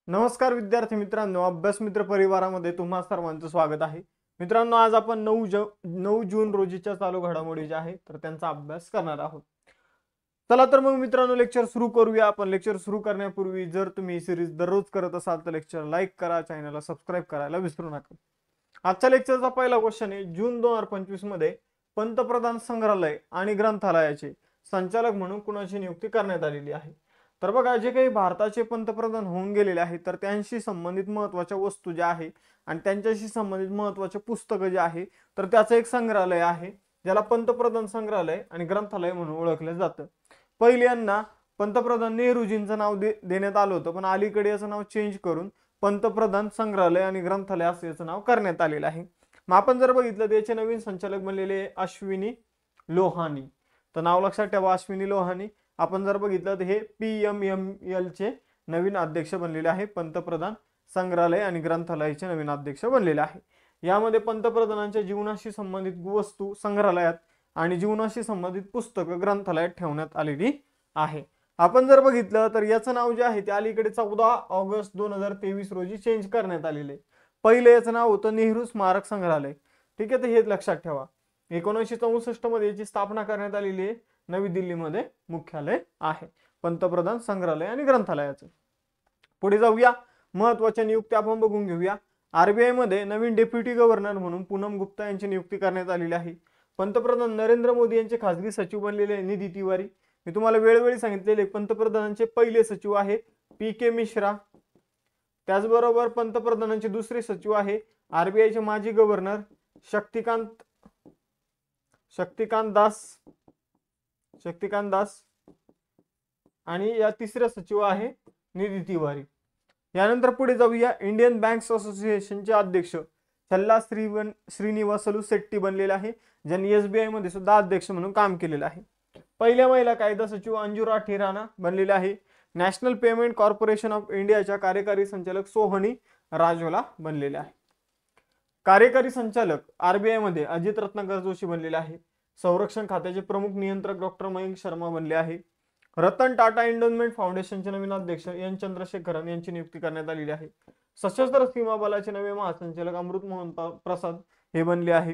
नमस्कार विद्यार्थी मित्रांनो, अभ्यास मित्र परिवारामध्ये तुम्हा सर्वांचं स्वागत आहे. मित्रांनो, आज आपण 9 जून रोजीच्या चालू घडामोडी ज्या आहेत तर त्यांचा अभ्यास करणार आहोत. चला तर मग मित्रांनो लेक्चर सुरू करूया. आपण लेक्चर सुरू करण्यापूर्वी जर तुम्ही ही सिरीज दररोज करत असाल तर लेक्चर लाईक करा, चॅनलला सबस्क्राईब करायला विसरू नका. आजच्या लेक्चरचा पहिला क्वेश्चन आहे, जून 2025 मध्ये पंतप्रधान संग्रहालय आणि ग्रंथालयाचे संचालक म्हणून कुणाची नियुक्ती करण्यात आलेली आहे? तर बघा, जे काही भारताचे पंतप्रधान होऊन गेलेले आहेत तर त्यांशी संबंधित महत्त्वाच्या वस्तू ज्या आहे आणि त्यांच्याशी संबंधित महत्त्वाचे पुस्तकं जे आहे तर त्याचं एक संग्रहालय आहे, ज्याला पंतप्रधान संग्रहालय आणि ग्रंथालय म्हणून ओळखले जातं. पहिले यांना पंतप्रधान नेहरूजींचं नाव देण्यात आलं होतं, पण अलीकडे याचं नाव चेंज करून पंतप्रधान संग्रहालय आणि ग्रंथालय असं याचं नाव करण्यात आलेलं आहे. मग आपण जर बघितलं तर याचे नवीन संचालक बनलेले अश्विनी लोहानी. तर नाव लक्षात ठेवा, अश्विनी लोहानी. आपण जर बघितलं तर हे PMML चे नवीन अध्यक्ष बनलेले आहे. पंतप्रधान संग्रहालय आणि ग्रंथालयाचे नवीन अध्यक्ष बनलेले आहे. यामध्ये पंतप्रधानांच्या जीवनाशी संबंधित वस्तू संग्रहालयात आणि जीवनाशी संबंधित पुस्तकं ग्रंथालयात ठेवण्यात आलेली आहे. आपण जर बघितलं तर याचं नाव जे आहे ते अलीकडे 14 ऑगस्ट 2023 रोजी चेंज करण्यात आलेले. पहिले याचं नाव होतं नेहरू स्मारक संग्रहालय. ठीक आहे, तर हे लक्षात ठेवा. 1964 मध्ये याची स्थापना करण्यात आलेली आहे. नवी दिल्लीमध्ये मुख्यालय आहे पंतप्रधान संग्रहालय आणि ग्रंथालयाचं. पुढे जाऊया, महत्त्वाच्या नियुक्त्या आपण बघून घेऊया. RBI मध्ये नवीन डेप्युटी गव्हर्नर म्हणून पूनम गुप्ता यांची नियुक्ती करण्यात आलेली आहे. पंतप्रधान नरेंद्र मोदी यांचे खासगी सचिव बनलेले निधी तिवारी. मी तुम्हाला वेळोवेळी सांगितलेले पंतप्रधानांचे पहिले सचिव आहे PK मिश्रा. त्याचबरोबर पंतप्रधानांचे दुसरे सचिव आहे RBI चे माजी गव्हर्नर शक्तिकांत दास आणि या तिसऱ्या सचिव आहे निधी तिवारी. यानंतर पुढे जाऊया, इंडियन बँक्स असोसिएशनचे अध्यक्ष छल्ला श्रीनिवासलू शेट्टी बनलेले आहे, ज्यांनी SBI मध्ये सुद्धा अध्यक्ष म्हणून काम केलेलं आहे. पहिल्या महिला कायदा सचिव अंजुरा ठिराणा बनलेले आहे. नॅशनल पेमेंट कॉर्पोरेशन ऑफ इंडियाच्या कार्यकारी संचालक सोहनी राजोला बनलेले आहे. कार्यकारी संचालक RBI मध्ये अजित रत्नाकर जोशी बनलेले आहे. संरक्षण खात्याचे प्रमुख नियंत्रक डॉक्टर मयंक शर्मा बनले आहे. रतन टाटा एंडोन्मेंट फाउंडेशनचे नवीन अध्यक्ष एन चंद्रशेखरन यांची नियुक्ती करण्यात आलेली आहे. सशस्त्र सीमा बलाचे नवे महासंचालक अमृत मोहन प्रसाद हे बनले आहे.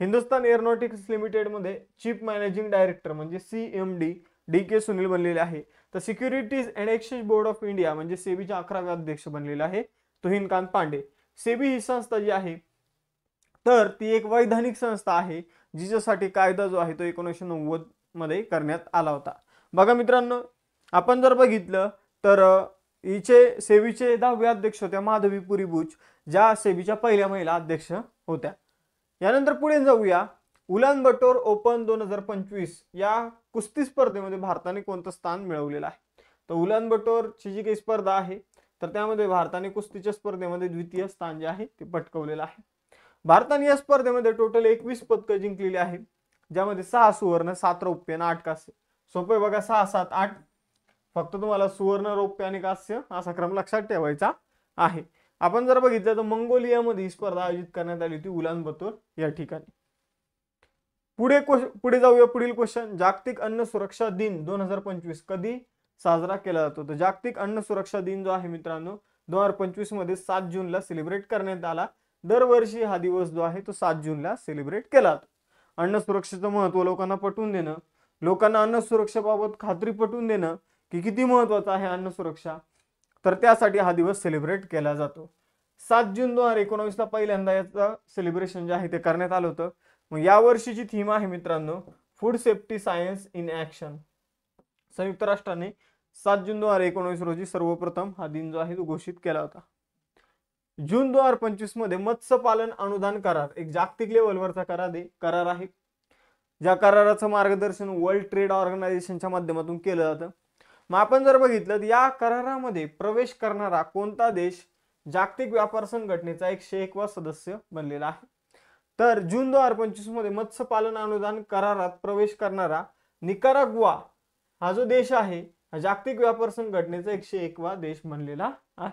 हिंदुस्तान एरोनॉटिक्स लिमिटेड मध्ये चीफ मॅनेजिंग डायरेक्टर म्हणजे CMD DK सुनील बनलेले आहे. तर securities and Exchange Board of India म्हणजे सेबीचे 11वे अध्यक्ष बनलेले आहे तुहिनकांत पांडे. सेबी ही संस्था जी आहे तर ती एक वैधानिक संस्था आहे, जिच्यासाठी कायदा जो आहे तो 1990 मध्ये करण्यात आला होता. बघा मित्रांनो, आपण जर बघितलं तर हिचे सेबीचे 10वे अध्यक्ष होत्या माधवी बुच, ज्या सेबीच्या पहिल्या महिला अध्यक्ष होत्या. यानंतर पुढे जाऊया, उलान बटोर ओपन 2025 या कुस्ती स्पर्धेमध्ये भारताने कोणतं स्थान मिळवलेलं आहे? तर उलान बटोरची जी काही स्पर्धा आहे तर त्यामध्ये भारताने कुस्तीच्या स्पर्धेमध्ये द्वितीय स्थान जे आहे ते पटकावलेलं आहे. भारताने या स्पर्धेमध्ये टोटल 21 पदकं जिंकलेली आहेत, ज्यामध्ये 6 सुवर्ण, 7 रौप्य आणि 8 कांस्य. सोपे बघा, 6 7 8. फक्त तुम्हाला सुवर्ण, रौप्य आणि कांस्य असा क्रम लक्षात ठेवायचा आहे. आपण जर बघितलं तर मंगोलियामध्ये ही स्पर्धा आयोजित करण्यात आली होती उलान बतोर या ठिकाणी. पुढे जाऊया, पुढील क्वेश्चन, जागतिक अन्न सुरक्षा दिन 2025 कधी साजरा केला जातो? तर जागतिक अन्न सुरक्षा दिन जो आहे मित्रांनो 2025 मध्ये 7 जूनला सेलिब्रेट करण्यात आला. दरवर्षी हा दिवस जो आहे तो 7 जूनला सेलिब्रेट केला जातो. अन्न सुरक्षेचं महत्त्व लोकांना पटवून देणं, लोकांना अन्न सुरक्षेबाबत खात्री पटवून देणं की किती महत्त्वाचं आहे अन्न सुरक्षा, तर त्यासाठी हा दिवस सेलिब्रेट केला जातो. 7 जून 2019 ला पहिल्यांदा याचं सेलिब्रेशन जे आहे ते करण्यात आलं होतं. मग या वर्षीची थीम आहे मित्रांनो food safety science in action. संयुक्त राष्ट्राने 7 जून 2019 रोजी सर्वप्रथम हा दिन जो आहे तो घोषित केला होता. जून 2025 मध्ये मत्स्यपालन अनुदान करार एक जागतिक लेवलवरचा करार आहे, ज्या कराराचं मार्गदर्शन वर्ल्ड ट्रेड ऑर्गनायझेशनच्या माध्यमातून केलं जातं. मग आपण जर बघितलं तर या करारामध्ये प्रवेश करणारा कोणता देश जागतिक व्यापार संघटनेचा 101वा सदस्य बनलेला आहे? तर जून 2025 मध्ये मत्स्यपालन अनुदान करारात प्रवेश करणारा निकाराग्वा हा जो देश आहे हा जागतिक व्यापार संघटनेचा 101वा देश बनलेला आहे.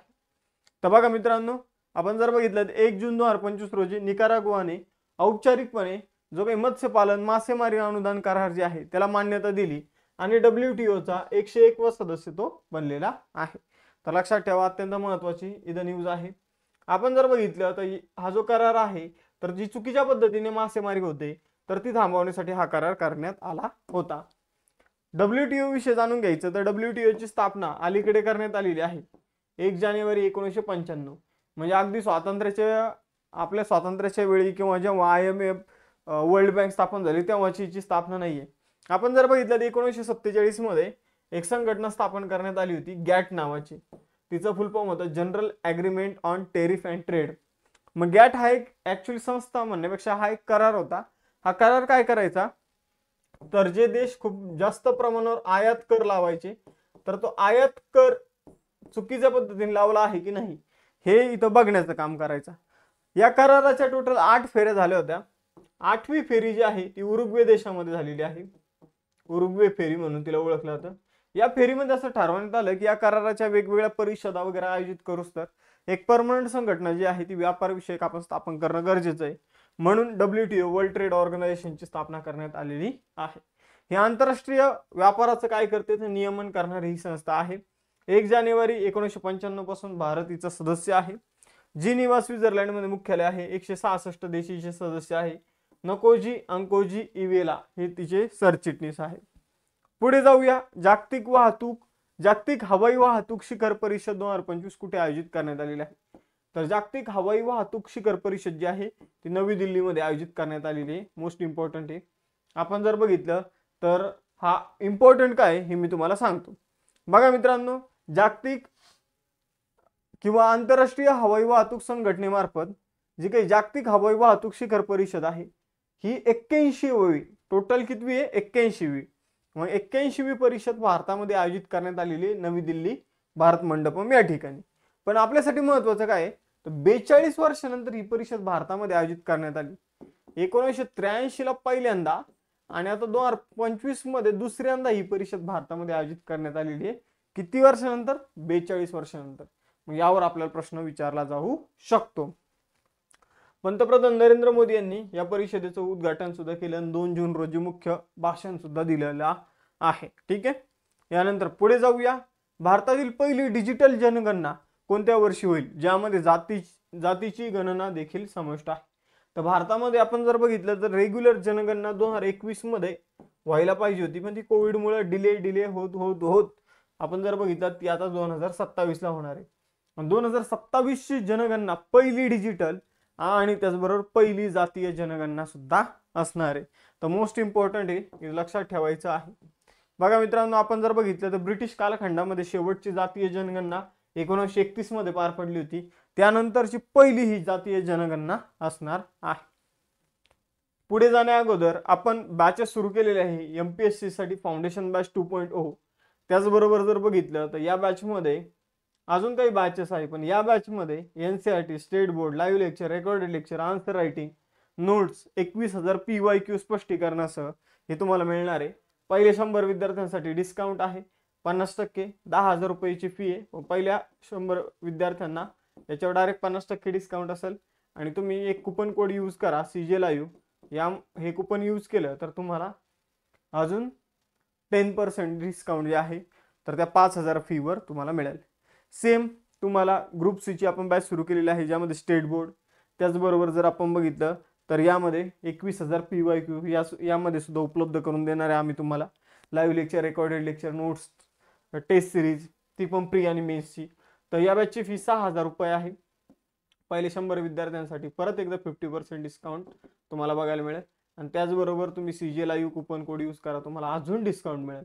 तर बघा मित्रांनो, आपण जर बघितलं तर 1 जून 2025 रोजी निकाराग्वाने औपचारिकपणे जो काही मत्स्यपालन मासेमारी अनुदान करार जे आहे त्याला मान्यता दिली आणि WTO चा 101वा सदस्य तो बनलेला आहे. तर लक्षात ठेवा, अत्यंत महत्त्वाची इथं न्यूज आहे. आपण जर बघितलं तर हा जो करार आहे, तर जी चुकीच्या पद्धतीने मासेमारी होते तर ती थांबवण्यासाठी हा करार करण्यात आला होता. WTO विषयी जाणून घ्यायचं तर WTO ची स्थापना अलीकडे करण्यात आलेली आहे 1 जानेवारी 1995. म्हणजे अगदी आपल्या स्वातंत्र्याच्या वेळी किंवा जेव्हा IMF वर्ल्ड बँक स्थापन झाली तेव्हाची स्थापना नाहीये. आपण जर बघितलं तर 1947 मध्ये एक संघटना स्थापन करण्यात आली होती गॅट नावाची. तिचं फुल फॉर्म होतं general agreement on tariff and trade. मग गॅट हा एक ऍक्च्युअली संस्था म्हणण्यापेक्षा हा एक करार होता. हा करार काय करायचा, तर जे देश खूप जास्त प्रमाणावर आयात कर लावायचे तर तो आयात कर चुकीच्या पद्धतीने लावला आहे की नाही हे इथं बघण्याचं काम करायचं. या कराराच्या टोटल 8 फेऱ्या झाल्या होत्या. 8वी फेरी जी आहे ती उरुग्वे देशामध्ये झालेली आहे. उरुग्वे फेरी म्हणून तिला ओळखलं जातं. या फेरीमध्ये असं ठरवण्यात आलं की या कराराच्या वेगवेगळ्या परिषदा वगैरे आयोजित करूच तर एक परमनंट संघटना जी आहे ती व्यापार विषयक आपण स्थापन करणं गरजेचं आहे. म्हणून WTO वर्ल्ड ट्रेड ऑर्गनायझेशनची स्थापना करण्यात आलेली आहे. ही आंतरराष्ट्रीय व्यापाराचं काय करते ते नियमन करणारी ही संस्था आहे. 1 जानेवारी 1995 पासून भारत हिचा सदस्य आहे. जिनिव्हा स्वित्झर्लंडमध्ये मुख्यालय आहे. 166 देशीचे सदस्य आहे. नकोजी अंकोजी इवेला हे तिचे सरचिटणीस आहे. पुढे जाऊया. जागतिक हवाई वाहतूक शिखर परिषद 2025 कुठे आयोजित करण्यात आलेली आहे, तर जागतिक हवाई वाहतूक शिखर परिषद जी आहे ती नवी दिल्लीमध्ये आयोजित करण्यात आलेली आहे. मोस्ट इम्पॉर्टंट आहे. आपण जर बघितलं तर हा इम्पॉर्टंट काय हे मी तुम्हाला सांगतो. बघा मित्रांनो, जागतिक किंवा आंतरराष्ट्रीय हवाई वाहतूक संघटनेमार्फत जी काही जागतिक हवाई वाहतूक शिखर परिषद आहे ही 81वी, टोटल कितवी आहे 81वी. मग 81वी परिषद भारतामध्ये आयोजित करण्यात आलेली आहे नवी दिल्ली भारत मंडपम या ठिकाणी. पण आपल्यासाठी महत्त्वाचं काय आहे तर 42 वर्षानंतर ही परिषद भारतामध्ये आयोजित करण्यात आली. 1983 ला पहिल्यांदा आणि आता 2025 मध्ये दुसऱ्यांदा ही परिषद भारतामध्ये आयोजित करण्यात आलेली आहे. किती वर्षानंतर? 42 वर्षानंतर. मग यावर आपल्याला प्रश्न विचारला जाऊ शकतो. पंतप्रधान नरेंद्र मोदी यांनी या परिषदेचं उद्घाटन सुद्धा केलं आणि 2 जून रोजी मुख्य भाषण सुद्धा दिलेलं आहे. ठीक आहे. यानंतर पुढे जाऊया. भारतातील पहिली डिजिटल जनगणना कोणत्या वर्षी होईल, ज्यामध्ये जातीची गणना देखील समाविष्ट आहे. तर भारतामध्ये आपण जर बघितलं तर रेग्युलर जनगणना 2021 मध्ये व्हायला पाहिजे होती, पण ती कोविडमुळे डिले होत आपण जर बघितलं ती आता 2027 ला होणार आहे. 2027 ची जनगणना पहिली डिजिटल आणि त्याचबरोबर पहिली जातीय जनगणना सुद्धा असणार आहे. तर मोस्ट इम्पॉर्टंट आहे, हे लक्षात ठेवायचं आहे. बघा मित्रांनो, आपण जर बघितलं तर ब्रिटिश कालखंडामध्ये शेवटची जातीय जनगणना 1931 मध्ये पार पडली होती. त्यानंतरची पहिली ही जातीय जनगणना असणार आहे. पुढे जाण्या अगोदर आपण बॅचेस सुरू केलेले आहे MPSC साठी फाउंडेशन बॅच 2.0. त्याचबरोबर जर बघितलं तर या बॅच मध्ये अजून काही बॅचेस आहे, पण या बॅच मध्ये NCERT, state board, live lecture, recorded lecture, answer writing, notes, 21,000 PYQ स्पष्टीकरणासह हे तुम्हाला मिळणार आहे. पहिले 100 विद्यार्थ्यांसाठी डिस्काउंट आहे 50%, 10,000 रुपयाची फी आहे. पहिल्या 100 विद्यार्थ्यांना याच्यावर डायरेक्ट 50% डिस्काउंट असेल आणि तुम्ही एक कुपन कोड यूज करा CJ लाईव्ह. हे कुपन यूज केलं तर तुम्हाला अजून 10% डिस्काउंट जे आहे तर त्या 5,000 फीवर तुम्हाला मिळेल. सेम तुम्हाला ग्रुप सी ची आपण बॅच सुरू केलेली आहे, ज्यामध्ये स्टेट बोर्ड, त्याचबरोबर जर आपण बघितलं तर यामध्ये 21,000 PYQ यामध्ये सुद्धा उपलब्ध करून देणार आहे आम्ही तुम्हाला. Live lecture, recorded lecture, notes, test series, ती पण प्री आणि मेन्सची. तर या बॅचची फी 6,000 रुपये आहे. पहिले 100 विद्यार्थ्यांसाठी परत एकदा 50% डिस्काउंट तुम्हाला बघायला मिळेल आणि त्याचबरोबर तुम्ही CJ live coupon code use करा, तुम्हाला अजून डिस्काउंट मिळेल.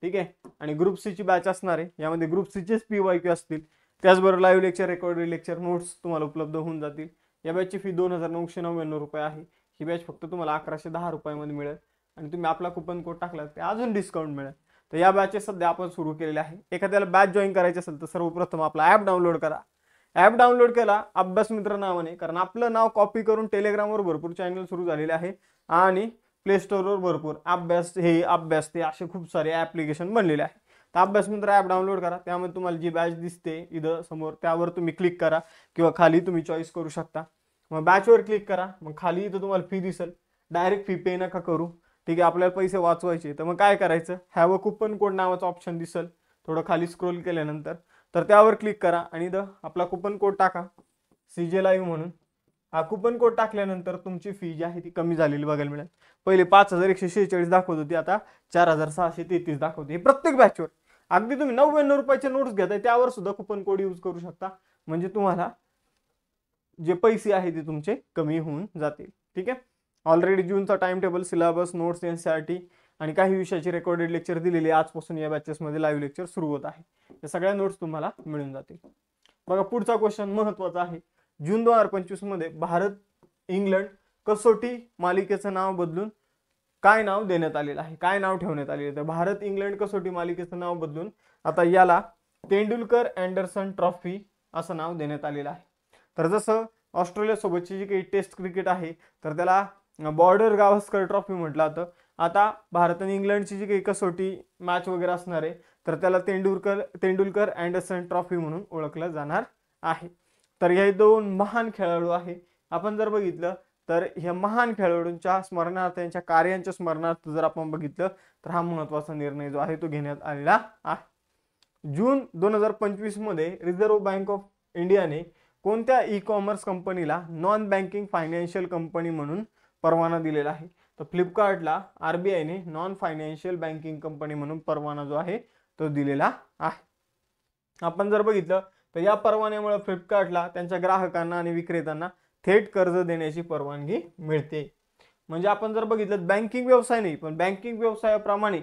ठीक आहे. आणि ग्रुप सी ची बॅच असणार आहे, यामध्ये ग्रुप सी चेच PYQ असतील, त्याचबरोबर live lecture, recorded lecture, notes तुम्हाला उपलब्ध होऊन जातील. या बॅचची फी 2,999 रुपये आहे. ही बॅच फक्त तुम्हाला 1,110 रुपयामध्ये मिळेल आणि तुम्ही आपला कुपन कोड टाकला तर अजून डिस्काउंट मिळेल. तर या बॅचेस सध्या आपण सुरू केलेले आहे. एखाद्याला बॅच जॉईन करायची असेल तर सर्वप्रथम आपला ॲप डाउनलोड करा. ॲप डाउनलोड केला अभ्यास मित्र नावाने, कारण आपलं नाव कॉपी करून टेलिग्रामवर भरपूर चॅनल सुरू झालेले आहे आणि प्ले स्टोरवर भरपूर अभ्यास ते असे खूप सारे ॲप्लिकेशन बनलेले आहे. तर अभ्यास मित्र ॲप डाउनलोड करा. त्यामध्ये तुम्हाला जी बॅच दिसते इथं समोर त्यावर तुम्ही क्लिक करा किंवा खाली तुम्ही चॉईस करू शकता. मग बॅचवर क्लिक करा, मग खाली इथं तुम्हाला फी दिसेल. डायरेक्ट फी पे नका करू. ठीक आहे. आपल्याला पैसे वाचवायचे तर मग काय करायचं, हॅव अ कुपन कोड नावाचा ऑप्शन दिसेल थोडं खाली स्क्रोल केल्यानंतर. तर त्यावर क्लिक करा आणि आपला कुपन कोड टाका CJ लाईव्ह म्हणून. हा कुपन कोड टाकल्यानंतर तुमची फी जी आहे ती कमी झालेली बघायला मिळेल. पहिले 5146 दाखवत होती, आता 4633 दाखवते. हे प्रत्येक बॅचवर. अगदी तुम्ही 99 रुपयाचे नोट्स घेताय त्यावर सुद्धा कुपन कोड यूज करू शकता, म्हणजे तुम्हाला जे पैसे आहे ते तुमचे कमी होऊन जातील. ठीक आहे. ऑलरेडी जूनचा time table, syllabus, notes, NCERT आणि काही विषयाची रेकॉर्डेड लेक्चर दिलेली आजपासून या बॅचेसमध्ये लाईव्ह लेक्चर सुरू होत आहे. या सगळ्या नोट्स तुम्हाला मिळून जातील. बघा पुढचा क्वेश्चन महत्त्वाचा आहे. जून 2025 मध्ये भारत इंग्लंड कसोटी मालिकेचं नाव बदलून काय नाव देण्यात आलेलं आहे, काय नाव ठेवण्यात आलेलं आहे. भारत इंग्लंड कसोटी मालिकेचं नाव बदलून आता याला तेंडुलकर अँडरसन ट्रॉफी असं नाव देण्यात आलेलं आहे. तर जसं ऑस्ट्रेलिया सोबतची जी काही टेस्ट क्रिकेट आहे तर त्याला बॉर्डर गावस्कर ट्रॉफी म्हटलं जातं. आता भारत आणि इंग्लंडची जी काही कसोटी मॅच वगैरे असणार आहे तर त्याला तेंडुलकर अँडरसन ट्रॉफी म्हणून ओळखलं जाणार आहे. तर हे दोन महान खेळाडू आहे. आपण जर बघितलं तर ह्या महान खेळाडूंच्या स्मरणार्थ, यांच्या कार्यांच्या स्मरणार्थ जर आपण बघितलं तर हा महत्त्वाचा निर्णय जो आहे तो घेण्यात आलेला आहे. जून 2025 मध्ये रिझर्व्ह बँक ऑफ इंडियाने कोणत्या ई-कॉमर्स कंपनीला नॉन बँकिंग फायनान्शियल कंपनी म्हणून परवाना दिलेला आहे. तर फ्लिपकार्टला RBIने नॉन फायनान्शियल बँकिंग कंपनी म्हणून परवाना जो आहे तो दिलेला आहे. आपण जर बघितलं तर या परवान्यामुळे फ्लिपकार्टला त्यांच्या ग्राहकांना आणि विक्रेत्यांना थेट कर्ज देण्याची परवानगी मिळते. म्हणजे आपण जर बघितलं बँकिंग व्यवसाय नाही, पण बँकिंग व्यवसायाप्रमाणे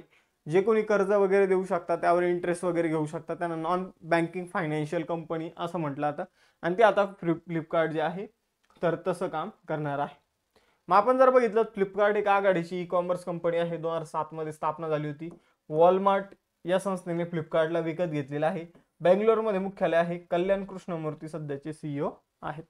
जे कोणी कर्ज वगैरे देऊ शकतात, त्यावर इंटरेस्ट वगैरे घेऊ शकतात, त्यांना नॉन बँकिंग फायनान्शियल कंपनी असं म्हटलं जातं. आणि ते आता फ्लिपकार्ट जे आहे तर तसं काम करणार आहे. मग आपण जर बघितलं फ्लिपकार्ट एक आघाडीची ई-कॉमर्स कंपनी आहे. 2007 मध्ये स्थापना झाली होती. वॉलमार्ट या संस्थेने फ्लिपकार्टला विकत घेतलेला आहे. बेंगलोरमध्ये मुख्यालय आहे. कल्याण कृष्णमूर्ती सध्याचे CEO आहेत.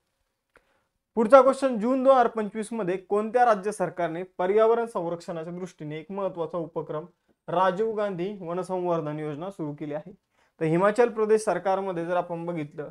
पुढचा क्वेश्चन, जून 2025 मध्ये कोणत्या राज्य सरकारने पर्यावरण संरक्षणाच्या दृष्टीने एक महत्त्वाचा उपक्रम राजीव गांधी वनसंवर्धन योजना सुरू केली आहे. तर हिमाचल प्रदेश सरकारमध्ये जर आपण बघितलं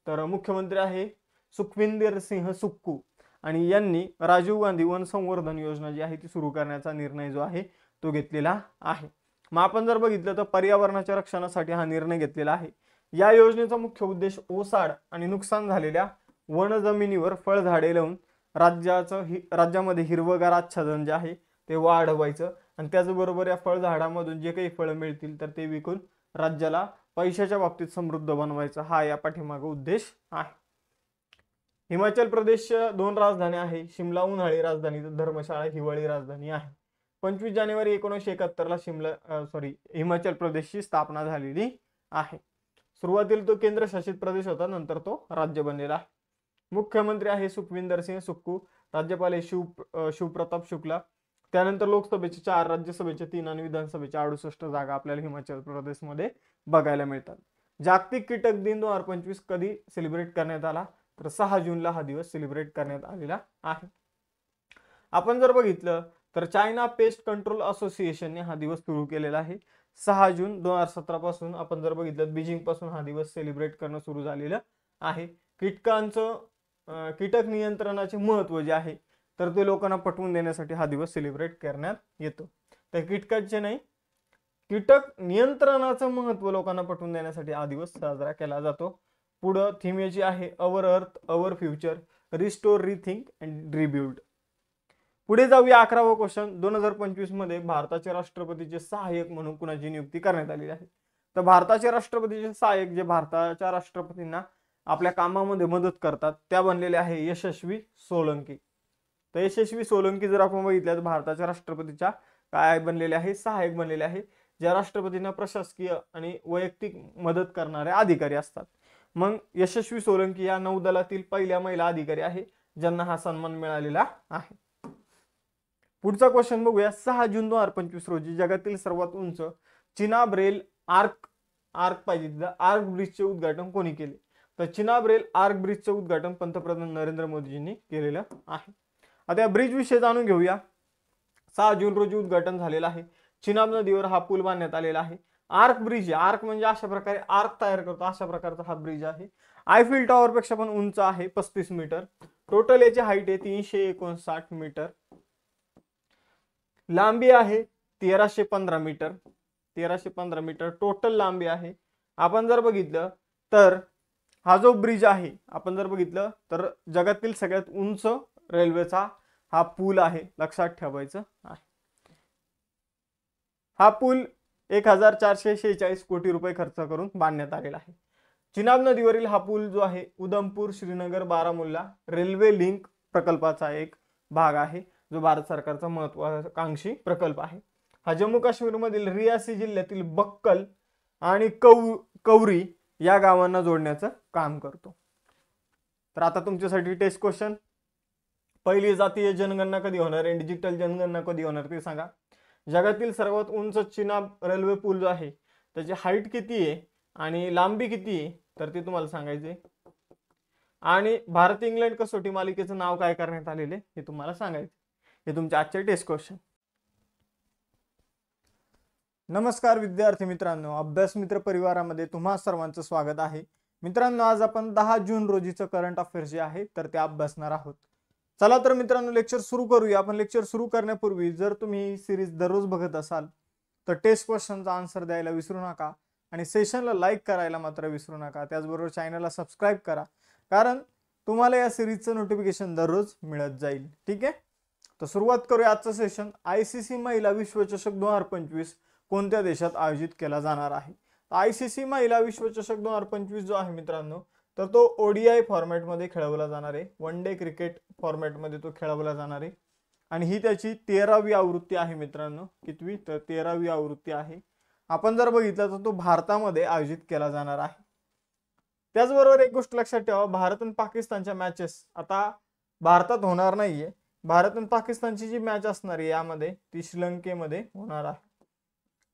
तर मुख्यमंत्री आहे सुखविंदर सिंह सुक्खू आणि यांनी राजीव गांधी वनसंवर्धन योजना जी आहे ती सुरू करण्याचा निर्णय जो आहे तो घेतलेला आहे. मग आपण जर बघितलं तर पर्यावरणाच्या रक्षणासाठी हा निर्णय घेतलेला आहे. या योजनेचा मुख्य उद्देश ओसाड आणि नुकसान झालेल्या वन जमिनीवर फळझाडे लावून राज्यामध्ये हिरवगार आच्छादन जे आहे ते वाढवायचं आणि त्याचबरोबर या फळझाडामधून जे काही फळं मिळतील तर ते विकून राज्याला पैशाच्या बाबतीत समृद्ध बनवायचं, हा या पाठीमागे उद्देश आहे. हिमाचल प्रदेश 2 राजधानी आहे. शिमला उन्हाळी राजधानी तर धर्मशाळा हिवाळी राजधानी आहे. 25 जानेवारी 1971ला हिमाचल प्रदेशची स्थापना झालेली आहे. सुरुवातीला तो केंद्रशासित प्रदेश होता, नंतर तो राज्य बनलेला आहे. मुख्यमंत्री आहे सुखविंदर सिंह सुक्खू. राज्यपाल आहे शिवप्रताप शुक्ला. त्यानंतर लोकसभेचे 4, राज्यसभेचे 3 आणि विधानसभेच्या 68 जागा आपल्याला हिमाचल प्रदेशमध्ये बघायला मिळतात. जागतिक कीटक दिन 2025 कधी सेलिब्रेट करण्यात आला तर 6 जूनला हा दिवस सेलिब्रेट करण्यात आलेला आहे. आपण जर बघितलं तर चायना पेस्ट कंट्रोल असोसिएशनने हा दिवस सुरू केलेला आहे. 6 जून 2017 पासून आपण जर बघितलं बीजिंग पासून हा दिवस सेलिब्रेट करणं सुरू झालेलं आहे. कीटक नियंत्रणाचे महत्त्व जे आहे तर ते लोकांना पटवून देण्यासाठी हा दिवस सेलिब्रेट करण्यात येतो. तर कीटकांचे नाही, कीटक नियंत्रणाचं महत्त्व लोकांना पटवून देण्यासाठी हा दिवस साजरा केला जातो. पुढं थीम याची आहे अवर अर्थ our future, restore, rethink and rebuild. पुढे जाऊया 11वा क्वेश्चन. 2025 मध्ये भारताचे राष्ट्रपतीचे सहाय्यक म्हणून कुणाची नियुक्ती करण्यात आलेली आहे. तर भारताचे राष्ट्रपतीचे सहाय्यक जे भारताच्या राष्ट्रपतींना आपल्या कामामध्ये मदत करतात त्या बनलेले आहे यशस्वी सोलंकी. तर यशस्वी सोलंकी जर आपण बघितलं तर भारताच्या राष्ट्रपतीच्या काय बनलेले आहे, सहाय्यक बनलेले आहे, ज्या राष्ट्रपतींना प्रशासकीय आणि वैयक्तिक मदत करणारे अधिकारी असतात. मग यशस्वी सोलंकी या नौदलातील पहिल्या महिला अधिकारी आहे ज्यांना हा सन्मान मिळालेला आहे. पुढचा क्वेश्चन बघूया. 6 जून 2025 रोजी जगातील सर्वात उंच चिनाब रेल आर्क ब्रिजचे उद्घाटन कोणी केले? तर चिनाब रेल आर्क ब्रिजचे उद्घाटन पंतप्रधान नरेंद्र मोदींनी केलेलं आहे. आता या ब्रिज विषयी जाणून घेऊया. 6 जून रोजी उद्घाटन झालेलं आहे. चिनाब नदीवर हा पूल बांधण्यात आलेला आहे. आर्क ब्रिज आहे. आर्क म्हणजे अशा प्रकारे आर्क तयार करतो अशा प्रकारचा हा ब्रिज आहे. आयफिल टॉवर पेक्षा पण उंच आहे 35 मीटर. टोटल याची हाईट आहे 359 मीटर. लांबी आहे 1315 मीटर. 1315 मीटर टोटल लांबी आहे. आपण जर बघितलं तर हा जो ब्रिज आहे आपण जर बघितलं तर जगातील सगळ्यात उंच रेल्वेचा हा पूल आहे, लक्षात ठेवायचं आहे. हा पूल 1446 कोटी रुपये खर्च करून बांधण्यात आलेला आहे. चिनाब नदीवरील हा पूल जो आहे उधमपूर श्रीनगर बारामुल्ला रेल्वे लिंक प्रकल्पाचा एक भाग आहे, जो भारत सरकारचा महत्वाकांक्षी प्रकल्प आहे. हा जम्मू काश्मीर मधील रियासी जिल्ह्यातील बक्कल आणि कौरी या गावांना जोडण्याचं काम करतो. तर आता तुमच्यासाठी टेस्ट क्वेश्चन, पहिली जातीय जनगणना कधी होणार आहे, डिजिटल जनगणना कधी होणार ते सांगा. जगातील सर्वात उंच चिनाब रेल्वे पूल जो आहे त्याची हाईट किती आहे आणि लांबी किती आहे तर ते तुम्हाला सांगायचे. आणि भारत इंग्लंड कसोटी मालिकेचं नाव काय करण्यात आलेले हे तुम्हाला सांगायचे. हे तुमचे आजचे टेस्ट क्वेश्चन. नमस्कार विद्यार्थी मित्रांनो, अभ्यास मित्र परिवारामध्ये तुम्हा सर्वांचं स्वागत आहे. मित्रांनो, आज आपण 10 जून रोजीचं करंट अफेअर्स जे आहे तर ते अभ्यासणार आहोत. चला तर मित्रांनो लेक्चर सुरू करूया. आपण लेक्चर सुरू करण्यापूर्वी जर तुम्ही ही सिरीज दररोज बघत असाल तर टेस्ट क्वेश्चनचा आन्सर द्यायला विसरू नका आणि सेशनला लाईक करायला मात्र विसरू नका. त्याचबरोबर चॅनलला सबस्क्राईब करा, कारण तुम्हाला या सिरीजचं नोटिफिकेशन दररोज मिळत जाईल. ठीक आहे, तर सुरुवात करूया आजचं सेशन. ICC महिला विश्वचषक 2025 कोणत्या देशात आयोजित केला जाणार आहे? ICC महिला विश्वचषक 2025 जो आहे मित्रांनो तर तो ODI फॉर्मॅटमध्ये खेळवला जाणार आहे. वन डे क्रिकेट फॉर्मॅटमध्ये तो खेळवला जाणार आहे आणि ही त्याची 13वी आवृत्ती आहे मित्रांनो. कितवी? तर 13वी आवृत्ती आहे. आपण जर बघितलं तर तो भारतामध्ये आयोजित केला जाणार आहे. त्याचबरोबर एक गोष्ट लक्षात ठेवा, भारत आणि पाकिस्तानच्या मॅचेस आता भारतात होणार नाहीये. भारत आणि पाकिस्तानची जी मॅच असणार आहे यामध्ये ती श्रीलंकेमध्ये होणार आहे.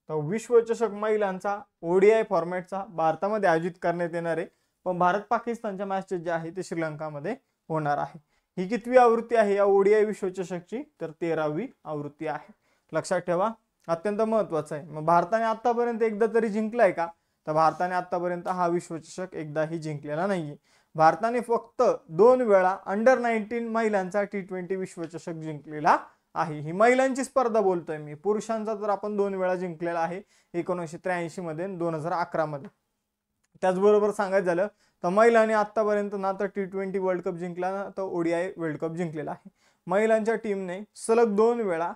तर विश्वचषक महिलांचा ODI फॉर्मॅटचा भारतामध्ये आयोजित करण्यात येणार आहे, पण भारत पाकिस्तानच्या मॅचेस जे आहे ते श्रीलंकामध्ये होणार आहे. ही कितवी आवृत्ती आहे या ODI विश्वचषकची? तर 13वी आवृत्ती आहे. लक्षात ठेवा, अत्यंत महत्वाचं आहे. मग भारताने आतापर्यंत एकदा तरी जिंकलाय का? तर भारताने आतापर्यंत हा विश्वचषक एकदाही जिंकलेला नाहीये. भारताने फक्त 2 वेळा अंडर-19 महिलांचा T20 विश्वचषक जिंकलेला आहे. ही महिलांची स्पर्धा बोलतोय मी. पुरुषांचा तर आपण 2 वेळा जिंकलेला आहे, 1983 मध्ये आणि 2011 मध्ये. त्याचबरोबर सांगायचं झालं तर महिलांनी आतापर्यंत ना तर T20 वर्ल्ड कप जिंकला ना तर ODI वर्ल्ड कप जिंकलेला आहे. महिलांच्या टीमने सलग 2 वेळा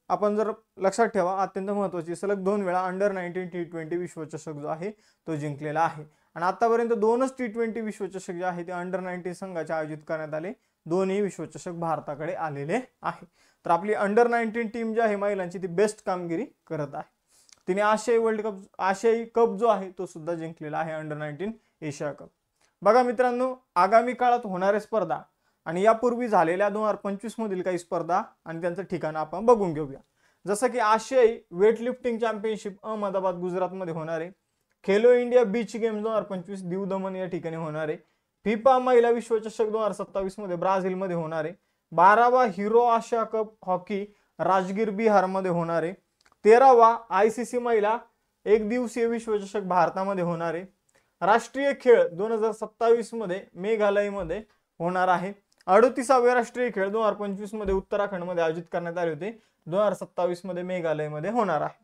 आपण जर लक्षात ठेवा, अत्यंत महत्वाची, सलग 2 वेळा अंडर-19 T20 विश्वचषक जो आहे तो जिंकलेला आहे. आणि आतापर्यंत 2च T20 विश्वचषक जे आहे ते अंडर-19 संघाचे आयोजित करण्यात आले. दोन्ही विश्वचषक भारताकडे आलेले आहे. तर आपली अंडर-19 टीम जी आहे महिलांची ती बेस्ट कामगिरी करत आहे. तिने आशियाई कप जो आहे तो सुद्धा जिंकलेला आहे, अंडर-19 एशिया कप. बघा मित्रांनो, आगामी काळात होणाऱ्या स्पर्धा आणि यापूर्वी झालेल्या 2025 मधील काही स्पर्धा आणि त्यांचं ठिकाण आपण बघून घेऊया. जसं की आशियाई वेटलिफ्टिंग चॅम्पियनशिप अहमदाबाद गुजरातमध्ये होणार आहे. Khelo India beach games 2025 Diu Daman या ठिकाणी होणार आहे. फिफा महिला विश्वचषक 2027 मध्ये ब्राझीलमध्ये होणार आहे. 12वा हिरो आशिया कप हॉकी राजगीर बिहारमध्ये होणार आहे. 13वा ICC महिला एक दिवसीय विश्वचषक भारतामध्ये होणार आहे. राष्ट्रीय खेळ 2027 मध्ये मेघालयमध्ये होणार आहे. 38वे राष्ट्रीय खेळ 2025 मध्ये उत्तराखंडमध्ये आयोजित करण्यात आले होते, 2027 मध्ये मेघालयमध्ये होणार आहे.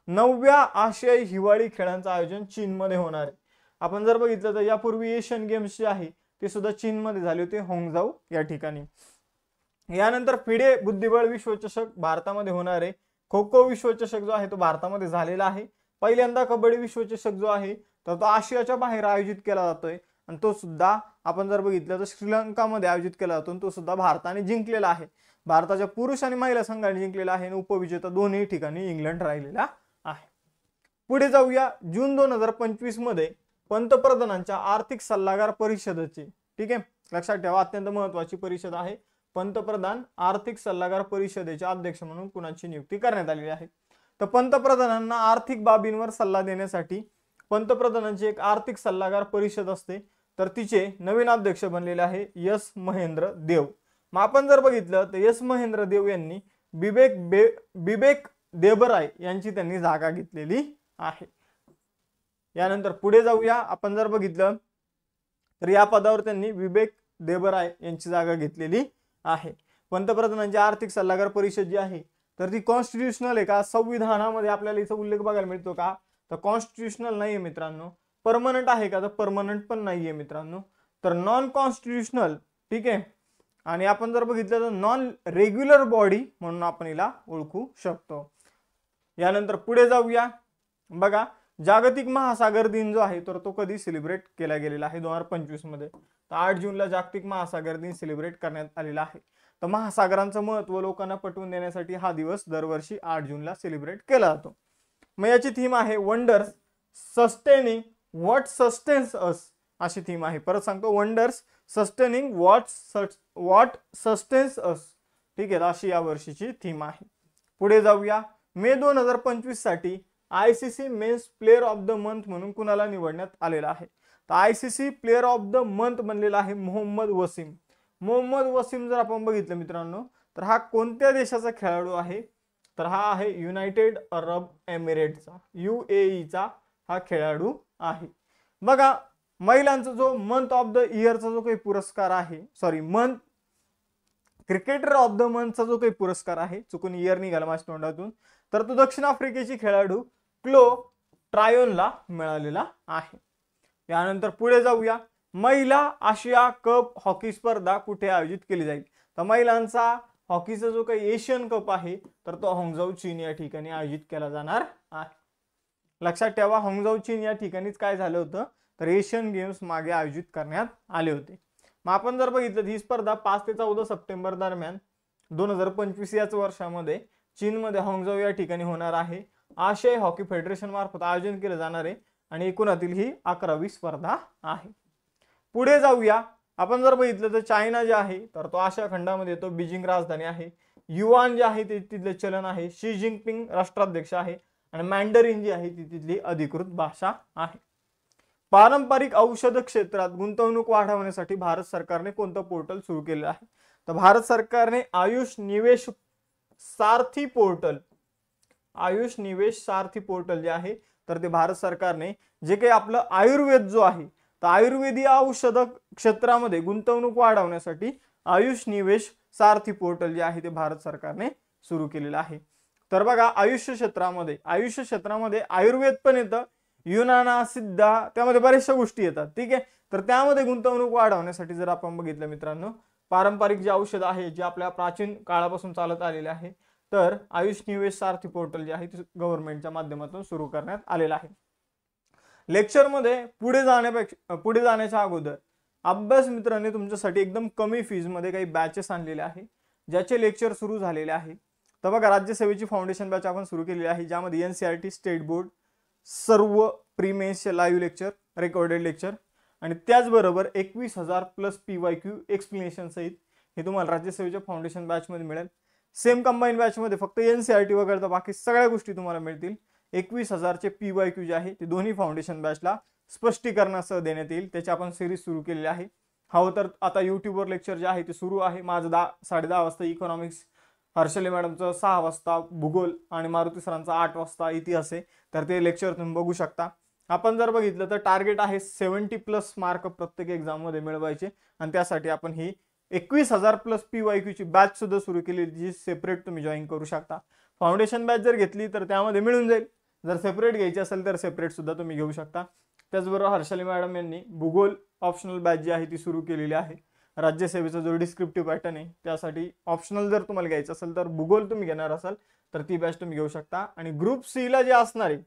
9व्या आशियाई हिवाळी खेळांचं आयोजन चीनमध्ये होणार आहे. आपण जर बघितलं तर यापूर्वी एशियन गेम्स जे आहे ते सुद्धा चीनमध्ये झाले होते, होंगजाऊ या ठिकाणी. यानंतर फिडे बुद्धिबळ विश्वचषक भारतामध्ये होणार आहे. खो खो विश्वचषक जो आहे तो भारतामध्ये झालेला आहे. पहिल्यांदा कबड्डी विश्वचषक जो आहे तर तो आशियाच्या बाहेर आयोजित केला जातोय आणि तो सुद्धा आपण जर बघितलं तर श्रीलंकामध्ये आयोजित केला जातो. तो सुद्धा भारताने जिंकलेला आहे. भारताच्या पुरुष आणि महिला संघाने जिंकलेला आहे आणि उपविजेता दोन्ही ठिकाणी इंग्लंड राहिलेला आहे. पुढे जाऊया. जून 2025 मध्ये पंतप्रधानांच्या आर्थिक सल्लागार परिषदेची, ठीक आहे, लक्षात ठेवा, अत्यंत महत्वाची परिषद आहे. पंतप्रधान आर्थिक सल्लागार परिषदेचे अध्यक्ष म्हणून कुणाची नियुक्ती करण्यात आलेली आहे? तर पंतप्रधानांना आर्थिक बाबींवर सल्ला देण्यासाठी पंतप्रधानांची एक आर्थिक सल्लागार परिषद असते. तर तिचे नवीन अध्यक्ष बनलेले आहे एस महेंद्र देव. मग आपण जर बघितलं तर एस महेंद्र देव यांनी बिबेक देबराय यांची त्यांनी जागा घेतलेली आहे. यानंतर पुढे जाऊया. आपण जर बघितलं तर या पदावर त्यांनी बिबेक देबराय यांची जागा घेतलेली आहे. पंतप्रधानांची आर्थिक सल्लागार परिषद जी आहे तर ती कॉन्स्टिट्यूशनल आहे का? संविधानामध्ये आपल्याला इथं उल्लेख बघायला मिळतो का? तर कॉन्स्टिट्यूशनल नाहीये मित्रांनो. परमनंट आहे का, तर परमनंट पण नाहीये मित्रांनो, तर नॉन कॉन्स्टिट्युशनल, ठीक आहे. आणि आपण जर बघितलं तर नॉन रेग्युलर बॉडी म्हणून आपण हिला ओळखू शकतो. यानंतर पुढे जाऊया. बघा, जागतिक महासागर दिन जो आहे तर तो कधी सेलिब्रेट केला गेलेला आहे 2025 मध्ये, तर 8 जूनला जागतिक महासागर दिन सेलिब्रेट करण्यात आलेला आहे. तर महासागरांचं महत्व लोकांना पटवून देण्यासाठी हा दिवस दरवर्षी 8 जूनला सेलिब्रेट केला जातो. मग याची थीम आहे वंडर्स सस्टेनिंग व्हॉट सस्टेन्स अस, अशी थीम आहे. परत सांगतो, वंडर्स सस्टेनिंग व्हॉट सस्टेन्स अस, ठीक आहे, अशी या वर्षीची थीम आहे. पुढे जाऊया. मे 2025 साठी ICC men's player of the month म्हणून कुणाला निवडण्यात आलेला आहे, तर ICC player of the month बनलेला आहे मोहम्मद वसीम. मोहम्मद वसीम जर आपण बघितलं मित्रांनो, तर हा कोणत्या देशाचा खेळाडू आहे, तर हा आहे युनायटेड अरब एमिरेट्सचा, UAE हा खेळाडू आहे. बघा, महिलांचा जो मंथ ऑफ द इयरचा जो काही पुरस्कार आहे, sorry month cricketer of the मंथचा जो काही पुरस्कार आहे, चुकून इयर निघाला माझ्या तोंडातून, तर तो दक्षिण आफ्रिकेची खेळाडू क्लो ट्रायोनला मिळालेला आहे. यानंतर पुढे जाऊया. महिला आशिया कप हॉकी स्पर्धा कुठे आयोजित केली जाईल, तर महिलांचा हॉकीचा जो काही एशियन कप आहे तर तो होंगझाऊ चीन या ठिकाणी आयोजित केला जाणार आहे. लक्षात ठेवा, होंगझाऊ चीन या ठिकाणीच काय झालं होतं, तर एशियन गेम्स मागे आयोजित करण्यात आले होते. मग आपण जर बघितलं ही स्पर्धा 5 ते 14 सप्टेंबर दरम्यान 2025 याच वर्षामध्ये चीनमध्ये होंगझाऊ या ठिकाणी होणार आहे. आशियाई हॉकी फेडरेशन मार्फत आयोजन केलं जाणार आहे आणि एकूणातील ही 11वी स्पर्धा आहे. पुढे जाऊया. आपण जर बघितलं तर चायना जे आहे तर तो आशिया खंडामध्ये येतो, बीजिंग राजधानी आहे. युआन जे आहे ते तिथले चलन आहे. शी जिनपिंग राष्ट्राध्यक्ष आहे आणि मँडरिन जी आहे ती तिथली अधिकृत भाषा आहे. पारंपरिक औषध क्षेत्रात गुंतवणूक वाढवण्यासाठी भारत सरकारने कोणतं पोर्टल सुरू केलं आहे, तर भारत सरकारने आयुष निवेश सारथी पोर्टल, आयुष निवेश सारथी पोर्टल जे आहे तर ते भारत सरकारने जे काही आपलं आयुर्वेद जो आहे तर आयुर्वेदीय औषध क्षेत्रामध्ये गुंतवणूक वाढवण्यासाठी आयुष निवेश सारथी पोर्टल जे आहे ते भारत सरकारने सुरू केलेलं आहे. तर बघा, आयुष्य क्षेत्रामध्ये आयुर्वेद पण येतं, युनाना सिद्धा, त्यामध्ये बऱ्याचशा गोष्टी येतात, ठीक आहे. तर त्यामध्ये गुंतवणूक वाढवण्यासाठी जर आपण बघितलं मित्रांनो, पारंपरिक जे औषध आहे जे आपल्या प्राचीन काळापासून चालत आलेले आहे, तर आयुष निवेश सारथी पोर्टल जे आहे ते गव्हर्नमेंटच्या माध्यमातून सुरू करण्यात आलेलं आहे. लेक्चरमध्ये पुढे जाण्याच्या अगोदर अभ्यास मित्रांनी तुमच्यासाठी एकदम कमी फीज मध्ये काही बॅचेस आणलेले आहे ज्याचे लेक्चर सुरू झालेले आहे. तर बघा, राज्यसेवेची फाउंडेशन बॅच आपण सुरू केलेली आहे, ज्यामध्ये NCERT स्टेट बोर्ड सर्व प्रीमेन्सचे लाईव्ह लेक्चर, रेकॉर्डेड लेक्चर आणि त्याचबरोबर 21,000 प्लस PYQ एक्सप्लेनेशन सहित हे तुम्हाला राज्यसेवेच्या फाउंडेशन बॅच मध्ये मिळेल. सेम कंबाईन बॅच मध्ये फक्त NCERT वगळता बाकी सगळ्या गोष्टी तुम्हाला मिळतील. 21,000चे PYQ जे आहे ते दोन्ही फाउंडेशन बॅचला स्पष्टीकरणासह देण्यात येईल. त्याची आपण सिरीज सुरू केलेली आहे. हवं तर आता युट्यूबवर लेक्चर जे आहे ते सुरू आहे. माझं 10:30 वाजता इकॉनॉमिक्स, हर्षले मॅडमचं 6 वाजता भूगोल आणि मारुती सरांचा 8 वाजता इतिहास आहे, तर ते लेक्चर तुम्ही बघू शकता. आपण जर बघितलं तर टार्गेट आहे 70 प्लस मार्क प्रत्येक एक्झाम मध्ये मिळवायचे आणि त्यासाठी आपण ही 21,000 प्लस PYQ ची बॅच सुद्धा सुरू केली, जी सेपरेट तुम्ही जॉईन करू शकता. फाउंडेशन बॅच जर घेतली तर त्यामध्ये मिळून जाईल, जर सेपरेट घ्यायची असेल तर सेपरेट सुद्धा तुम्ही घेऊ शकता. त्याचबरोबर हर्षले मॅडम यांनी भूगोल ऑप्शनल बॅच जी आहे ती सुरू केलेली आहे. राज्यसेवेचा जो डिस्क्रिप्टिव्ह पॅटर्न आहे त्यासाठी ऑप्शनल जर तुम्हाला घ्यायचं असेल तर भूगोल तुम्ही घेणार असाल तर ती बॅच तुम्ही घेऊ शकता. आणि ग्रुप सी ला जे असणार आहे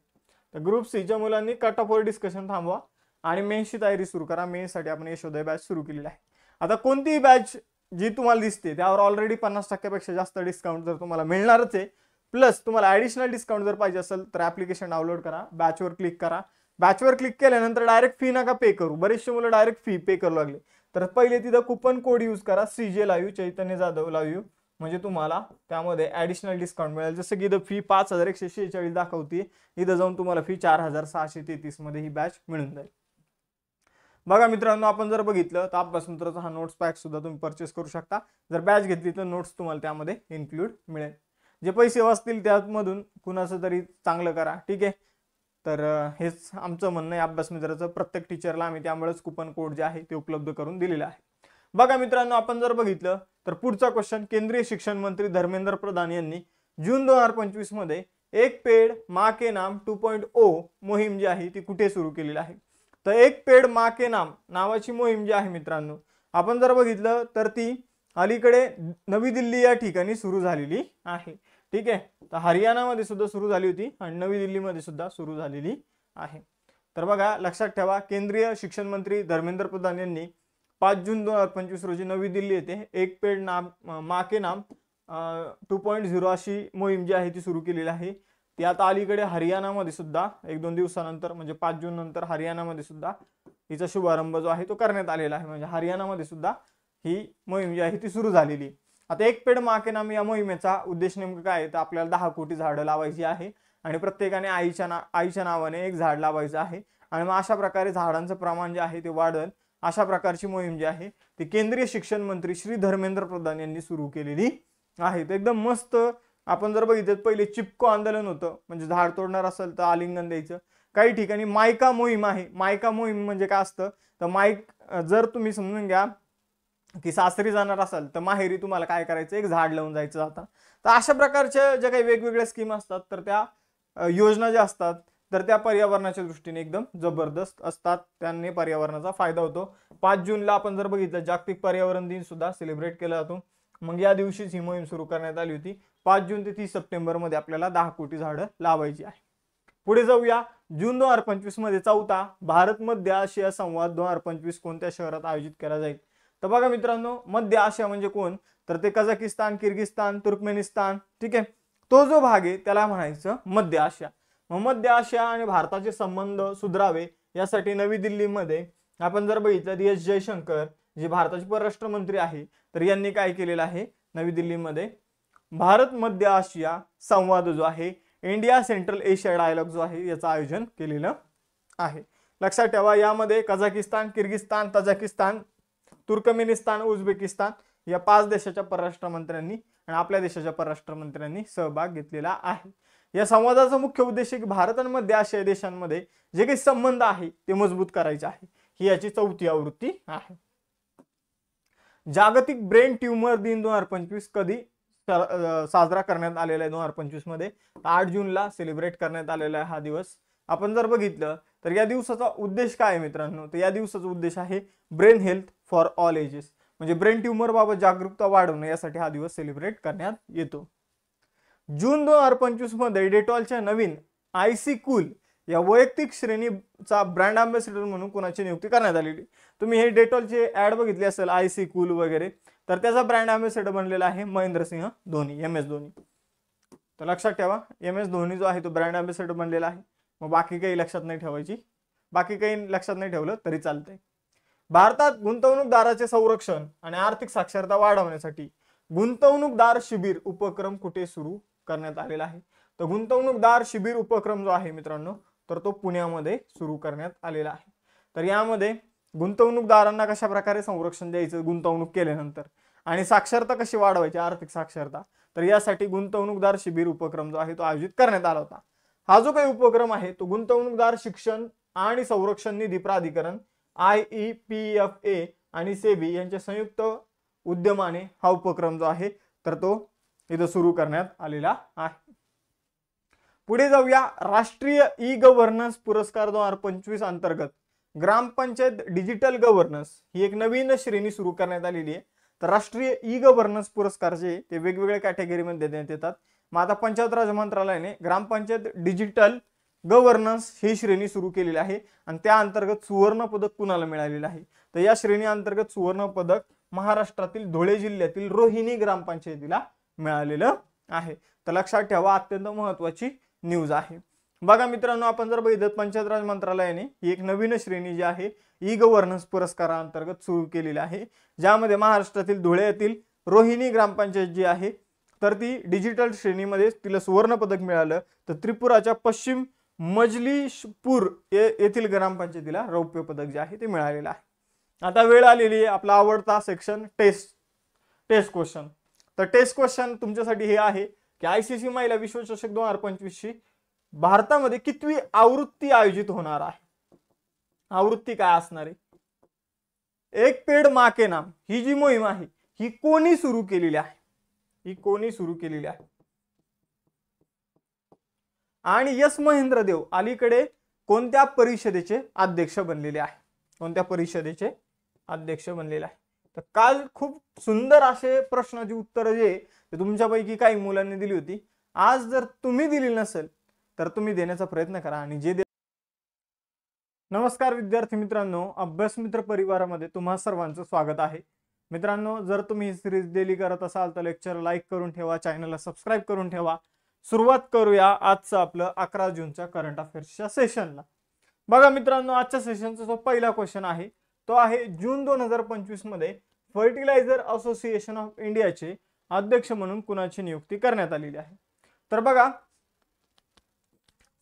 तर ग्रुप सीच्या मुलांनी कट ऑफ वर डिस्कशन थांबवा आणि मेन्सची तयारी सुरू करा. मेन्ससाठी आपण यशोदय बॅच सुरू केलेली आहे. आता कोणतीही बॅच जी तुम्हाला दिसते त्यावर ऑलरेडी 50% पेक्षा जास्त डिस्काउंट जर तुम्हाला मिळणारच आहे, प्लस तुम्हाला ऍडिशनल डिस्काउंट जर पाहिजे असेल तर ऍप्लिकेशन डाउनलोड करा, बॅचवर क्लिक करा. बॅचवर क्लिक केल्यानंतर डायरेक्ट फी नका पे करू. बरेचसे मुलं डायरेक्ट फी पे करू लागले, तर पहिले तिथं कुपन कोड यूज करा, CJ लाईव्ह, चैतन्य जाधव लाईव्ह, म्हणजे तुम्हाला त्यामध्ये ऍडिशनल डिस्काउंट मिळेल. जसं की इथं फी 5,146 दाखवते, इथं जाऊन तुम्हाला फी 4,633 मध्ये ही बॅच मिळून जाईल. बघा मित्रांनो, आपण जर बघितलं तर अभ्यास मित्राचा हा नोट्स पॅक सुद्धा तुम्ही परचेस करू शकता. जर बॅच घेतली तर नोट्स तुम्हाला त्यामध्ये इन्क्लूड मिळेल. जे पैसे वाचतील त्यामधून कुणाचं तरी चांगलं करा, ठीक आहे. तर हेच आमचं म्हणणं आहे अभ्यास मित्राचं. प्रत्येक टीचरला आम्ही त्यामुळेच कुपन कोड जे आहे ते उपलब्ध करून दिलेलं आहे. बघा मित्रांनो, आपण जर बघितलं तर पुढचा क्वेश्चन, केंद्रीय शिक्षण मंत्री धर्मेंद्र प्रधान यांनी जून 2025 मध्ये एक पेड माँ के नाम 2.0 मोहीम जी आहे ती कुठे सुरू केलेली आहे, तर एक पेड मा के नाम नावाची मोहीम जी आहे मित्रांनो, आपण जर बघितलं तर ती अलीकडे नवी दिल्ली या ठिकाणी सुरू झालेली आहे. ठीक आहे, तर हरियाणामध्ये सुद्धा सुरू झाली होती आणि नवी दिल्लीमध्ये सुद्धा सुरू झालेली आहे. तर बघा लक्षात ठेवा, केंद्रीय शिक्षण मंत्री धर्मेंद्र प्रधान यांनी 5 जून 2025 रोजी नवी दिल्ली येथे एक पेड नाम मा के नाम 2.0 अशी मोहीम जी आहे ती सुरू केलेली आहे. ती आता अलीकडे हरियाणामध्ये सुद्धा 1-2 दिवसानंतर म्हणजे 5 जून नंतर हरियाणामध्ये सुद्धा हिचा शुभारंभ जो आहे तो करण्यात आलेला आहे. म्हणजे हरियाणामध्ये सुद्धा ही मोहीम जी आहे ती सुरू झालेली. आता एक पेड मा के नाम या मोहिमेचा उद्देश नेमका काय आहे, तर आपल्याला 10 कोटी झाडं लावायची आहे आणि प्रत्येकाने आईच्या नावाने एक झाड लावायचं आहे. आणि मग अशा प्रकारे झाडांचं प्रमाण जे आहे ते वाढेल, अशा प्रकारची मोहीम जी आहे ती केंद्रीय शिक्षण मंत्री श्री धर्मेंद्र प्रधान यांनी सुरू केलेली आहे. तर एकदम मस्त. आपण जर बघितलं पहिले चिपको आंदोलन होतं, म्हणजे झाड तोडणार असेल तर आलिंगन द्यायचं. काही ठिकाणी मायका मोहीम आहे. मायका मोहीम म्हणजे काय असतं, तर जर तुम्ही समजून घ्या की सासरी जाणार असाल तर माहेरी तुम्हाला काय करायचं, एक झाड लावून जायचं जातं. तर अशा प्रकारच्या ज्या काही वेगवेगळ्या स्कीम असतात, तर त्या योजना ज्या असतात तर त्या पर्यावरणाच्या दृष्टीने एकदम जबरदस्त असतात. त्यांनी पर्यावरणाचा फायदा होतो. 5 जूनला आपण जर बघितलं जागतिक पर्यावरण दिन सुद्धा सेलिब्रेट केला जातो. मग या दिवशीच ही मोहीम सुरू करण्यात आली होती. 5 जून ते 30 सप्टेंबर मध्ये आपल्याला 10 कोटी झाडं लावायची आहे. पुढे जाऊया. जून 2025 मध्ये चौथा भारत मध्य आशिया संवाद 2025 कोणत्या शहरात आयोजित केला जाईल. तर बघा मित्रांनो, मध्य आशिया म्हणजे कोण, तर ते कझाकिस्तान, किर्गिस्तान, तुर्कमेनिस्तान. ठीक आहे, तो जो भाग आहे त्याला म्हणायचं मध्य आशिया. मग मध्य आशिया आणि भारताचे संबंध सुधारावे यासाठी नवी दिल्लीमध्ये आपण जर बघितलं एस जयशंकर जे भारताचे परराष्ट्र मंत्री आहे, तर यांनी काय केलेलं आहे, नवी दिल्लीमध्ये भारत मध्य आशिया संवाद जो आहे, इंडिया सेंट्रल एशिया डायलॉग जो आहे याचं आयोजन केलेलं आहे. लक्षात ठेवा, यामध्ये Kazakhstan, Kyrgyzstan, Tajikistan, Turkmenistan, Uzbekistan या 5 देशाच्या परराष्ट्र मंत्र्यांनी आणि आपल्या देशाच्या परराष्ट्र मंत्र्यांनी सहभाग घेतलेला आहे. या संवादाचा मुख्य उद्देश की भारत आणि मध्य आशिया देशांमध्ये जे काही संबंध आहे ते मजबूत करायचे आहे. ही याची 4थी आवृत्ती आहे. जागतिक ब्रेन ट्यूमर दिन 2025 कधी साजरा करण्यात आलेला आहे 2025 मध्ये, 8 जूनला सेलिब्रेट करण्यात आलेला आहे हा दिवस. आपण जर बघितलं तर या दिवसाचा उद्देश काय आहे मित्रांनो, तर या दिवसाचा उद्देश आहे brain health for all ages, म्हणजे ब्रेन ट्यूमर बाबत जागरूकता वाढवणे यासाठी हा दिवस सेलिब्रेट करण्यात येतो. जून 2025 मध्ये डेटॉलच्या नवीन आयसी कूल या वैयक्तिक श्रेणीचा ब्रँड अँबॅसेडर म्हणून कोणाची नियुक्ती करण्यात आलेली. तुम्ही हे डेटॉलचे ऍड बघितली असेल आयसी कूल वगैरे, तर त्याचा ब्रँड अँबॅसेडर बनलेला आहे महेंद्रसिंह धोनी, MS धोनी. तर लक्षात ठेवा, MS धोनी जो आहे तो ब्रँड अँबॅसेडर बनलेला आहे. मग बाकी काही लक्षात नाही ठेवायची, बाकी काही लक्षात नाही ठेवलं तरी चालतंय. भारतात गुंतवणूकदाराचे संरक्षण आणि आर्थिक साक्षरता वाढवण्यासाठी गुंतवणूकदार शिबिर उपक्रम कुठे सुरू करण्यात आलेला आहे. तर गुंतवणूकदार शिबिर उपक्रम जो आहे मित्रांनो, तर तो पुण्यामध्ये सुरू करण्यात आलेला आहे. तर यामध्ये गुंतवणूकदारांना कशा प्रकारे संरक्षण द्यायचं गुंतवणूक केल्यानंतर आणि साक्षरता कशी वाढवायची, आर्थिक साक्षरता, तर यासाठी गुंतवणूकदार शिबिर उपक्रम जो आहे तो आयोजित करण्यात आला होता. हा जो काही उपक्रम आहे तो गुंतवणूकदार शिक्षण आणि संरक्षण निधी प्राधिकरण IEPFA आणि सेबी यांच्या संयुक्त उद्यमाने हा उपक्रम जो आहे तर तो इथं सुरू करण्यात आलेला आहे. पुढे जाऊया. राष्ट्रीय ई गव्हर्नन्स पुरस्कार 2025 अंतर्गत ग्रामपंचायत डिजिटल गव्हर्नन्स ही एक नवीन श्रेणी सुरू करण्यात आलेली आहे. तर राष्ट्रीय ई गव्हर्नन्स पुरस्कार जे ते वेगवेगळ्या कॅटेगरीमध्ये देण्यात येतात. मग आता पंचायत राज मंत्रालयाने ग्रामपंचायत डिजिटल गव्हर्नन्स ही श्रेणी सुरू केलेली आहे आणि त्या अंतर्गत सुवर्ण पदक कुणाला मिळालेलं आहे, तर या श्रेणी अंतर्गत सुवर्ण पदक महाराष्ट्रातील धुळे जिल्ह्यातील रोहिणी ग्रामपंचायतीला मिळालेलं आहे. तर लक्षात ठेवा, अत्यंत महत्त्वाची न्यूज आहे. बघा मित्रांनो, आपण जर बघितलं पंचायत राज मंत्रालयाने ही एक नवीन श्रेणी जी आहे ई गव्हर्नन्स पुरस्कारांतर्गत सुरू केलेली आहे, ज्यामध्ये महाराष्ट्रातील धुळे येथील रोहिणी ग्रामपंचायत जी आहे तर ती डिजिटल श्रेणीमध्ये तिला सुवर्ण पदक मिळालं. तर त्रिपुराच्या पश्चिम मजलीशपूर येथील ग्रामपंचायतीला रौप्य पदक जे आहे ते मिळालेलं आहे. आता वेळ आलेली आहे आपला आवडता सेक्शन टेस्ट क्वेश्चन. तर टेस्ट क्वेश्चन तुमच्यासाठी हे आहे की ICC महिला विश्वचषक 2025 ची भारतामध्ये कितवी आवृत्ती आयोजित होणार आहे. आवृत्ती काय असणार आहे. एक पेड मा के नाम ही जी मोहीम आहे ही कोणी सुरू केलेली आहे, ही कोणी सुरू केलेली आहे. आणि यस महेंद्र देव अलीकडे कोणत्या परिषदेचे अध्यक्ष बनलेले आहे? कोणत्या परिषदेचे अध्यक्ष बनलेले आहे? तर काल खूप सुंदर असे प्रश्नाची उत्तरं जे ते तुमच्यापैकी काही मुलांनी दिली होती. आज जर तुम्ही दिली नसेल तर तुम्ही देण्याचा प्रयत्न करा. आणि जे नमस्कार विद्यार्थी मित्रांनो, अभ्यास मित्र परिवारामध्ये तुम्हा सर्वांचं स्वागत आहे. मित्रांनो, जर तुम्ही ही सिरीज डेली करत असाल तर लेक्चर लाईक करून ठेवा, चॅनलला सबस्क्राईब करून ठेवा. सुरुवात करूया आजचं आपलं 11 जूनच्या करंट अफेअर्सच्या सेशनला. बघा मित्रांनो, आजच्या सेशनचा जो पहिला क्वेश्चन आहे तो आहे जून 2025 मध्ये फर्टिलायझर असोसिएशन ऑफ इंडियाचे अध्यक्ष म्हणून कुणाची नियुक्ती करण्यात आलेली आहे? तर बघा,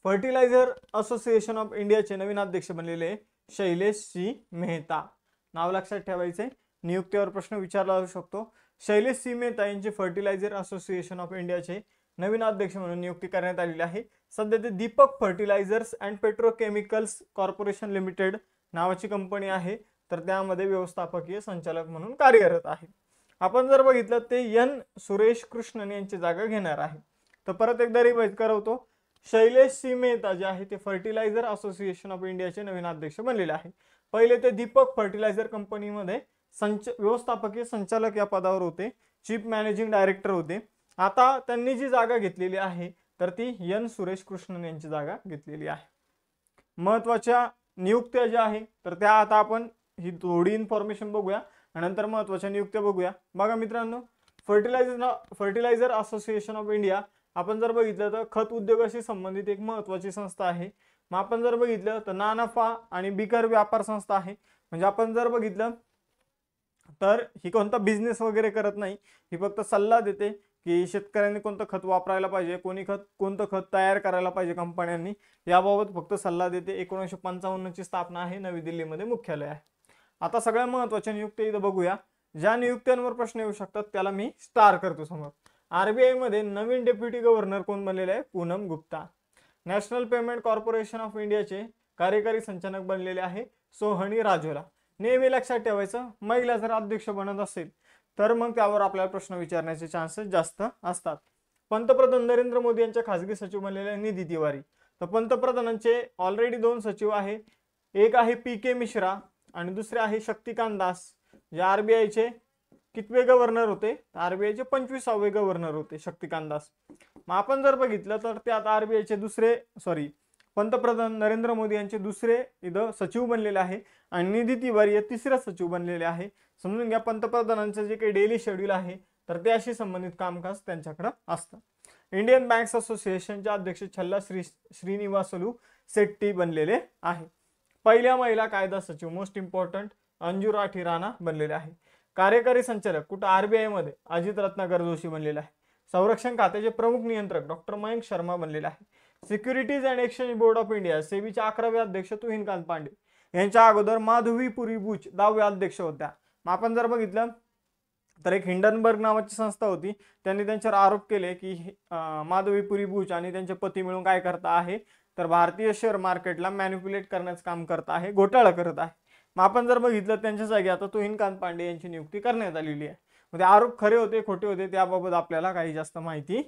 फर्टिलायझर असोसिएशन ऑफ इंडियाचे नवीन अध्यक्ष बनलेले शैलेश सी मेहता. नाव लक्षात ठेवायचे, नियुक्तीवर प्रश्न विचारला जाऊ शकतो. शैलेश सी मेहता यांची फर्टिलायझर असोसिएशन ऑफ इंडियाचे नवीन अध्यक्ष म्हणून नियुक्ती करण्यात आलेली आहे. सध्या ते Deepak fertilizers and petrochemicals corporation limited नावाची कंपनी आहे, तर त्यामध्ये व्यवस्थापकीय संचालक म्हणून कार्यरत आहे. आपण जर बघितलं ते एन सुरेश कृष्णन यांची जागा घेणार आहे. तर परत एकदा रिवाइज करवतो, शैलेश सी मेहता जे आहे ते फर्टिलायझर असोसिएशन ऑफ इंडियाचे नवीन अध्यक्ष बनलेले आहे. पहिले ते दीपक फर्टिलायझर कंपनीमध्ये व्यवस्थापकीय संचालक या पदावर होते, चीफ मॅनेजिंग डायरेक्टर होते. आता त्यांनी जी जागा घेतलेली आहे तर ती एन सुरेश कृष्णन यांची जागा घेतलेली आहे. महत्वाच्या नियुक्त्या ज्या आहे तर त्या आता आपण ही थोडी इन्फॉर्मेशन बघूया आणि नंतर महत्वाच्या नियुक्त्या बघूया. बघा मित्रांनो, फर्टिलायझर असोसिएशन ऑफ इंडिया आपण जर बघितलं तर खत उद्योगाशी संबंधित एक महत्वाची संस्था आहे. मग आपण जर बघितलं तर ना नफा आणि बिगर व्यापार संस्था आहे. म्हणजे आपण जर बघितलं तर ही कोणता बिझनेस वगैरे करत नाही, ही फक्त सल्ला देते की शेतकऱ्यांनी कोणतं खत वापरायला पाहिजे, कोणतं खत तयार करायला पाहिजे कंपन्यांनी, याबाबत फक्त सल्ला देते. 1955 ची स्थापना आहे, नवी दिल्लीमध्ये मुख्यालय आहे. आता सगळ्या महत्वाच्या नियुक्त्या इथं बघूया. ज्या नियुक्त्यांवर प्रश्न येऊ शकतात त्याला मी स्टार करतो समोर. आरबीआय मध्ये नवीन डेप्युटी गव्हर्नर कोण बनलेले आहे? Poonam Gupta. National payment corporation of इंडियाचे कार्यकारी संचालक बनलेले आहे सोहनी राजोला. नेहमी लक्षात ठेवायचं, महिला जर अध्यक्ष बनत असेल तर मग त्यावर आपल्याला प्रश्न विचारण्याचे चान्सेस जास्त असतात. पंतप्रधान नरेंद्र मोदी यांच्या खासगी सचिव बनलेले निधी तिवारी. तर पंतप्रधानांचे ऑलरेडी 2 सचिव आहे, एक आहे पी.के. मिश्रा आणि दुसरे आहे शक्तिकांत दास, जे आरबीआयचे कितवे गव्हर्नर होते? आरबीआयचे 25वे गव्हर्नर होते शक्तिकांत दास. मग आपण जर बघितलं तर ते आता आरबीआयचे पंतप्रधान नरेंद्र मोदी यांचे दुसरे इथं सचिव बनलेले आहे आणि निधी तिवारी हे तिसरे सचिव बनलेले आहे. समजून घ्या, पंतप्रधानांचं जे काही डेली शेड्यूल आहे तर त्याशी संबंधित कामकाज त्यांच्याकडे असतं. इंडियन बँक्स असोसिएशनचे अध्यक्ष छल्ला श्रीनिवासलू शेट्टी बनलेले आहे. पहिल्या महिला कायदा सचिव मोस्ट इम्पॉर्टंट अंजू राठी राणा बनलेले आहे. कार्यकारी संचालक कुठं? आरबीआय मध्ये अजित रत्नाकर जोशी बनलेला आहे. संरक्षण खात्याचे प्रमुख नियंत्रक डॉक्टर मयंक शर्मा बनलेले आहे. Securities and Exchange Board of India सेबीचे 11वे अध्यक्ष तुहिनकांत पांडे. यांच्या अगोदर माधवीपुरी बुच 10वे अध्यक्ष होत्या. मग आपण जर बघितलं तर एक हिंडनबर्ग नावाची संस्था होती, त्यांनी त्यांच्यावर आरोप केले की माधवीपुरी बुच आणि त्यांचे पती मिळून काय करता आहे तर भारतीय शेअर मार्केटला मॅनिप्युलेट करण्याचं काम करत आहे, घोटाळा करत आहे. मग आपण जर बघितलं त्यांच्या जागी आता तुहिनकांत पांडे यांची नियुक्ती करण्यात आलेली आहे. म्हणजे आरोप खरे होते खोटे होते त्याबाबत आपल्याला काही जास्त माहिती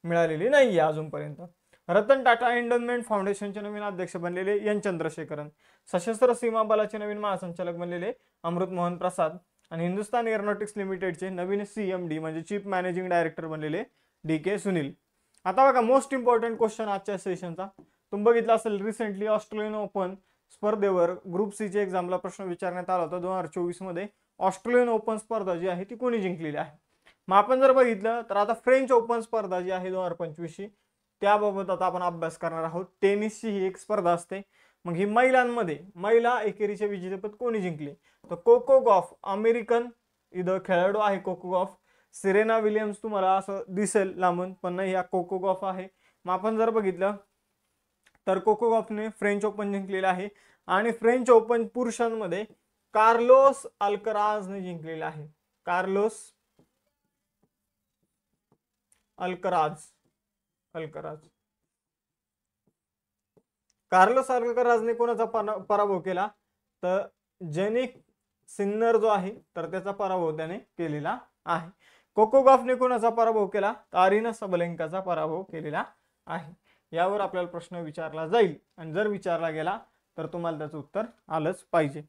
मिळालेली नाहीये अजूनपर्यंत. रतन टाटा एंडोमेंट फाउंडेशनचे नवीन अध्यक्ष बनलेले एन चंद्रशेखरन. सशस्त्र सीमा बलाचे नवीन महासंचालक बनलेले अमृत मोहन प्रसाद. आणि हिंदुस्तान एरोनॉटिक्स लिमिटेडचे नवीन सीएमडी म्हणजे चीफ मॅनेजिंग डायरेक्टर बनलेले डी.के. सुनील. आता बघा, मोस्ट इम्पॉर्टंट क्वेश्चन आजच्या सेशनचा तुम्ही बघितला असेल, recently Australian open स्पर्धेवर group C च्या एक्झामला प्रश्न विचारण्यात आला होता 2024 मध्ये. ऑस्ट्रेलियन ओपन स्पर्धा जी आहे ती कोणी जिंकलेली आहे? मग आपण जर बघितलं तर आता फ्रेंच ओपन स्पर्धा जी आहे 2025 ची, त्याबाबत आता आपण अभ्यास करणार आहोत. टेनिसची ही एक स्पर्धा असते. मग ही महिलांमध्ये महिला एकेरीचे विजेतेपद कोणी जिंकले? तर कोको गॉफ, अमेरिकन इथं खेळाडू आहे कोको गॉफ. सिरेना विलियम्स तुम्हाला असं दिसेल लांबून, पण नाही, हा कोको गॉफ आहे. मग आपण जर बघितलं तर कोको गॉफने फ्रेंच ओपन जिंकलेला आहे आणि फ्रेंच ओपन पुरुषांमध्ये कार्लोस अल्कराजने जिंकलेला आहे. कार्लोस अल्कराजने कोणाचा पराभव केला? तर जेनिक सिन्नर जो आहे तर त्याचा पराभव त्याने केलेला आहे. कोको गॉफने कोणाचा पराभव केला? तर अरिना सबलेंकाचा पराभव केलेला आहे. यावर आपल्याला प्रश्न विचारला जाईल आणि जर विचारला गेला तर तुम्हाला त्याचं उत्तर आलंच पाहिजे.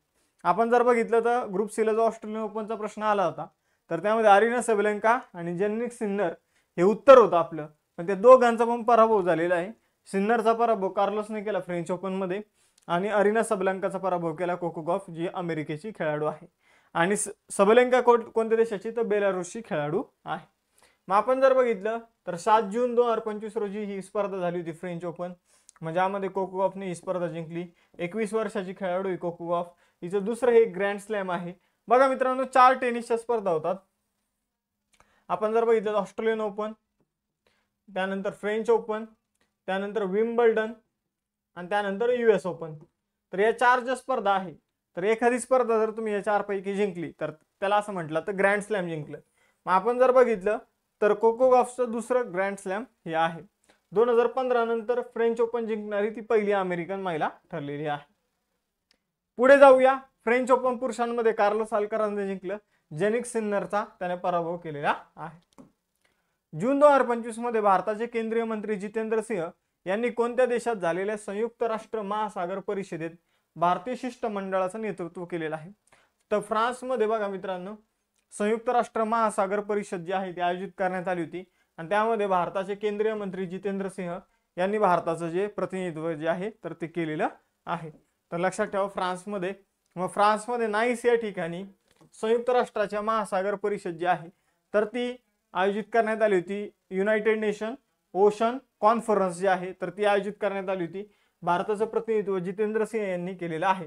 आपण जर बघितलं तर ग्रुप सी ला जो ऑस्ट्रेलियन ओपनचा प्रश्न आला होता तर त्यामध्ये अरिना सबलेंका आणि जेनिक सिन्नर हे उत्तर होतं आपलं, पण त्या दोघांचा पण पराभव झालेला आहे. सिन्नरचा पराभव कार्लोसने केला फ्रेंच ओपन मध्ये आणि अरिना सबलेंकाचा पराभव केला कोको गॉफ जी अमेरिकेची खेळाडू आहे. आणि सबलेंका कोणत्या देशाची तर बेलारूसची खेळाडू आहे. मग आपण जर बघितलं तर 7 जून 2025 रोजी ही स्पर्धा झाली होती फ्रेंच ओपन, म्हणजे यामध्ये कोको गॉफने ही स्पर्धा जिंकली. 21 वर्षाची खेळाडू ही कोको गॉफ, हिचं दुसरं हे ग्रँड स्लॅम आहे. बघा मित्रांनो 4 टेनिसच्या स्पर्धा होतात. आपण जर बघितलं ऑस्ट्रेलियन ओपन, त्यानंतर फ्रेंच ओपन, त्यानंतर विम्बल्डन आणि त्यानंतर US ओपन. तर या 4 ज्या स्पर्धा आहे तर एखादी स्पर्धा जर तुम्ही या 4 पैकी जिंकली तर त्याला असं म्हटलं तर ग्रँड स्लॅम जिंकलं. मग आपण जर बघितलं तर कोको गॉफचं दुसरं ग्रँड स्लॅम हे आहे. 2015 नंतर फ्रेंच ओपन जिंकणारी ती पहिली अमेरिकन महिला ठरलेली आहे. पुढे जाऊया. फ्रेंच ओपन पुरुषांमध्ये कार्लोस अल्काराझने जिंकलं. जेनिक सिन्नरचा त्याने पराभव केलेला आहे. जून 2025 मध्ये भारताचे केंद्रीय मंत्री जितेंद्र सिंह यांनी कोणत्या देशात झालेल्या संयुक्त राष्ट्र महासागर परिषदेत भारतीय शिष्टमंडळाचं नेतृत्व केलेलं आहे? तर फ्रान्समध्ये बघा मित्रांनो संयुक्त राष्ट्र महासागर परिषद जी आहे ती आयोजित करण्यात आली होती आणि त्यामध्ये भारताचे केंद्रीय मंत्री जितेंद्र सिंह यांनी भारताचं जे प्रतिनिधित्व जे आहे तर ते केलेलं आहे. तर लक्षात ठेवा फ्रान्समध्ये. मग फ्रान्समध्ये नाईस या ठिकाणी संयुक्त राष्ट्राच्या महासागर परिषद जी आहे तर ती आयोजित करण्यात आली होती. युनायटेड नेशन ओशन कॉन्फरन्स जी आहे तर ती आयोजित करण्यात आली होती. भारताचं प्रतिनिधित्व जितेंद्र सिंह यांनी केलेलं आहे.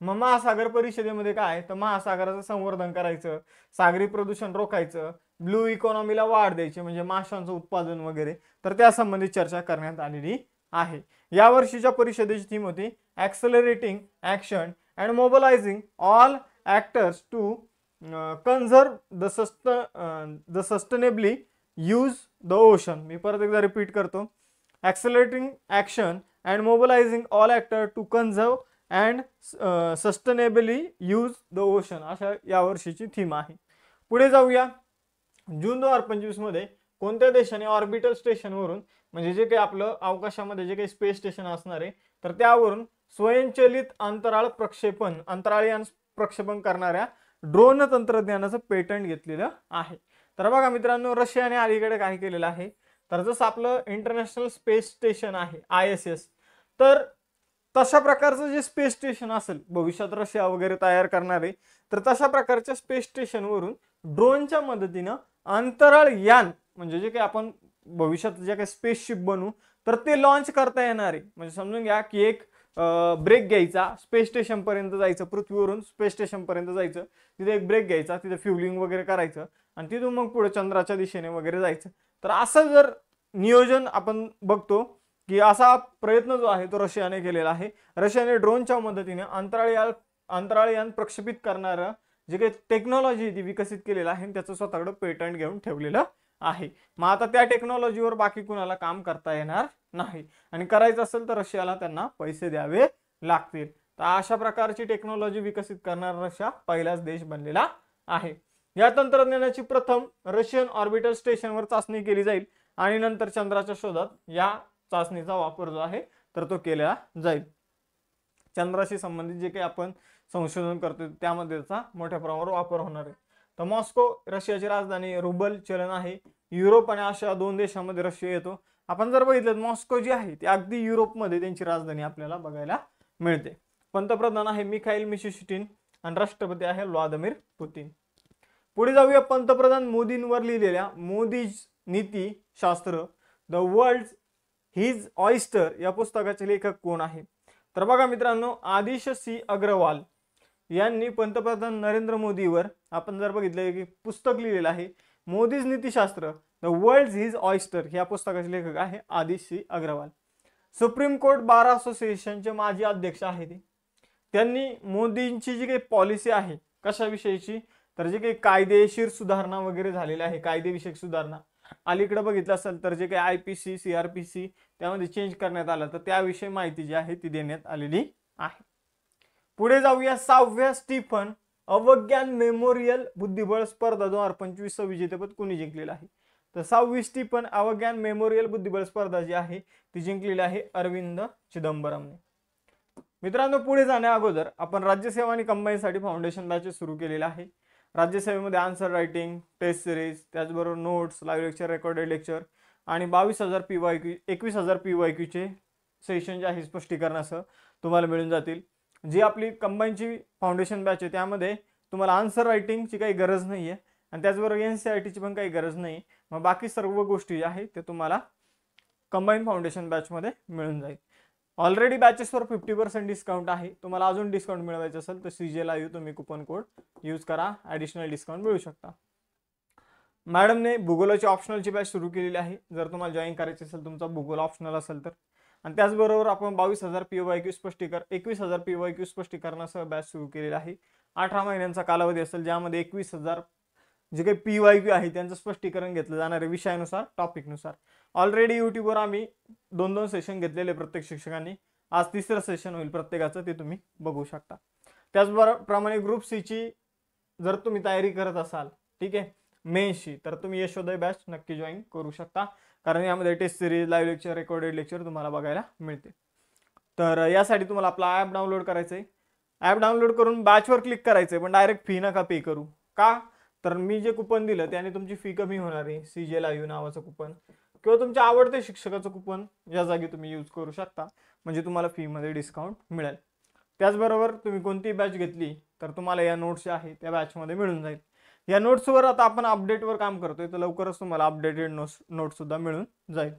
मग महासागर परिषदेमध्ये काय तर महासागराचं संवर्धन करायचं, सागरी प्रदूषण रोखायचं, ब्लू इकॉनॉमीला वाढ द्यायची म्हणजे माशांचं उत्पादन वगैरे, तर त्यासंबंधी चर्चा करण्यात आलेली आहे. या वर्षीच्या परिषदेची थीम होती accelerating action and mobilising all actors to conserve the sustainably use the ocean. मी परत एकदा रिपीट करतो. Accelerating action and mobilising all actor to conserve and sustainably use the ocean अशा या वर्षीची थीम आहे. पुढे जाऊया. जून 2025 मध्ये कोणत्या देशाने ऑर्बिटल स्टेशनवरून म्हणजे जे काही आपलं अवकाशामध्ये जे काही स्पेस स्टेशन असणार आहे तर त्यावरून स्वयंचलित अंतराळयान प्रक्षेपण करणाऱ्या ड्रोन तंत्रज्ञानाचं पेटंट घेतलेलं आहे? तर बघा मित्रांनो रशियाने अलीकडे काय केलेलं आहे तर जसं आपलं इंटरनॅशनल स्पेस स्टेशन आहे ISS, तर तशा प्रकारचं जे स्पेस स्टेशन असेल भविष्यात रशिया वगैरे तयार करणार आहे तर तशा प्रकारच्या स्पेस स्टेशनवरून ड्रोनच्या मदतीनं अंतराळयान म्हणजे जे काही आपण भविष्यात जे काही स्पेसशिप बनवू तर ते लॉन्च करता येणार आहे. म्हणजे समजून घ्या की एक ब्रेक घ्यायचा, स्पेस स्टेशन पर्यंत जायचं, पृथ्वीवरून स्पेस स्टेशन पर्यंत जायचं, तिथे एक ब्रेक घ्यायचा, तिथे फ्युलिंग वगैरे करायचं आणि तिथून मग पुढे चंद्राच्या दिशेने वगैरे जायचं. तर असं जर नियोजन आपण बघतो की असा प्रयत्न जो आहे तो रशियाने केलेला आहे. रशियाने ड्रोनच्या मदतीने अंतराळयान प्रक्षेपित करणारं जे काही टेक्नॉलॉजी ती विकसित केलेलं आहे त्याचं स्वतःकडे पेटंट घेऊन ठेवलेलं आहे. मग आता त्या टेक्नॉलॉजीवर बाकी कुणाला काम करता येणार नाही आणि करायचं असेल तर रशियाला त्यांना पैसे द्यावे लागतील. तर अशा प्रकारची टेक्नॉलॉजी विकसित करणारा रशिया पहिलाच देश बनलेला आहे. या तंत्रज्ञानाची प्रथम रशियन ऑर्बिटल स्टेशनवर चाचणी केली जाईल आणि नंतर चंद्राच्या शोधात या चाचणीचा वापर जो आहे तर तो केला जाईल. चंद्राशी संबंधित जे काही आपण संशोधन करतो त्यामध्ये त्याचा मोठ्या प्रमाणावर वापर होणार आहे. तर मॉस्को रशियाची राजधानी, रुबल चलन आहे. युरोप आणि आशिया 2 देशांमध्ये रशिया येतो. आपण जर बघितलं मॉस्को जी आहे ती अगदी युरोपमध्ये त्यांची राजधानी आपल्याला बघायला मिळते. पंतप्रधान आहे मिखाईल मिशुस्टिन आणि राष्ट्रपती आहे व्लादिमीर पुतिन. पुढे जाऊया. पंतप्रधान मोदींवर लिहिलेल्या मोदीज नीती शास्त्र द वर्ल्ड हिज ऑयस्टर या पुस्तकाचे लेखक कोण आहे? तर बघा मित्रांनो आदिश सी अग्रवाल यांनी पंतप्रधान नरेंद्र मोदीवर आपण जर बघितलं की पुस्तक लिहिलेलं आहे Modi's Nitishastra the world his oyster या पुस्तकाचे लेखक आहे Adish C Agarwal. Supreme Court bar असोसिएशनचे माजी अध्यक्ष आहेत. त्यांनी मोदींची जी काही पॉलिसी आहे कशाविषयीची तर जे काही कायदेशीर सुधारणा वगैरे झालेल्या आहे, कायदेविषयक सुधारणा अलीकडे बघितलं असेल तर जे काही IPC CRPC त्यामध्ये चेंज करण्यात आलं तर त्याविषयी माहिती जी आहे ती देण्यात आलेली आहे. पुढे जाऊया. 6व्या स्टीफन अवग्यान मेमोरियल बुद्धिबळ स्पर्धा 2025 विजेतेपद कोणी जिंकलेलं आहे? तर 6वी स्टीफन अवग्यान मेमोरियल बुद्धिबळ स्पर्धा जी आहे ती जिंकलेली आहे अरविंद चिदंबरमने. मित्रांनो, पुढे जाण्या अगोदर आपण राज्यसेवा आणि कंबाईनसाठी फाउंडेशन बॅचेस सुरू केलेले आहे. राज्यसेवेमध्ये आन्सर रायटिंग, टेस्ट सिरीज, त्याचबरोबर notes, live lecture, recorded lecture आणि 22,000 PYQ 21,000 PYQचे सेशन जे आहे स्पष्टीकरणासह तुम्हाला मिळून जातील. जी आपली कंबाईनची फाउंडेशन बॅच आहे त्यामध्ये तुम्हाला आन्सर रायटिंगची काही गरज नाही आहे आणि त्याचबरोबर NCERTची पण काही गरज नाही. मग बाकी सर्व गोष्टी ज्या आहेत ते तुम्हाला कंबाईन फाउंडेशन बॅचमध्ये मिळून जाईल. ऑलरेडी बॅचेसवर 50% डिस्काउंट आहे. तुम्हाला अजून डिस्काउंट मिळवायचं असेल तर CJ लाईव्ह तुम्ही कुपन कोड यूज करा, ॲडिशनल डिस्काउंट मिळू शकता. मॅडमने भूगोलाची ऑप्शनलची बॅच सुरू केलेली आहे. जर तुम्हाला जॉईन करायची असेल, तुमचा भूगोल ऑप्शनल असेल तर. आणि त्याचबरोबर आपण 22,000 PYQ स्पष्टीकरण 21,000 PYQ स्पष्टीकरणासह बॅच सुरू केलेली आहे. 18 महिन्यांचा कालावधी असेल ज्यामध्ये 21,000 जे काही PYQ आहे त्यांचं स्पष्टीकरण घेतलं जाणार आहे विषयानुसार, टॉपिकनुसार. ऑलरेडी यूट्यूबवर आम्ही 2-2 सेशन घेतलेले प्रत्येक शिक्षकांनी. आज 3रं सेशन होईल प्रत्येकाचं, ते तुम्ही बघू शकता. त्याचप्रमाणे ग्रुप सीची जर तुम्ही तयारी करत असाल, ठीक आहे, मेन्सची, तर तुम्ही यशोदय बॅच नक्की जॉईन करू शकता. कारण यामध्ये test series, live lecture, recorded lecture तुम्हाला बघायला मिळते. तर यासाठी तुम्हाला आपला ॲप डाउनलोड करायचं आहे. ॲप डाउनलोड करून बॅचवर क्लिक करायचं आहे, पण डायरेक्ट फी नका पे करू. का? तर मी जे कुपन दिलं त्याने तुमची फी कमी होणार आहे. CJ लाईव्ह नावाचं कुपन किंवा तुमच्या आवडते शिक्षकाचं कुपन या जागी तुम्ही यूज करू शकता, म्हणजे तुम्हाला फीमध्ये डिस्काउंट मिळेल. त्याचबरोबर तुम्ही कोणती बॅच घेतली तर तुम्हाला या नोट्स ज्या आहेत त्या बॅचमध्ये मिळून जाईल. या नोट्सवर आता आपण अपडेटवर काम करतोय, तर लवकरच तुम्हाला अपडेटेड नोट्स सुद्धा मिळून जाईल.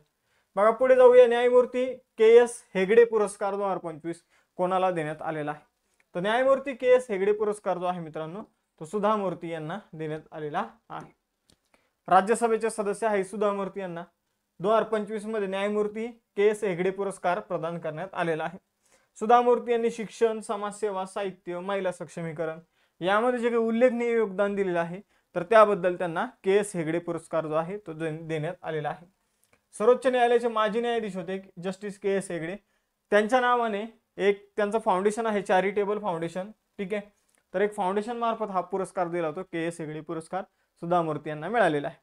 बघा पुढे जाऊया. न्यायमूर्ती KS हेगडे पुरस्कार 2025 कोणाला देण्यात आलेला आहे? तर न्यायमूर्ती KS हेगडे पुरस्कार जो आहे मित्रांनो, तो सुधा मूर्ती यांना देण्यात आलेला आहे. राज्यसभेचे सदस्य आहे सुधा मूर्ती यांना 2025 मध्ये न्यायमूर्ती KS हेगडे पुरस्कार प्रदान करण्यात आलेला आहे. सुधा मूर्ती यांनी शिक्षण, समाजसेवा, साहित्य, महिला सक्षमीकरण यामध्ये जे काही उल्लेखनीय योगदान दिलेलं आहे तर त्याबद्दल त्यांना KS हेगडे पुरस्कार जो आहे तो देण्यात आलेला आहे. सर्वोच्च न्यायालयाचे माजी न्यायाधीश होते जस्टिस KS हेगडे. त्यांच्या नावाने एक त्यांचं फाउंडेशन आहे, चॅरिटेबल फाउंडेशन, ठीक आहे. तर एक फाउंडेशन मार्फत हा पुरस्कार दिला होता. KS हेगडे पुरस्कार सुधा मूर्ती यांना मिळालेला आहे.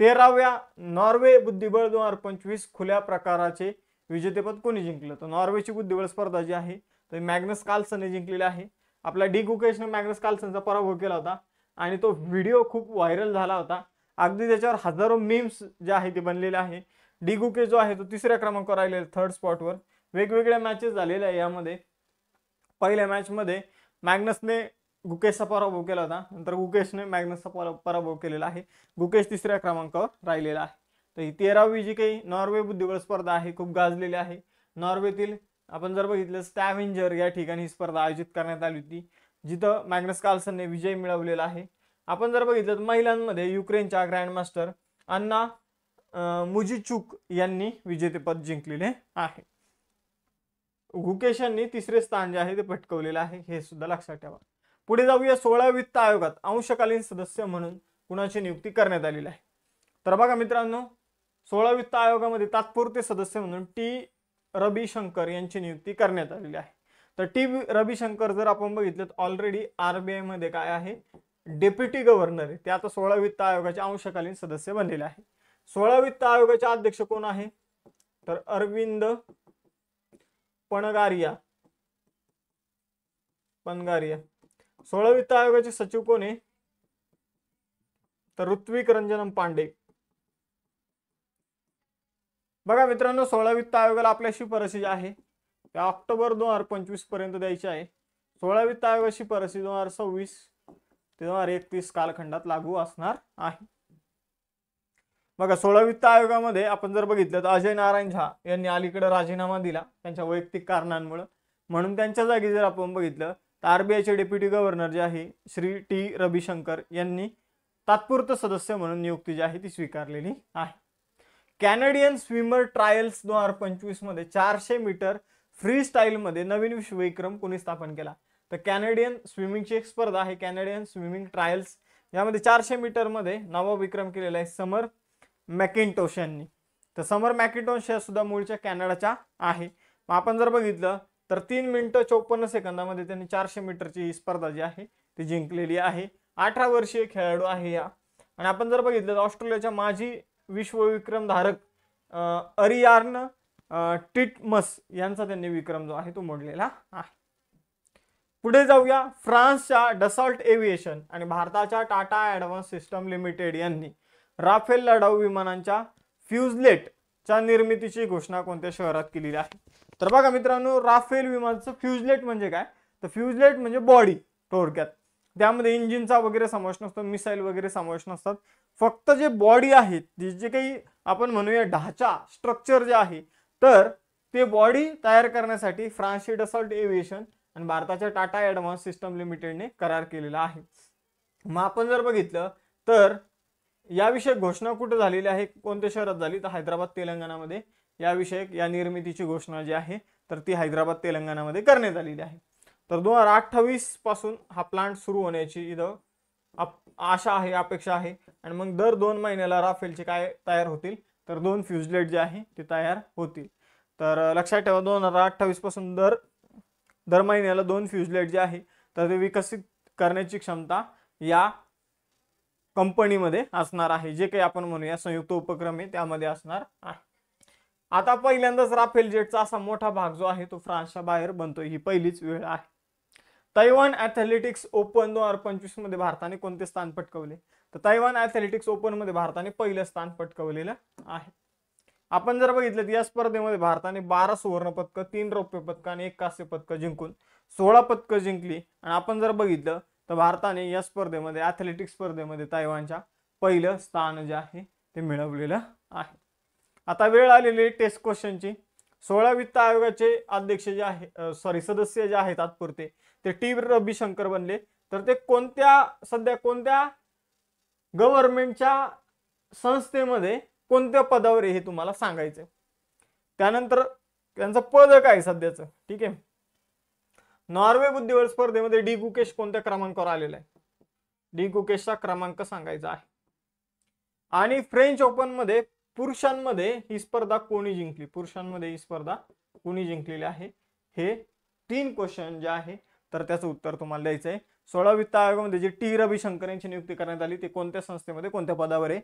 13व्या नॉर्वे बुद्धिबळ 2025 खुल्या प्रकाराचे विजेतेपद कोणी जिंकलं? तर नॉर्वेची बुद्धिबळ स्पर्धा जी आहे तर मॅग्नस कार्लसनने जिंकलेली आहे. आपला डी गुकेशने मॅग्नस कार्लसनचा पराभव केला होता आणि तो व्हिडिओ खूप व्हायरल झाला होता. अगदी त्याच्यावर हजारो मीम्स जे आहे ते बनलेले आहे. डी गुकेश जो आहे तो 3ऱ्या क्रमांकावर राहिलेला, 3rd स्पॉटवर. वेगवेगळ्या मॅचेस झालेल्या आहे यामध्ये. पहिल्या मॅचमध्ये मॅग्नसने गुकेशचा पराभव केला होता, नंतर गुकेशने मॅग्नसचा पराभव केलेला आहे. गुकेश 3ऱ्या क्रमांकावर राहिलेला आहे. तर ही 13वी जी काही नॉर्वे बुद्धिबळ स्पर्धा आहे खूप गाजलेली आहे. नॉर्वेतील आपण जर बघितलं स्टॅव्हेंजर या ठिकाणी ही स्पर्धा आयोजित करण्यात आली होती, जिथं मॅग्नस कार्लसनने विजय मिळवलेला आहे. आपण जर बघितलं तर महिलांमध्ये युक्रेनच्या ग्रँडमास्टर अन्ना मुझिचुक यांनी विजेतेपद जिंकलेले आहे. गुकेश यांनी 3रे स्थान जे आहे ते पटकवलेलं आहे, हे सुद्धा लक्षात ठेवा. पुढे जाऊया. 16 वित्त आयोगात अंशकालीन सदस्य म्हणून कुणाची नियुक्ती करण्यात आलेली आहे? तर बघा मित्रांनो, 16 वित्त आयोगामध्ये तात्पुरते सदस्य म्हणून T रविशंकर यांची नियुक्ती करण्यात आलेली आहे. तर T रविशंकर जर आपण बघितलं तर ऑलरेडी RBI मध्ये काय आहे, डेप्युटी गव्हर्नर आहे. ते आता 16 वित्त आयोगाचे अंशकालीन सदस्य बनलेले आहे. 16 वित्त आयोगाचे अध्यक्ष कोण आहे? तर अरविंद पणगारिया. 16 वित्त आयोगाचे सचिव कोण आहे? तर ऋत्विक रंजनम पांडे. बघा मित्रांनो, 16 वित्त आयोगाला आपल्या शिफारशी आहे त्या ऑक्टोबर 2025 पर्यंत द्यायची आहे. 16 वित्त आयोगाची शिफारशी 2026 ते 2031 कालखंडात लागू असणार आहे. बघा 16 वित्त आयोगामध्ये आपण जर बघितलं तर अजय नारायण झा यांनी अलीकडे राजीनामा दिला त्यांच्या वैयक्तिक कारणांमुळे, म्हणून त्यांच्या जागी जर आपण बघितलं तर RBIचे डेप्युटी गव्हर्नर जे आहे श्री T रविशंकर यांनी तात्पुरते सदस्य म्हणून नियुक्ती जी आहे ती स्वीकारलेली आहे. कॅनेडियन स्विमर ट्रायल्स 2025 मध्ये 400 मीटर फ्री स्टाईल मध्ये नवीन विश्वविक्रम कोणी स्थापन केला? तर कॅनेडियन स्विमिंगची एक स्पर्धा आहे कॅनेडियन स्विमिंग ट्रायल्स. यामध्ये 400 मीटर मध्ये नवा विक्रम केलेला आहे समर मॅकिंटोश यांनी. तर समर मॅकिंटोश या सुद्धा मूळच्या कॅनडाच्या आहे. आपण जर बघितलं तर 3 मिनिटं 54 सेकंदामध्ये त्यांनी 400 मीटरची ही स्पर्धा जी आहे ती जिंकलेली आहे. 18 वर्षीय खेळाडू आहे या. आणि आपण जर बघितलं तर ऑस्ट्रेलियाच्या माजी विश्वविक्रमधारक अरियार्न टिटमस यांचा त्यांनी विक्रम जो आहे तो मोडलेला आहे. पुढे जाऊया. फ्रान्सच्या डसॉल्ट एव्हिएशन आणि भारताच्या टाटा ॲडव्हान्स सिस्टम लिमिटेड यांनी राफेल लढाऊ विमानांच्या फ्युजलेटच्या निर्मितीची घोषणा कोणत्या शहरात केलेली आहे? तर बघा मित्रांनो, राफेल विमानाचं फ्युजलेट म्हणजे काय? तर फ्युजलेट म्हणजे बॉडी थोडक्यात. त्यामध्ये इंजिनचा वगैरे समावेश नसतो, मिसाईल वगैरे समावेश नसतात. फक्त जे बॉडी आहे, जे काही आपण म्हणूया ढाचा स्ट्रक्चर जे आहे, तर ते बॉडी तयार करण्यासाठी फ्रान्सची डसॉल्ट एव्हिएशन आणि भारताच्या टाटा ॲडव्हान्स सिस्टम लिमिटेडने करार केलेला आहे. मग आपण जर बघितलं तर याविषयी घोषणा कुठे झालेली आहे, कोणत्या शहरात झाली? तर हैदराबाद तेलंगणामध्ये या निर्मितीची घोषणा जी आहे तर ती हैदराबाद तेलंगणामध्ये करण्यात आलेली आहे. तर 2028 पासून हा प्लांट सुरू होण्याची इथं आशा आहे, अपेक्षा आहे. आणि मग दर 2 महिन्याला राफेलचे काय तयार होतील? तर 2 फ्युजलेट जे आहे ते तयार होतील. तर लक्षात ठेवा, 2028 पासून दर महिन्याला 2 फ्युजलेट जे आहे तर ते विकसित करण्याची क्षमता या कंपनीमध्ये असणार आहे. जे काही आपण म्हणूया संयुक्त उपक्रम आहे त्यामध्ये असणार आहे. आता पहिल्यांदाच राफेल जेटचा असा मोठा भाग जो आहे तो फ्रान्सच्या बाहेर बनतोय, ही पहिलीच वेळ आहे. तैवान ॲथलेटिक्स ओपन 2025 मध्ये भारताने कोणते स्थान पटकावले? तर तैवान ॲथलेटिक्स ओपन मध्ये भारताने पहिलं स्थान पटकावलेलं आहे. आपण जर बघितलं तर या स्पर्धेमध्ये भारताने 12 सुवर्ण पदक, 3 रौप्य पदक आणि 1 कांस्य पदक जिंकून 16 पदक जिंकली. आणि आपण जर बघितलं तर भारताने या स्पर्धेमध्ये ॲथलेटिक्स स्पर्धेमध्ये तैवानच्या पहिलं स्थान जे आहे ते मिळवलेलं आहे. आता वेळ आलेली टेस्ट क्वेश्चनची. 16 वित्त आयोगाचे अध्यक्ष जे आहे सदस्य जे आहेत तात्पुरते ते टी रविशंकर बनले. तर ते सध्या कोणत्या गव्हर्नमेंटच्या संस्थेमध्ये कोणत्या पदावर आहे हे तुम्हाला सांगायचं. त्यानंतर त्यांचं पद काय सध्याचं, ठीक आहे. नॉर्वे बुद्धिबळ स्पर्धेमध्ये डी गुकेश कोणत्या क्रमांकावर आलेला आहे? डी गुकेशचा क्रमांक सांगायचा आहे. आणि फ्रेंच ओपन मध्ये पुरुषांमध्ये ही स्पर्धा कोणी जिंकली? पुरुषांमध्ये ही स्पर्धा कोणी जिंकलेली आहे? हे 3 क्वेश्चन जे आहे तर त्याचं उत्तर तुम्हाला द्यायचं आहे. 16 वित्त आयोगामध्ये जे टी रविशंकर यांची नियुक्ती करण्यात आली ते कोणत्या संस्थेमध्ये कोणत्या पदावर आहे?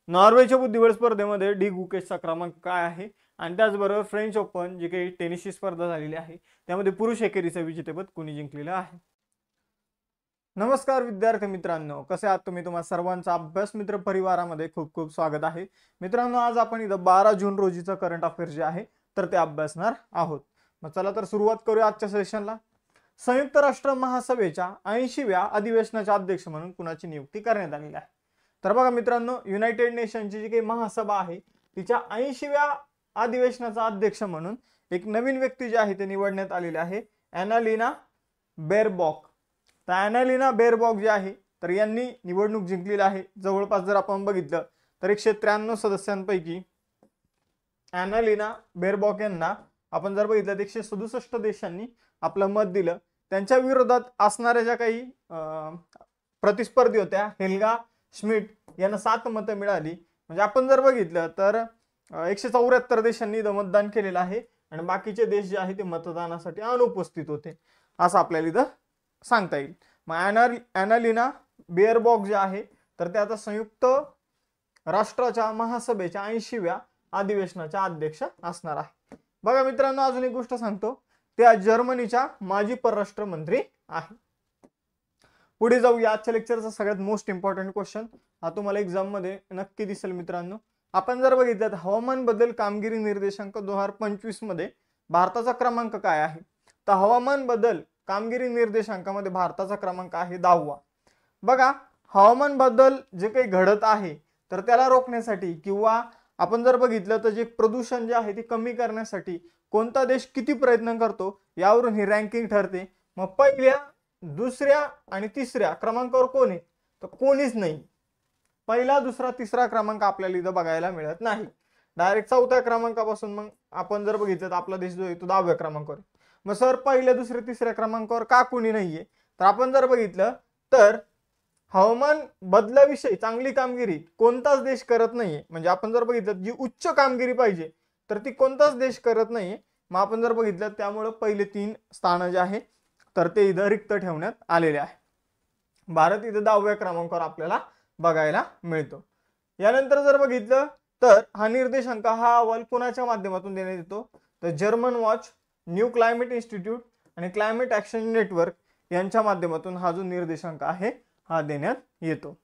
नॉर्वेच्या बुद्धिबळ स्पर्धेमध्ये डी गुकेशचा क्रमांक काय आहे? आणि त्याचबरोबर फ्रेंच ओपन जी काही टेनिसची स्पर्धा झालेली आहे त्यामध्ये पुरुष एकेरीचं विजेतेपद कोणी जिंकलेलं आहे? नमस्कार विद्यार्थी मित्रांनो, कसे आहात तुम्ही? तुम्हा सर्वांचं अभ्यास मित्र परिवारामध्ये खूप खूप स्वागत आहे. मित्रांनो, आज आपण इथं 12 जून रोजीचं करंट अफेअर जे आहे तर ते अभ्यासणार आहोत. मग चला तर सुरुवात करूया आजच्या सेशनला. संयुक्त राष्ट्र महासभेच्या 80व्या अधिवेशनाचे अध्यक्ष म्हणून कुणाची नियुक्ती करण्यात आलेली आहे? तर बघा मित्रांनो, युनायटेड नेशनची जी काही महासभा आहे तिच्या 80व्या अधिवेशनाचा अध्यक्ष म्हणून एक नवीन व्यक्ती जी आहे ते निवडण्यात आलेली आहे, ॲनालिना बेरबॉक. तर ॲनालिना बेरबॉक जे आहे तर यांनी निवडणूक जिंकलेली आहे. जवळपास जर आपण बघितलं तर 193 सदस्यांपैकी ॲनालिना बेरबॉक यांना आपण जर बघितलं तर 167 देशांनी आपलं मत दिलं. त्यांच्या विरोधात असणाऱ्या ज्या काही प्रतिस्पर्धी होत्या, हेल्गा श्मिट यांना 7 मतं मिळाली. म्हणजे आपण जर बघितलं तर 174 देशांनी इथं मतदान केलेलं आहे आणि बाकीचे देश जे आहे ते मतदानासाठी अनुपस्थित होते असं आपल्याला इथं सांगता येईल. मग ॲनालिना बेरबॉक जे आहे तर ते आता संयुक्त राष्ट्राच्या महासभेच्या 80व्या अधिवेशनाच्या अध्यक्ष असणार आहे. बघा मित्रांनो, अजून एक गोष्ट सांगतो, त्या जर्मनीच्या माजी परराष्ट्र मंत्री आहे. पुढे जाऊया. आजच्या लेक्चरचा सगळ्यात मोस्ट इम्पॉर्टंट क्वेश्चन हा तुम्हाला एक्झाम मध्ये नक्की दिसेल मित्रांनो. आपण जर बघितलं तर हवामान बदल कामगिरी निर्देशांक 2025 मध्ये भारताचा क्रमांक काय आहे? तर हवामान बदल कामगिरी निर्देशांकामध्ये भारताचा क्रमांक आहे 10वा. बघा, हवामान बदल जे काही घडत आहे तर त्याला रोखण्यासाठी किंवा आपण जर बघितलं तर जे प्रदूषण जे आहे ते कमी करण्यासाठी कोणता देश किती प्रयत्न करतो यावरून ही रँकिंग ठरते. मग पहिल्या, दुसऱ्या आणि तिसऱ्या क्रमांकावर कोण आहे? तर कोणीच नाही. पहिला, दुसरा, तिसरा क्रमांक आपल्याला इथं बघायला मिळत नाही. डायरेक्ट 4थ्या क्रमांकापासून मग आपण जर बघितलं तर आपला देश जो आहे तो 10व्या क्रमांकावर. मग सर पहिल्या, दुसऱ्या, तिसऱ्या क्रमांकावर का कोणी नाहीये? तर आपण जर बघितलं तर हवामान बदलाविषयी चांगली कामगिरी कोणताच देश करत नाहीये. म्हणजे आपण जर बघितलं जी उच्च कामगिरी पाहिजे तर ती कोणताच देश करत नाहीये. मग आपण जर बघितलं त्यामुळे पहिले 3 स्थान जे आहे तर ते इथं रिक्त ठेवण्यात आलेले आहे. भारत इथं 10व्या क्रमांकावर आपल्याला बघायला मिळतो. यानंतर जर बघितलं तर हा निर्देशांक हा अहवाल कोणाच्या माध्यमातून देण्यात येतो, तर German watch, new climate institute आणि क्लायमेट ऍक्शन नेटवर्क यांच्या माध्यमातून हा जो निर्देशांक आहे हा देण्यात येतो.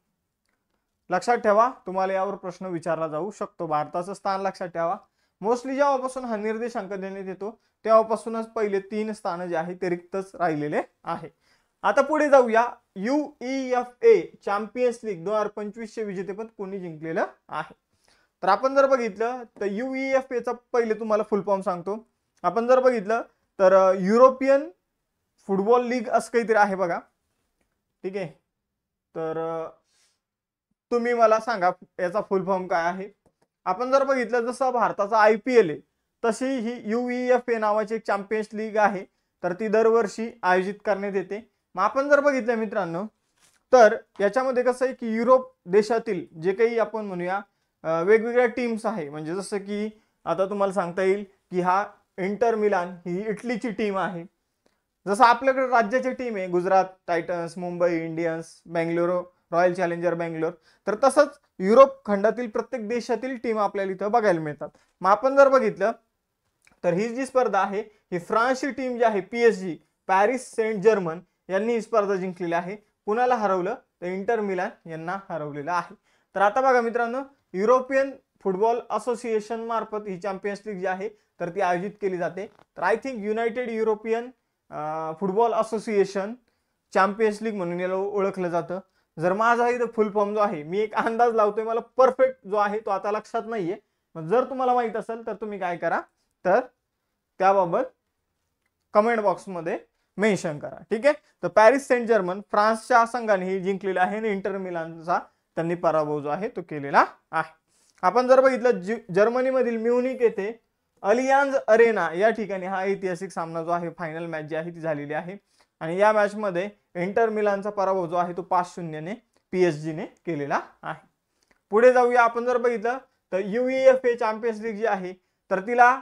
लक्षात ठेवा, तुम्हाला यावर प्रश्न विचारला जाऊ शकतो. भारताचं स्थान लक्षात ठेवा. मोस्टली जेव्हापासून हा निर्देशांक देण्यात येतो तेव्हापासूनच पहिले 3 स्थान जे आहे ते रिक्तच राहिलेले आहे. आता पुढे जाऊया. UEFA चॅम्पियन्स लीग 2025 चे विजेतेपद कोणी जिंकलेलं आहे. तर आपण जर बघितलं तर UEFA चा पहिले तुम्हाला फुल फॉर्म सांगतो. आपण जर बघितलं तर युरोपियन फुटबॉल लीग असं काहीतरी आहे बघा. ठीक आहे, तर तुम्ही मला सांगा याचा फुल फॉर्म काय आहे. आपण जर बघितलं जसं भारताचा IPL आहे तशी ही UEFA नावाची एक चॅम्पियन्स लीग आहे, तर ती दरवर्षी आयोजित करण्यात येते. मग आपण जर बघितलं मित्रांनो तर याच्यामध्ये कसं आहे की युरोप देशातील जे काही आपण म्हणूया वेगवेगळ्या टीम्स आहे, म्हणजे जसं की आता तुम्हाला सांगता येईल की हा इंटर मिलान ही इटलीची टीम आहे. जसं आपल्याकडे राज्याची टीम आहे Gujarat Titans, Mumbai Indians, Bengaluru royal challenger Bangalore, तर तसंच युरोप खंडातील प्रत्येक देशातील टीम आपल्याला इथं बघायला मिळतात. मग आपण जर बघितलं तर ही जी स्पर्धा आहे ही फ्रान्सची टीम जी आहे PSG पॅरिस सेंट जर्मन यांनी ही स्पर्धा जिंकलेली आहे. कुणाला हरवलं तर इंटर मिलान यांना हरवलेलं आहे. तर आता बघा मित्रांनो, युरोपियन फुटबॉल असोसिएशन मार्फत ही चॅम्पियन्स लीग जी आहे तर ती आयोजित केली जाते. तर I think United European football association champions league म्हणून याला ओळखलं जातं. जर माझा इथं फुल फॉर्म जो आहे मी एक अंदाज लावतोय, मला परफेक्ट जो आहे तो आता लक्षात नाहीये. जर तुम्हाला माहित असेल तर तुम्ही काय करा, तर त्याबाबत कमेंट बॉक्समध्ये मेन्शन करा. ठीक आहे, तर पॅरिस सेंट जर्मन फ्रान्सच्या संघाने ही जिंकलेली आहे आणि इंटर मिलानचा त्यांनी पराभव जो आहे तो केलेला आहे. आपण जर बघितलं जर्मनीमधील म्युनिक येथे अलियांज अरेना या ठिकाणी हा ऐतिहासिक सामना जो आहे फायनल मॅच जी आहे ती झालेली आहे आणि या मॅच मध्ये इंटर मिलानचा पराभव जो आहे तो 5-0 ने PSG ने केलेला आहे. पुढे जाऊया. आपण जर बघितलं तर UEFA चॅम्पियन्स लीग जी आहे तर तिला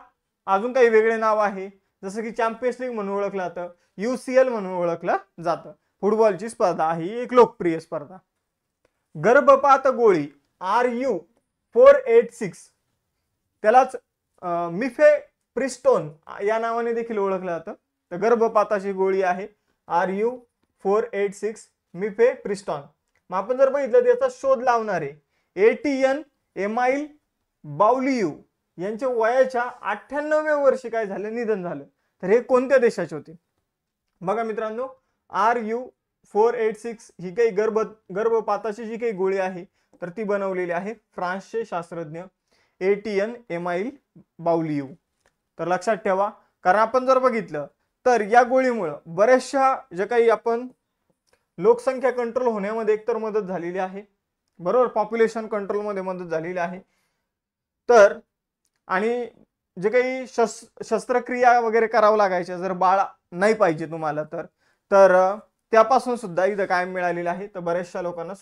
अजून काही वेगळे नाव आहे, जसं की चॅम्पियन्स लीग म्हणून ओळखलं जातं, UCL म्हणून ओळखलं जातं. फुटबॉलची स्पर्धा ही एक लोकप्रिय स्पर्धा. गर्भपात गोळी RU486 त्यालाच मिफेप्रिस्टोन या नावाने देखील ओळखलं जातं. तर गर्भपाताची गोळी आहे RU486 मिफेप्रिस्टोन. मग आपण जर बघितलं त्याचा शोध लावणारे एटियन एमाइल बाउलियू यांचे वयाच्या 98व्या वर्षी काय झालं, निधन झालं. तर हे कोणत्या देशाचे होते बघा मित्रांनो. RU486 ही काही गर्भपाताची जी काही गोळी आहे तर ती बनवलेली आहे फ्रान्सचे शास्त्रज्ञ एटियन एमाइल बाउलियू. तर लक्षात ठेवा, कारण आपण जर बघितलं तर या गोळीमुळे बऱ्याचशा जे काही आपण लोकसंख्या कंट्रोल होण्यामध्ये एकतर मदत झालेली आहे, बरोबर, पॉप्युलेशन कंट्रोल मध्ये मदत झालेली आहे. तर आणि जे काही शस्त्रक्रिया वगैरे करावं लागायच्या जर बाळ नाही पाहिजे तुम्हाला तर त्यापासून सुद्धा इथं काय मिळालेलं आहे, तर बऱ्याचशा लोकांना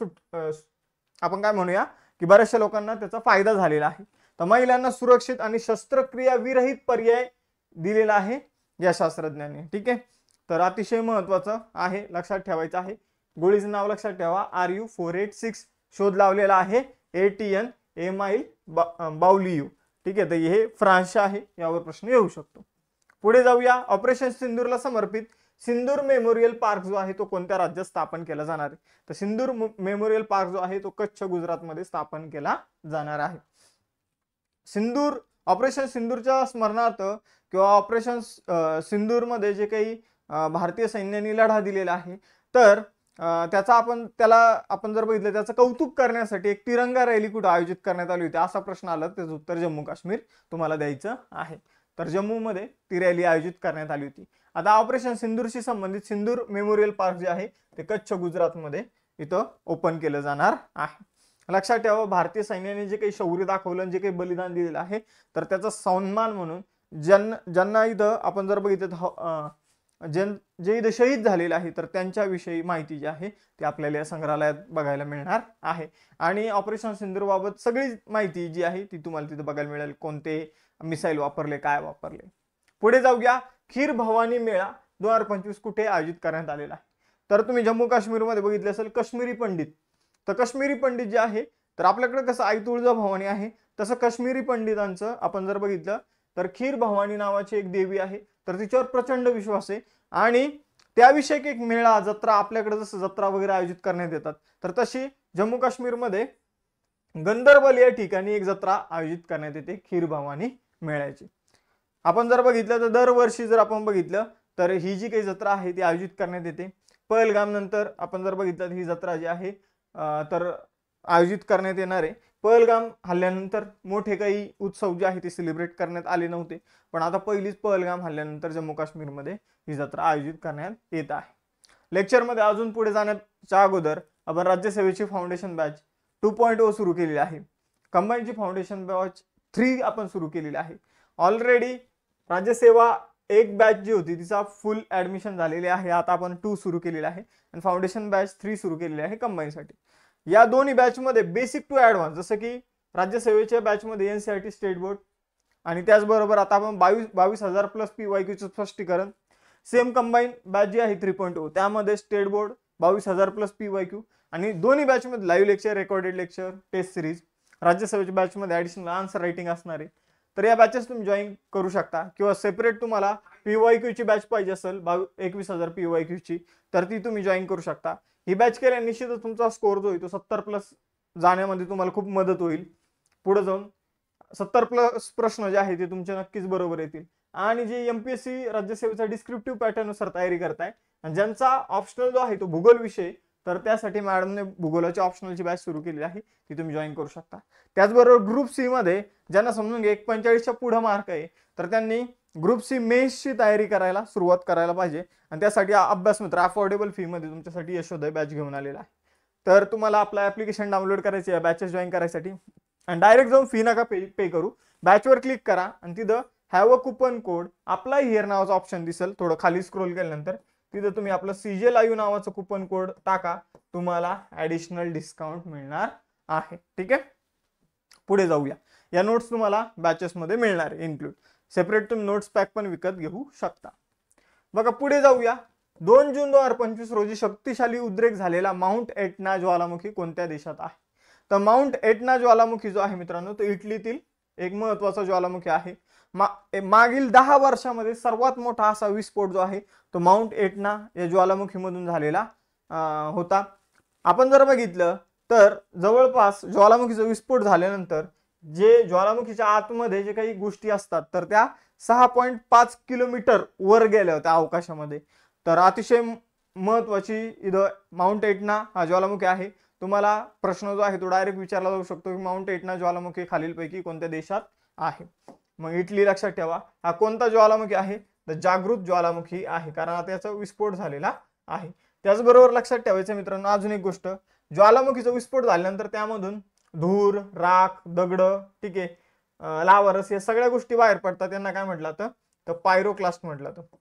आपण काय म्हणूया की बऱ्याचशा लोकांना त्याचा फायदा झालेला आहे. तर महिलांना सुरक्षित आणि शस्त्रक्रिया विरहित पर्याय दिलेला आहे या शास्त्रज्ञांनी. ठीक आहे, तर अतिशय महत्वाचं आहे, लक्षात ठेवायचं आहे. गोळीचं नाव लक्षात ठेवा RU486. शोध लावलेला आहे एटियन एमाइल बाउलियू. ठीक आहे, तर हे फ्रान्सचे आहे, यावर प्रश्न येऊ शकतो. पुढे जाऊया. ऑपरेशन सिंदूरला समर्पित सिंदूर मेमोरियल पार्क जो आहे तो कोणत्या राज्यात स्थापन केला जाणार आहे, तर सिंदूर मेमोरियल पार्क जो आहे तो कच्छ गुजरातमध्ये स्थापन केला जाणार आहे. ऑपरेशन सिंदूरच्या स्मरणार्थ किंवा ऑपरेशन सिंदूरमध्ये जे काही भारतीय सैन्याने लढा दिलेला आहे तर त्याला आपण जर बघितलं त्याचं कौतुक करण्यासाठी एक तिरंगा रॅली कुठे आयोजित करण्यात आली होती, असा प्रश्न आला. त्याचं उत्तर जम्मू काश्मीर तुम्हाला द्यायचं आहे. तर जम्मूमध्ये ती रॅली आयोजित करण्यात आली होती. आता ऑपरेशन सिंदूरशी संबंधित सिंदूर मेमोरियल पार्क जे आहे ते कच्छ गुजरातमध्ये इथं ओपन केलं जाणार आहे. लक्षात ठेवा, भारतीय सैन्याने जे काही शौर्य दाखवलं, जे काही बलिदान दिलेलं आहे तर त्याचा सन्मान म्हणून ज्यांना इथं आपण जर बघितलं जे इथं शहीद झालेले आहे तर त्यांच्याविषयी माहिती जी आहे ती आपल्याला या संग्रहालयात बघायला मिळणार आहे. आणि ऑपरेशन सिंदूर बाबत सगळी माहिती जी आहे ती तुम्हाला तिथं बघायला मिळेल, कोणते मिसाईल वापरले, काय वापरले. पुढे जाऊया. खीर भवानी मेळा 2025 कुठे आयोजित करण्यात आलेला आहे, तर तुम्ही जम्मू काश्मीरमध्ये बघितले असेल कश्मीरी पंडित. तर कश्मीरी पंडित जे आहे तर आपल्याकडे कसं आई तुळजाभवानी आहे, तसं काश्मीरी पंडितांचं आपण जर बघितलं तर खीर भवानी नावाची एक देवी आहे, तर तिच्यावर प्रचंड विश्वास आहे आणि त्याविषयक एक मेळा जत्रा आपल्याकडे जसं जत्रा वगैरे आयोजित करण्यात येतात, तर तशी जम्मू काश्मीरमध्ये गंदरबल या ठिकाणी एक जत्रा आयोजित करण्यात येते खीर भवानी मेळ्याची. आपण जर बघितलं तर दरवर्षी जर आपण बघितलं तर ही जी काही जत्रा आहे ती आयोजित करण्यात येते. पहलगाम नंतर आपण जर बघितलं तर ही जत्रा जी आहे तर आयोजित करण्यात येणार आहे. पहलगाम हल्ल्यानंतर मोठे काही उत्सव जे आहे ते सेलिब्रेट करण्यात आले नव्हते, पण आता पहिलीच पहलगाम हल्ल्यानंतर जम्मू काश्मीरमध्ये ही जत्रा आयोजित करण्यात येत आहे. लेक्चरमध्ये अजून पुढे जाण्याच्या अगोदर आपण राज्यसेवेची फाउंडेशन बॅच 2.0 सुरू केलेली आहे. कंबाईनची फाउंडेशन बॅच 3 आपण सुरू केलेली आहे. ऑलरेडी राज्यसेवा एक बॅच जी होती तिचा फुल ऍडमिशन झालेली आहे. आता आपण 2 सुरू केलेली आहे आणि फाउंडेशन बॅच 3 सुरू केलेली आहे कंबाईनसाठी. या दोन्ही बॅचमध्ये बेसिक टू ऍडव्हान्स, जसं की राज्यसेवेच्या बॅचमध्ये एनसीईआरटी स्टेट बोर्ड आणि त्याचबरोबर आता आपण 22,000 प्लस PYQचं स्पष्टीकरण. सेम कंबाईन बॅच जी आहे 3.0 त्यामध्ये स्टेट बोर्ड 22,000 प्लस PYQ आणि दोन्ही बॅचमध्ये live lecture, recorded lecture, test series. राज्यसेवेच्या बॅचमध्ये ॲडिशनल आन्सर रायटिंग असणार आहे. तर या बॅचेस तुम्ही जॉईन करू शकता किंवा सेपरेट तुम्हाला PYQची बॅच पाहिजे असेल 21,000 PYQची तर ती तुम्ही जॉईन करू शकता. ही बॅच केल्याने निश्चितच तुमचा स्कोर जो आहे तो 70 प्लस जाण्यामध्ये तुम्हाला खूप मदत होईल. पुढे जाऊन 70 प्लस प्रश्न जे आहे ते तुमचे नक्कीच बरोबर येतील. आणि जे MPSC राज्यसेवेचा डिस्क्रिप्टिव्ह पॅटर्ननुसार तयारी करताय आणि ज्यांचा ऑप्शनल जो आहे तो भूगोल विषय, तर त्यासाठी मॅडमने भूगोलाची ऑप्शनलची बॅच सुरू केली आहे, ती तुम्ही जॉईन करू शकता. त्याचबरोबर ग्रुप सी मध्ये ज्यांना समजून घ्या 45च्या पुढे मार्क आहे तर त्यांनी ग्रुप सी मेन्सची तयारी करायला सुरुवात करायला पाहिजे आणि त्यासाठी अभ्यास मित्र अफोर्डेबल फी मध्ये तुमच्यासाठी यशोदय बॅच घेऊन आलेला आहे. तर तुम्हाला आपला ऍप्लिकेशन डाउनलोड करायची आहे बॅचेस जॉईन करायसाठी आणि डायरेक्ट जाऊन फी नका पे करू, बॅचवर क्लिक करा आणि तिथं have a coupon code apply here नावाचा ऑप्शन दिसेल. थोडं खाली स्क्रोल केल्यानंतर तिथं तुम्ही आपलं CJ लाईव्ह नावाचं कुपन कोड टाका, तुम्हाला ऍडिशनल डिस्काउंट मिळणार आहे. ठीक आहे, पुढे जाऊया. या नोट्स तुम्हाला बॅचेस मध्ये मिळणार आहे इन्क्लूड. सेपरेट तुम्ही नोट्स पॅक पण विकत घेऊ शकता. बघा पुढे जाऊया. 2 जून 2025 रोजी शक्तिशाली उद्रेक झालेला माउंट एटना ज्वालामुखी कोणत्या देशात आहे? तर माउंट एटना ज्वालामुखी जो आहे मित्रांनो तो इटलीतील एक महत्वाचा ज्वालामुखी आहे. मागील 10 वर्षामध्ये सर्वात मोठा असा विस्फोट जो आहे तो माउंट एटना या ज्वालामुखीमधून झालेला होता. आपण जर बघितलं तर जवळपास ज्वालामुखीचा विस्फोट झाल्यानंतर जे ज्वालामुखीच्या आतमध्ये जे काही गोष्टी असतात तर त्या 6.5 किलोमीटर वर गेल्या होत्या अवकाशामध्ये. तर अतिशय महत्वाची इथं माउंट एटना हा ज्वालामुखी आहे. तुम्हाला प्रश्न जो आहे तो डायरेक्ट विचारला जाऊ शकतो की माउंट एटना ज्वालामुखी खालीलपैकी कोणत्या देशात आहे? मग इटली लक्षात ठेवा. हा कोणता ज्वालामुखी आहे? तर जागृत ज्वालामुखी आहे, कारण आता याचा विस्फोट झालेला आहे. त्याचबरोबर लक्षात ठेवायचं मित्रांनो अजून एक गोष्ट, ज्वालामुखीचा विस्फोट झाल्यानंतर त्यामधून धूर, राख, दगड, ठीक आहे, लावारस या सगळ्या गोष्टी बाहेर पडतात. त्यांना काय म्हटलं तर पायरोक्लास्ट म्हटलं जातं.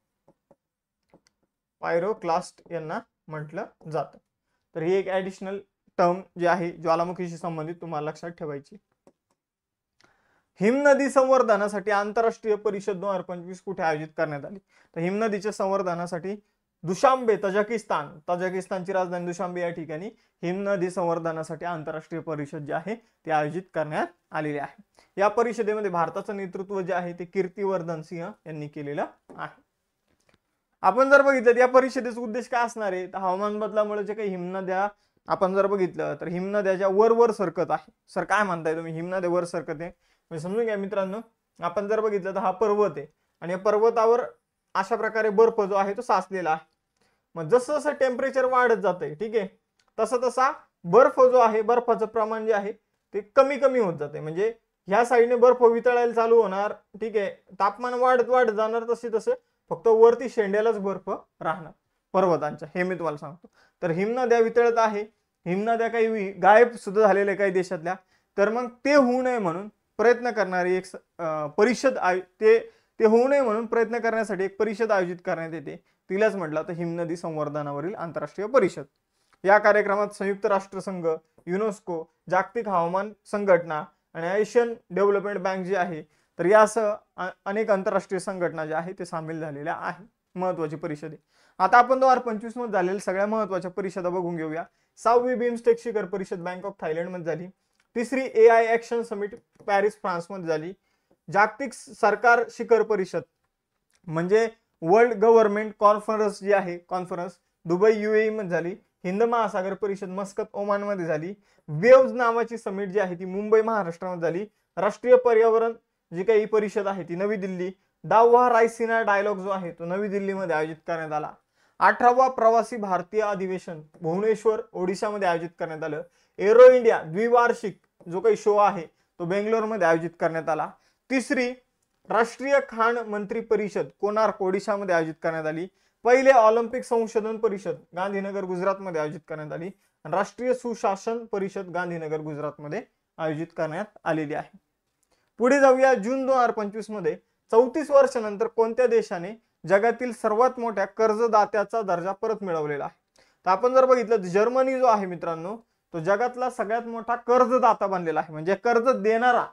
पायरोक्लास्ट यांना म्हटलं जातं. तर ही एक ऍडिशनल टर्म जी आहे ज्वालामुखीशी संबंधित तुम्हाला लक्षात ठेवायची. हिमनदी संवर्धनासाठी आंतरराष्ट्रीय परिषद 2025 कुठे आयोजित करण्यात आली? तर हिमनदीच्या संवर्धनासाठी दुशांबे तजाकिस्तानची राजधानी दुशांबे या ठिकाणी हिमनदी संवर्धनासाठी आंतरराष्ट्रीय परिषद जी आहे ती आयोजित करण्यात आलेली आहे. या परिषदेमध्ये भारताचं नेतृत्व जे आहे ते कीर्तिवर्धन सिंह यांनी केलेलं आहे. आपण जर बघितलं या परिषदेचा उद्देश काय असणार आहे तर हवामान बदलामुळे जे काही हिमनद्या आपण जर बघितलं तर हिमनद्याच्या वर सरकत आहे. सर काय म्हणताय तुम्ही, हिमनद्या वर सरकत आहे? म्हणजे समजून घ्या मित्रांनो, आपण जर बघितलं तर हा पर्वत आहे आणि या पर्वतावर अशा प्रकारे बर्फ जो आहे तो साचलेला आहे. मग जसं जसं टेम्परेचर वाढत जातंय, ठीक आहे, तसा तसा बर्फ जो आहे बर्फाचं प्रमाण जे आहे ते कमी कमी होत जाते. म्हणजे ह्या साईडने बर्फ वितळायला चालू होणार, ठीक आहे, तापमान वाढत जाणार, तसे फक्त वरती शेंड्यालाच बर्फ राहणार पर्वतांच्या, हे मी तुम्हाला सांगतो. तर हिमनद्या वितळत आहे, हिमनद्या काही गायब सुद्धा झालेल्या काही देशातल्या, तर मग ते होऊ नये म्हणून प्रयत्न करणारी एक परिषद ते होऊ नये म्हणून प्रयत्न करण्यासाठी एक परिषद आयोजित करण्यात येते. तिलाच म्हटलं तर हिमनदी संवर्धनावरील आंतरराष्ट्रीय परिषद. या कार्यक्रमात संयुक्त राष्ट्रसंघ, युनेस्को, जागतिक हवामान संघटना आणि एशियन डेव्हलपमेंट बँक जी आहे तर यासह अनेक आंतरराष्ट्रीय संघटना ज्या आहेत ते सामील झालेल्या आहे. महत्वाची परिषद आहे. आता आपण 2025 मध्ये झालेल्या सगळ्या महत्वाच्या परिषदा बघून घेऊया. 6वी बिमस्टेक शिखर परिषद बँकॉक थायलंड मध्ये झाली. तिसरी AI ऍक्शन समिट पॅरिस फ्रान्समध्ये झाली. जागतिक सरकार शिखर परिषद म्हणजे वर्ल्ड गव्हर्नमेंट कॉन्फरन्स जी आहे कॉन्फरन्स दुबई UAE मध्ये झाली. हिंद महासागर परिषद मस्कत ओमान मध्ये झाली. वेव्ज नावाची समिट जी आहे ती मुंबई महाराष्ट्रामध्ये झाली. राष्ट्रीय पर्यावरण जी काही परिषद आहे ती नवी दिल्ली. 10वा रायसिना डायलॉग जो आहे तो नवी दिल्लीमध्ये आयोजित करण्यात आला. 18वा प्रवासी भारतीय अधिवेशन भुवनेश्वर ओडिशामध्ये आयोजित करण्यात आलं. एरो इंडिया द्विवार्षिक जो काही शो आहे तो बेंगलोरमध्ये आयोजित करण्यात आला. तिसरी राष्ट्रीय खाण मंत्री परिषद कोणार्क ओडिशामध्ये आयोजित करण्यात आली. पहिले ऑलिम्पिक संशोधन परिषद गांधीनगर गुजरातमध्ये आयोजित करण्यात आली. राष्ट्रीय सुशासन परिषद गांधीनगर गुजरातमध्ये आयोजित करण्यात आलेली आहे. पुढे जाऊया. जून 2025 मध्ये 34 वर्षानंतर कोणत्या देशाने जगातील सर्वात मोठ्या कर्जदात्याचा दर्जा परत मिळवलेला आहे? तर आपण जर बघितलं जर्मनी जो आहे मित्रांनो तो जगातला सगळ्यात मोठा कर्जदाता बनलेला आहे. म्हणजे कर्ज देणारा,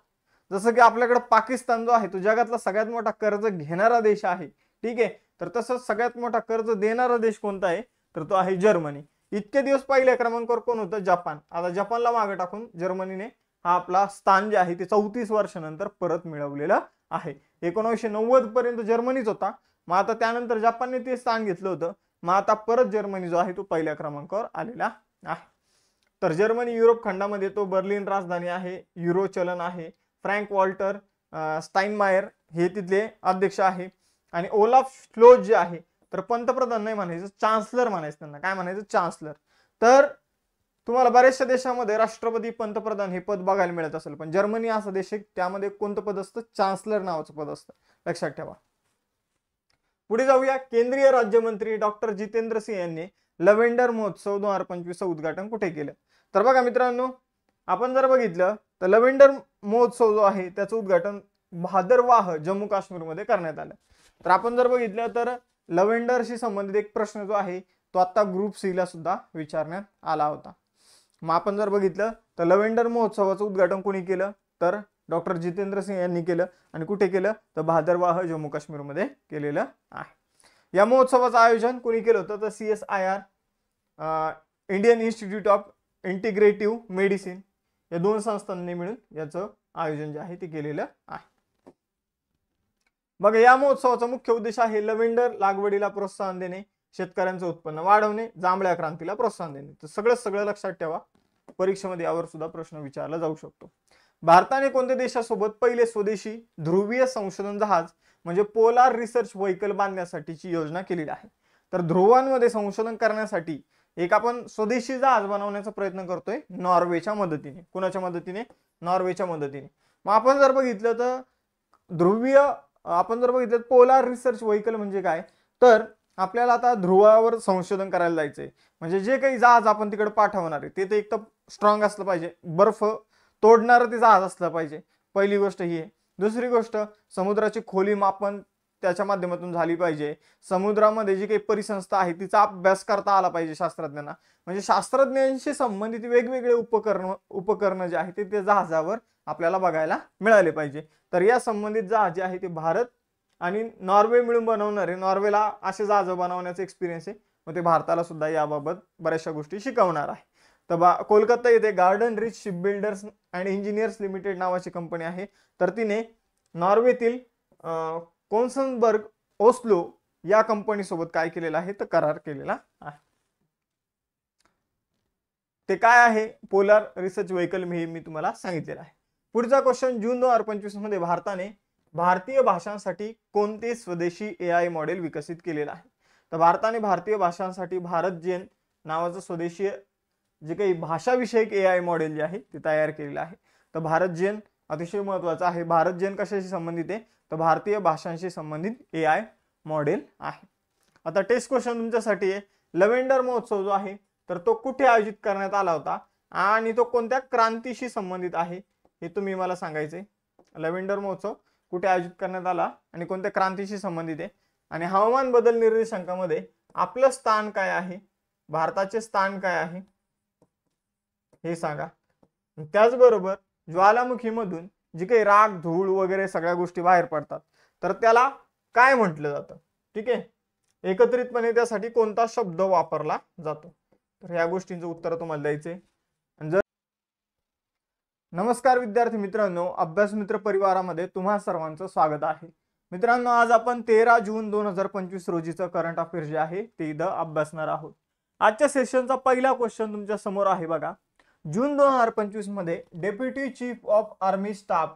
जसं की आपल्याकडे पाकिस्तान जो आहे तो जगातला सगळ्यात मोठा कर्ज घेणारा देश आहे. ठीक आहे, तर तसंच सगळ्यात मोठा कर्ज देणारा देश कोणता आहे तर तो आहे जर्मनी. इतके दिवस पहिल्या क्रमांकावर कोण होतं? जपान. आता जपानला मागे टाकून जर्मनीने हा आपला स्थान जे आहे ते 34 वर्षानंतर परत मिळवलेलं आहे. 1990 पर्यंत जर्मनीच होता. मग आता त्यानंतर जपानने ते स्थान घेतलं होतं. मग आता परत जर्मनी जो आहे तो पहिल्या क्रमांकावर आलेला आहे. तर जर्मनी युरोप खंडामध्ये तो बर्लिन राजधानी आहे. युरो चलन आहे. फ्रँक वॉल्टर स्टाइनमायर हे तिथले अध्यक्ष आहे. आणि ओलाफ स्लोज जे आहे तर पंतप्रधान नाही म्हणायचं, चान्सलर म्हणायचं त्यांना. काय म्हणायचं? चान्सलर. तर तुम्हाला बऱ्याचशा देशामध्ये राष्ट्रपती पंतप्रधान हे पद बघायला मिळत असेल, पण जर्मनी असा देश आहे त्यामध्ये कोणतं पद असतं? चान्सलर नावाचं पद असतं, लक्षात ठेवा. पुढे जाऊया. केंद्रीय राज्यमंत्री डॉक्टर जितेंद्र सिंह यांनी लव्हेंडर महोत्सव 2025 उद्घाटन कुठे केलं? तर बघा मित्रांनो, आपण जर बघितलं तर लव्हेंडर महोत्सव जो आहे त्याचं उद्घाटन भादरवाह जम्मू काश्मीरमध्ये करण्यात आलं. तर आपण जर बघितलं तर लव्हेंडरशी संबंधित एक प्रश्न जो आहे तो आता ग्रुप सी ला सुद्धा विचारण्यात आला होता. मग आपण जर बघितलं तर लव्हेंडर महोत्सवाचं उद्घाटन कोणी केलं तर डॉक्टर जितेंद्र सिंह यांनी केलं. आणि कुठे केलं तर भादरवाह जम्मू काश्मीरमध्ये केलेलं आहे. या महोत्सवाचं आयोजन कोणी केलं होतं तर CSIR Indian institute of integrative medicine या दोन संस्थांनी मिळून याचं आयोजन जे आहे ते केलेलं आहे. बघा, या महोत्सवाचा मुख्य उद्देश आहे लव्हेंडर लागवडीला प्रोत्साहन देणे, शेतकऱ्यांचं उत्पन्न वाढवणे, जांभळ्या क्रांतीला प्रोत्साहन देणे. तर सगळं लक्षात ठेवा, परीक्षेमध्ये यावर सुद्धा प्रश्न विचारला जाऊ शकतो. भारताने कोणत्या देशासोबत पहिले स्वदेशी ध्रुवीय संशोधन जहाज म्हणजे पोलार रिसर्च व्हेकल बांधण्यासाठीची योजना केलेली आहे? तर ध्रुवांमध्ये संशोधन करण्यासाठी एक आपण स्वदेशी जहाज बनवण्याचा प्रयत्न करतोय नॉर्वेच्या मदतीने. कोणाच्या मदतीने? नॉर्वेच्या मदतीने. मग आपण जर बघितलं तर ध्रुवीय पोलार रिसर्च व्हेकल म्हणजे काय तर आपल्याला आता ध्रुवावर संशोधन करायला जायचंय. म्हणजे जे काही जहाज आपण तिकडे पाठवणार आहे ते एक तर स्ट्रॉंग असलं पाहिजे, बर्फ तोडणारं ते जहाज असलं पाहिजे. पहिली गोष्ट ही आहे. दुसरी गोष्ट, समुद्राची खोली मापन त्याच्या माध्यमातून झाली पाहिजे. समुद्रामध्ये जी काही परिसंस्था आहे तिचा अभ्यास करता आला पाहिजे शास्त्रज्ञांना. म्हणजे शास्त्रज्ञांशी संबंधित वेगवेगळे उपकरण जे आहे ते जहाजावर आपल्याला बघायला मिळाले पाहिजे. तर या संबंधित जहाज जे आहे ते भारत आणि नॉर्वे मिळून बनवणार आहे. नॉर्वेला असे जहाज बनवण्याचा एक्सपिरियन्स आहे, मग ते भारताला सुद्धा याबाबत बऱ्याचशा गोष्टी शिकवणार आहे. तर कोलकाता येथे garden rich shipbuilders and engineers limited नावाची कंपनी आहे. तर तिने नॉर्वेतील कोन्सनबर्ग ओस्लो या कंपनी सोबत काय केलेला आहे तर करार केलेला आहे. ते काय आहे? पोलार रिसर्च व्हेकल मी तुम्हाला सांगितलेलं आहे. पुढचा क्वेश्चन, जून 2025 मध्ये भारताने भारतीय भाषांसाठी कोणते स्वदेशी AI मॉडेल विकसित केलेलं आहे? तर भारताने भारतीय भाषांसाठी भारत जेन नावाचं स्वदेशी जे काही भाषाविषयक AI मॉडेल जे आहे ते तयार केलेलं आहे. तर भारत जेन अतिशय महत्वाचं आहे. भारत जेन कशाशी संबंधित आहे तर भारतीय भाषांशी संबंधित AI मॉडेल आहे. आता टेस्ट क्वेश्चन तुमच्यासाठी आहे. लव्हेंडर महोत्सव जो आहे तर तो कुठे आयोजित करण्यात आला होता आणि तो कोणत्या क्रांतीशी संबंधित आहे हे तुम्ही मला सांगायचे. लव्हेंडर महोत्सव कुठे आयोजित करण्यात आला आणि कोणत्या क्रांतीशी संबंधित आहे आणि हवामान बदल निर्देशांकामध्ये आपलं स्थान काय आहे, भारताचे स्थान काय आहे हे सांगा. त्याचबरोबर ज्वालामुखीमधून जी काही राख धूळ वगैरे सगळ्या गोष्टी बाहेर पडतात तर त्याला काय म्हटलं जातं? ठीक आहे, एकत्रितपणे त्यासाठी कोणता शब्द वापरला जातो? तर या गोष्टींचं उत्तर तुम्हाला द्यायचे. नमस्कार विद्यार्थी मित्रांनो, अभ्यास मित्र परिवारामध्ये तुम्हा सर्वांचं स्वागत आहे. मित्रांनो, आज आपण 13 जून 2025 रोजीचं करंट अफेअर्स जे आहे ते इथं अभ्यासणार आहोत. आजच्या सेशनचा पहिला क्वेश्चन तुमच्या समोर आहे बघा. जून 2025 मध्ये deputy chief of army staff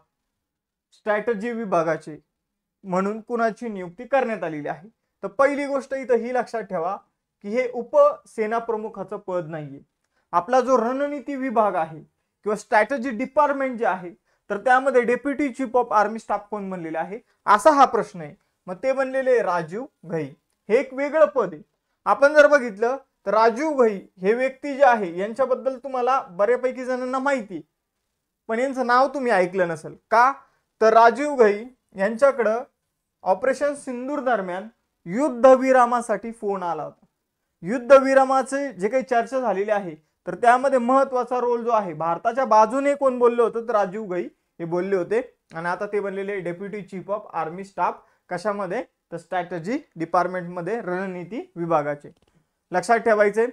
strategy विभागाचे म्हणून कुणाची नियुक्ती करण्यात आलेली आहे. तर पहिली गोष्ट इथं ही लक्षात ठेवा की हे उपसेना प्रमुखाचं पद नाहीये. आपला जो रणनीती विभाग आहे किंवा स्ट्रॅटेजी डिपार्टमेंट जे आहे तर त्यामध्ये deputy chief of army staff कोण बनलेले आहे असा हा प्रश्न आहे. मग ते बनलेले राजीव घई. हे एक वेगळं पद आहे. आपण जर बघितलं तर राजीव घई हे व्यक्ती जे आहे यांच्याबद्दल तुम्हाला बऱ्यापैकी जणांना माहिती, पण यांचं नाव तुम्ही ऐकलं नसेल. का तर राजीव घई यांच्याकडं ऑपरेशन सिंदूर दरम्यान युद्धविरामासाठी फोन आला होता. युद्धविरामाचे जे काही चर्चा झालेली आहे तर त्यामध्ये महत्वाचा रोल जो आहे भारताच्या बाजूने कोण बोलले होते तर राजीव घई हे बोलले होते. आणि आता ते बनलेले deputy chief of army staff कशामध्ये तर स्ट्रॅटेजी डिपार्टमेंट मध्ये, रणनीती विभागाचे. लक्षात ठेवायचे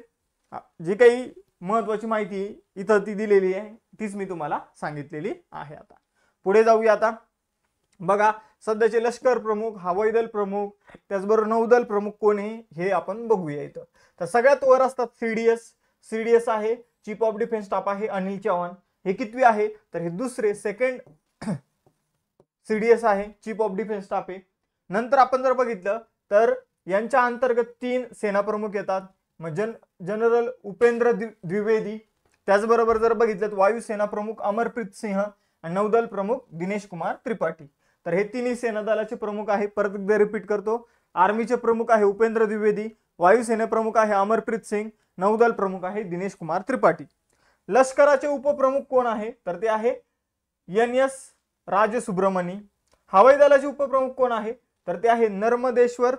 जी काही महत्वाची माहिती इथं ती दिलेली आहे तीच मी तुम्हाला सांगितलेली आहे. आता पुढे जाऊया. आता बघा, सध्याचे लष्कर प्रमुख, हवाई दल प्रमुख, त्याचबरोबर नौदल प्रमुख कोण आहे हे आपण बघूया. इथं तर सगळ्यात वर असतात सीडीएस आहे, चीफ ऑफ डिफेन्स स्टाफ आहे अनिल चव्हाण. हे कितवी आहे तर हे दुसरे सेकंड सीडीएस आहे, चीफ ऑफ डिफेन्स स्टाफ आहे. नंतर आपण जर बघितलं तर यांच्या अंतर्गत 3 सेना प्रमुख येतात. मग जनरल उपेंद्र द्विवेदी, त्याचबरोबर जर बघितलं तर वायुसेना प्रमुख अमरप्रीत सिंह आणि नौदल प्रमुख दिनेश कुमार त्रिपाठी. तर हे तिन्ही सेना दलाचे प्रमुख आहे. परत एकदा रिपीट करतो, आर्मीचे प्रमुख आहे उपेंद्र द्विवेदी, वायुसेना प्रमुख आहे अमरप्रीत सिंग, नौदल प्रमुख आहे दिनेश कुमार त्रिपाठी. लष्कराचे उपप्रमुख कोण आहे तर ते आहे NS राजसुब्रमणी. हवाई दलाचे उपप्रमुख कोण आहे तर ते आहे नर्मदेश्वर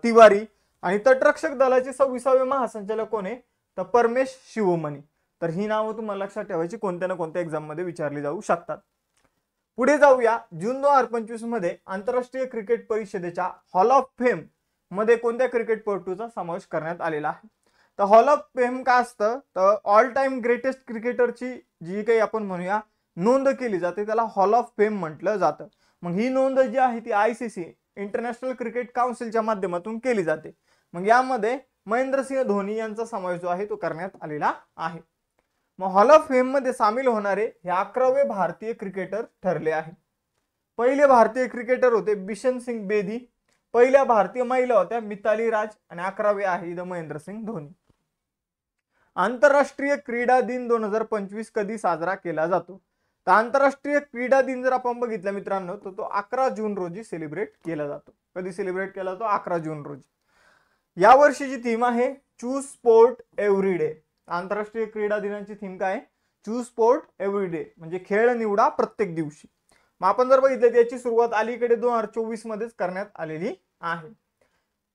तिवारी. आणि तटरक्षक दलाचे 26वे महासंचालक कोण आहे तर परमेश शिवमणी. तर ही नावं तुम्हाला लक्षात ठेवायची, कोणत्या ना कोणत्या एक्झाम मध्ये विचारली जाऊ शकतात. पुढे जाऊया. जून 2025 मध्ये आंतरराष्ट्रीय क्रिकेट परिषदेच्या हॉल ऑफ फेम मध्ये कोणत्या क्रिकेटपटूचा समावेश करण्यात आलेला आहे. तर हॉल ऑफ फेम काय असतं तर ऑल टाइम ग्रेटेस्ट क्रिकेटरची जी काही आपण म्हणूया नोंद केली जाते त्याला हॉल ऑफ फेम म्हटलं जातं. मग ही नोंद जी आहे ती ICC इंटरनॅशनल क्रिकेट काउन्सिलच्या माध्यमातून केली जाते. मग यामध्ये महेंद्रसिंह धोनी यांचा समावेश जो आहे तो करण्यात आलेला आहे. मग हॉल ऑफ फेम मध्ये सामील होणारे हे 11वे भारतीय क्रिकेटर ठरले आहे. पहिले भारतीय क्रिकेटर होते बिशन सिंग बेदी, पहिल्या भारतीय महिला होत्या मिताली राज आणि 11वे आहे इथं महेंद्रसिंग धोनी. आंतरराष्ट्रीय क्रीडा दिन 2025 कधी साजरा केला जातो तर आंतरराष्ट्रीय क्रीडा दिन जर आपण बघितलं मित्रांनो तर तो 11 जून रोजी सेलिब्रेट केला जातो. कधी सेलिब्रेट केला जातो 11 जून रोजी. या वर्षीची थीम आहे चूज स्पोर्ट एव्हरी डे. आंतरराष्ट्रीय क्रीडा दिनाची थीम काय आहे चूज स्पोर्ट एव्हरी डे म्हणजे खेळ निवडा प्रत्येक दिवशी. मग आपण जर बघितलं त्याची सुरुवात अलीकडे 2024 मध्येच करण्यात आलेली आहे.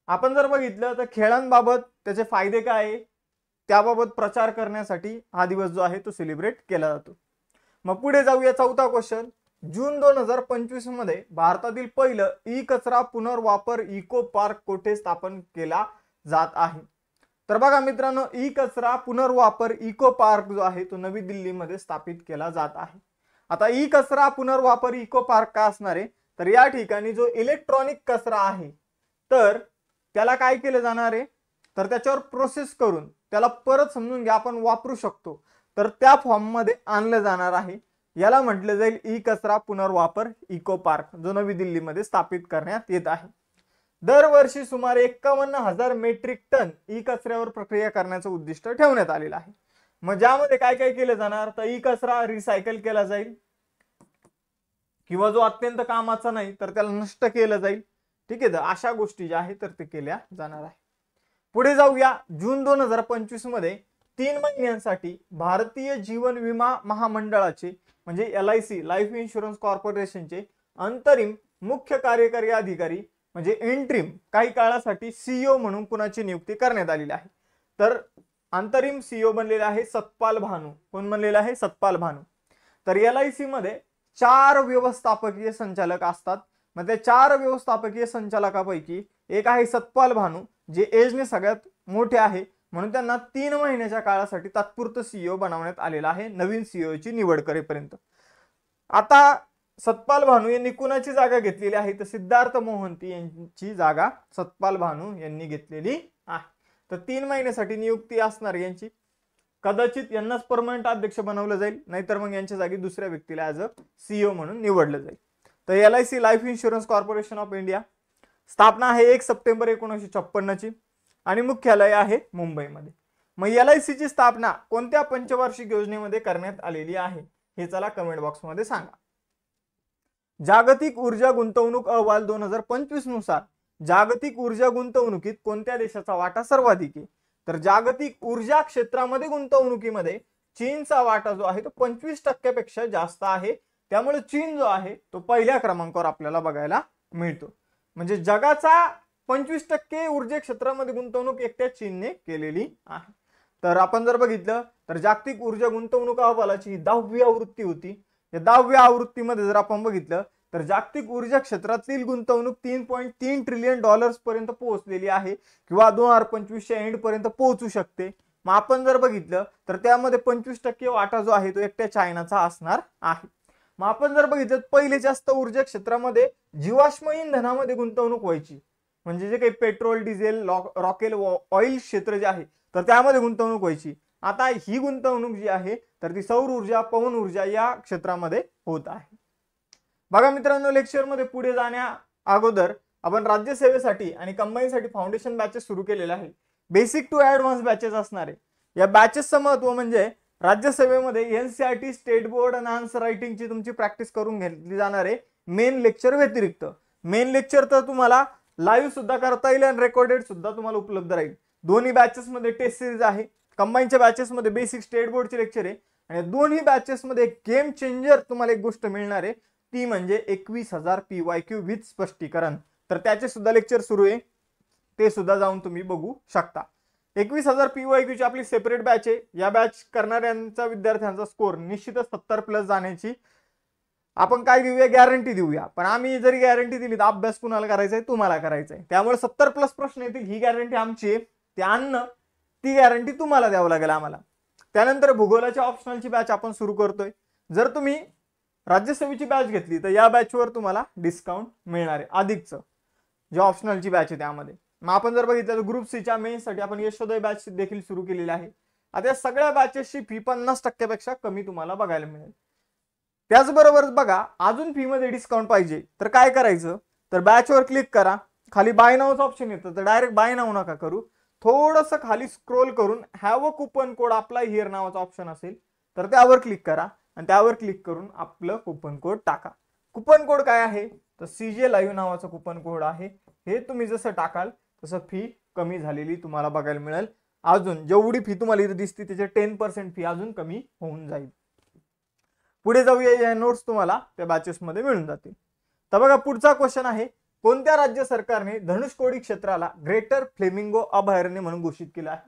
आपण जर बघितलं तर खेळांबाबत त्याचे फायदे काय आहे त्याबाबत प्रचार करण्यासाठी हा दिवस जो आहे तो सेलिब्रेट केला जातो. मग पुढे जाऊया. चौथा क्वेश्चन. जून 2025 मध्ये भारतातील पहिलं ई कचरा पुनर्वापर इको पार्क कोठे स्थापन केला जात आहे. तर बघा मित्रांनो, ई कचरा पुनर्वापर इको पार्क जो आहे तो नवी दिल्लीमध्ये स्थापित केला जात आहे. आता ई कचरा पुनर्वापर इको पार्क का असणार आहे तर या ठिकाणी जो इलेक्ट्रॉनिक कचरा आहे तर त्याला काय केलं जाणार आहे तर त्याच्यावर प्रोसेस करून त्याला परत समजून घ्या आपण वापरू शकतो तर त्या फॉर्म मध्ये आणलं जाणार आहे. याला म्हटलं जाईल ई कचरा पुनर्वापर इको पार्क जो नवी दिल्लीमध्ये स्थापित करण्यात येत आहे. दरवर्षी सुमारे 51,000 मेट्रिक टन ई कचऱ्यावर प्रक्रिया करण्याचं उद्दिष्ट ठेवण्यात आलेलं आहे. मग ज्यामध्ये काय काय केलं जाणार तर ई कचरा रिसायकल केला जाईल किंवा जो अत्यंत कामाचा नाही तर त्याला नष्ट केलं जाईल. ठीक आहे, तर अशा गोष्टी ज्या आहेत तर ते केल्या जाणार आहे. पुढे जाऊया. जून 2025 मध्ये 3 महिन्यांसाठी भारतीय जीवन विमा महामंडळाचे म्हणजे LIC लाईफ इन्शुरन्स कॉर्पोरेशनचे अंतरिम मुख्य कार्यकारी अधिकारी म्हणजे इंट्रीम काही काळासाठी CEO म्हणून कुणाची नियुक्ती करण्यात आलेली आहे. तर अंतरिम CEO बनलेले आहे सतपाल भानू. कोण बनलेला आहे सतपाल भानू. तर LIC मध्ये 4 व्यवस्थापकीय संचालक असतात. मग त्या 4 व्यवस्थापकीय संचालकापैकी एक आहे सतपाल भानू जे एजने सगळ्यात मोठे आहे म्हणून त्यांना 3 महिन्याच्या काळासाठी तात्पुरतं सीईओ बनवण्यात आलेला आहे, नवीन सीईओ ची निवड करेपर्यंत. आता सतपाल भानू यांनी कुणाची जागा घेतलेली आहे? तर सिद्धार्थ मोहंती यांची जागा सतपाल भानू यांनी घेतलेली आहे. तर 3 महिन्यासाठी नियुक्ती असणार यांची. कदाचित यांनाच परमनंट अध्यक्ष बनवलं जाईल, नाहीतर मग यांच्या जागी दुसऱ्या व्यक्तीला ॲज अ सीईओ म्हणून निवडलं जाईल. तर LIC life insurance corporation of India, स्थापना आहे 1 सप्टेंबर 1956 ची आणि मुख्यालय आहे मुंबईमध्ये. मग LIC ची स्थापना कोणत्या पंचवार्षिक योजनेमध्ये करण्यात आलेली आहे हे चला कमेंट बॉक्समध्ये सांगा. जागतिक ऊर्जा गुंतवणूक अहवाल 2025 नुसार जागतिक ऊर्जा गुंतवणुकीत कोणत्या देशाचा वाटा सर्वाधिक आहे? तर जागतिक ऊर्जा क्षेत्रामध्ये गुंतवणुकीमध्ये चीनचा वाटा जो आहे तो 25% पेक्षा जास्त आहे. त्यामुळे चीन जो आहे तो पहिल्या क्रमांकावर आपल्याला बघायला मिळतो. म्हणजे जगाचा 25% ऊर्जा क्षेत्रामध्ये गुंतवणूक एकट्या चीनने केलेली आहे. तर आपण जर बघितलं तर जागतिक ऊर्जा गुंतवणूक अहवालाची ही 10वी आवृत्ती होती. या 10व्या आवृत्तीमध्ये जर आपण बघितलं तर जागतिक ऊर्जा क्षेत्रातील गुंतवणूक $3.3 ट्रिलियन पर्यंत पोहोचलेली आहे किंवा 2025 एंड पर्यंत पोहोचू शकते. मग आपण जर बघितलं तर त्यामध्ये 25% वाटा जो आहे तो एकट्या चायनाचा असणार आहे. मग आपण जर बघितलं पहिले जास्त ऊर्जा क्षेत्रामध्ये जीवाश्म इंधनामध्ये गुंतवणूक व्हायची, म्हणजे जे काही पेट्रोल, डिझेल, रॉकेल ऑइल क्षेत्र जे आहे तर त्यामध्ये गुंतवणूक व्हायची. आता ही गुंतवणूक जी आहे तर ती सौर ऊर्जा, पवन ऊर्जा या क्षेत्रामध्ये होत आहे. बघा मित्रांनो, लेक्चरमध्ये पुढे जाण्या अगोदर आपण राज्यसेवेसाठी आणि कंबाईनसाठी फाउंडेशन बॅचेस सुरू केलेले आहे. बेसिक टू ऍडव्हान्स बॅचेस असणार आहे. या बॅचेसचं महत्व म्हणजे राज्यसेवेमध्ये NCERT स्टेट बोर्ड आणि आन्सर रायटिंगची तुमची प्रॅक्टिस करून घेतली जाणार आहे मेन लेक्चर व्यतिरिक्त. मेन लेक्चर तर तुम्हाला लाईव्ह सुद्धा करता येईल आणि रेकॉर्डेड सुद्धा तुम्हाला उपलब्ध राहील. दोन्ही बॅचेसमध्ये टेस्ट सिरीज आहे. कंबाईनच्या बॅचेसमध्ये बेसिक स्टेट बोर्डचे लेक्चर आहे आणि दोन्ही बॅचेसमध्ये गेम चेंजर तुम्हाला एक गोष्ट मिळणार आहे, ती म्हणजे 21,000 PYQ विथ स्पष्टीकरण. तर त्याचे सुद्धा लेक्चर सुरू आहे, ते सुद्धा जाऊन तुम्ही बघू शकता. 21,000 PYQ ची आपली सेपरेट बॅच आहे. या बॅच करणाऱ्यांचा विद्यार्थ्यांचा स्कोर निश्चितच 70+ जाण्याची आपण काय देऊया, गॅरंटी देऊया. पण आम्ही जरी गॅरंटी दिली तर अभ्यास कुणाला करायचा आहे, तुम्हाला करायचा आहे. त्यामुळे 70+ प्रश्न येतील ही गॅरंटी आमची आहे. ते आणणं ती गॅरंटी तुम्हाला द्यावं लागेल आम्हाला. त्यानंतर भूगोलाच्या ऑप्शनलची बॅच आपण सुरू करतोय. जर तुम्ही राज्यसेवेची बॅच घेतली तर या बॅचवर तुम्हाला डिस्काउंट मिळणार आहे अधिकचं, जे ऑप्शनलची बॅच आहे त्यामध्ये. मग आपण जर बघितलं तर ग्रुप सीच्या मेन्ससाठी आपण यशोदय बॅच देखील सुरू केलेली आहे. आता या सगळ्या बॅचेसची फी 50% पेक्षा कमी तुम्हाला बघायला मिळेल. त्याचबरोबर बघा, अजून फी मध्ये डिस्काउंट पाहिजे तर काय करायचं, तर बॅचवर क्लिक करा. खाली बाय नावचं ऑप्शन येतं, तर डायरेक्ट बाय नाव नका करू. थोडंसं खाली स्क्रोल करून have a coupon code apply here नावाचा ऑप्शन असेल तर त्यावर क्लिक करा आणि त्यावर क्लिक करून आपलं कुपन कोड टाका. कुपन कोड काय आहे, तर CJ लाईव्ह नावाचं कुपन कोड आहे. हे तुम्ही जसं टाकाल तसं फी कमी झालेली तुम्हाला बघायला मिळेल. अजून जेवढी फी तुम्हाला इथे दिसते त्याचे 10% फी अजून कमी होऊन जाईल. पुढे जाऊया, या नोट्स तुम्हाला त्या बॅचेसमध्ये मिळून जातील. तर बघा, पुढचा क्वेश्चन आहे, कोणत्या राज्य सरकारने धनुषकोडी क्षेत्राला ग्रेटर फ्लेमिंगो अभयारण्य म्हणून घोषित केलं आहे?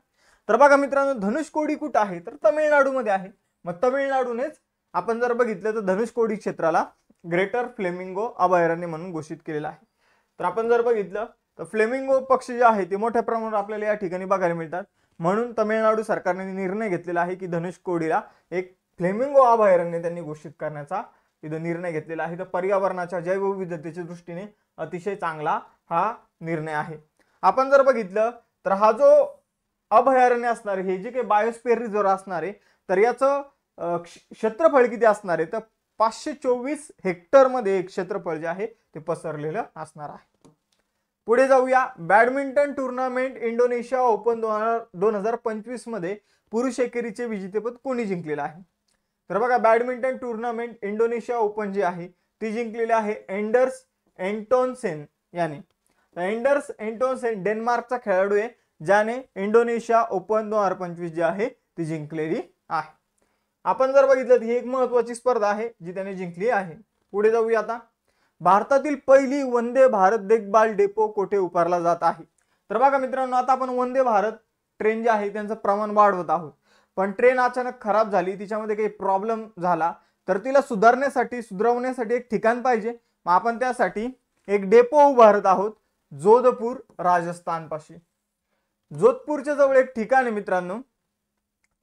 तर बघा मित्रांनो, धनुषकोडी कुठं आहे, तर तमिळनाडूमध्ये आहे. मग तमिळनाडूनेच आपण जर बघितलं तर धनुषकोडी क्षेत्राला ग्रेटर फ्लेमिंगो अभयारण्य म्हणून घोषित केलेलं आहे. तर आपण जर बघितलं तर फ्लेमिंगो पक्षी जे आहे ते मोठ्या प्रमाणावर आपल्याला या ठिकाणी बघायला मिळतात. म्हणून तमिळनाडू सरकारने निर्णय घेतलेला आहे की धनुषकोडीला एक फ्लेमिंगो अभयारण्य त्यांनी घोषित करण्याचा इथं निर्णय घेतलेला आहे. तर पर्यावरणाच्या जैवविविधतेच्या दृष्टीने अतिशय चांगला हा निर्णय आहे. आपण जर बघितलं तर हा जो अभयारण्य असणार आहे, हे जे काही बायोस्फिअर रिझर्व्ह असणार आहे, तर याचं क्षेत्रफळ किती असणार आहे, तर 524 हेक्टर मध्ये एक क्षेत्रफळ जे आहे ते पसरलेलं असणार आहे. पुढे जाऊया, बॅडमिंटन टुर्नामेंट इंडोनेशिया ओपन 2025 मध्ये पुरुष एकेरीचे विजेतेपद कोणी जिंकलेलं आहे? तर बघा, बॅडमिंटन टुर्नामेंट इंडोनेशिया ओपन जी आहे ती जिंकलेली आहे एंडर्स एंटोनसेन याने. एंडर्स एंटोनसेन डेन्मार्कचा खेळाडू आहे, ज्याने इंडोनेशिया ओपन 2025 जी आहे ती जिंकलेली आहे. आपण जर बघितलं तर ही एक महत्वाची स्पर्धा आहे जी त्याने जिंकली आहे. पुढे जाऊया आता, भारतातील पहिली वंदे भारत देखभाल डेपो कोठे उभारला जात आहे? तर बघा मित्रांनो, आता आपण वंदे भारत ट्रेन जी आहे त्यांचं प्रमाण वाढवत आहोत. पण ट्रेन अचानक खराब झाली, तिच्यामध्ये काही प्रॉब्लेम झाला, तर तिला सुधारवण्यासाठी एक ठिकाण पाहिजे. मग आपण त्यासाठी एक डेपो उभारत आहोत जोधपूर राजस्थान पाशी. जोधपूरच्या जवळ एक ठिकाण आहे मित्रांनो,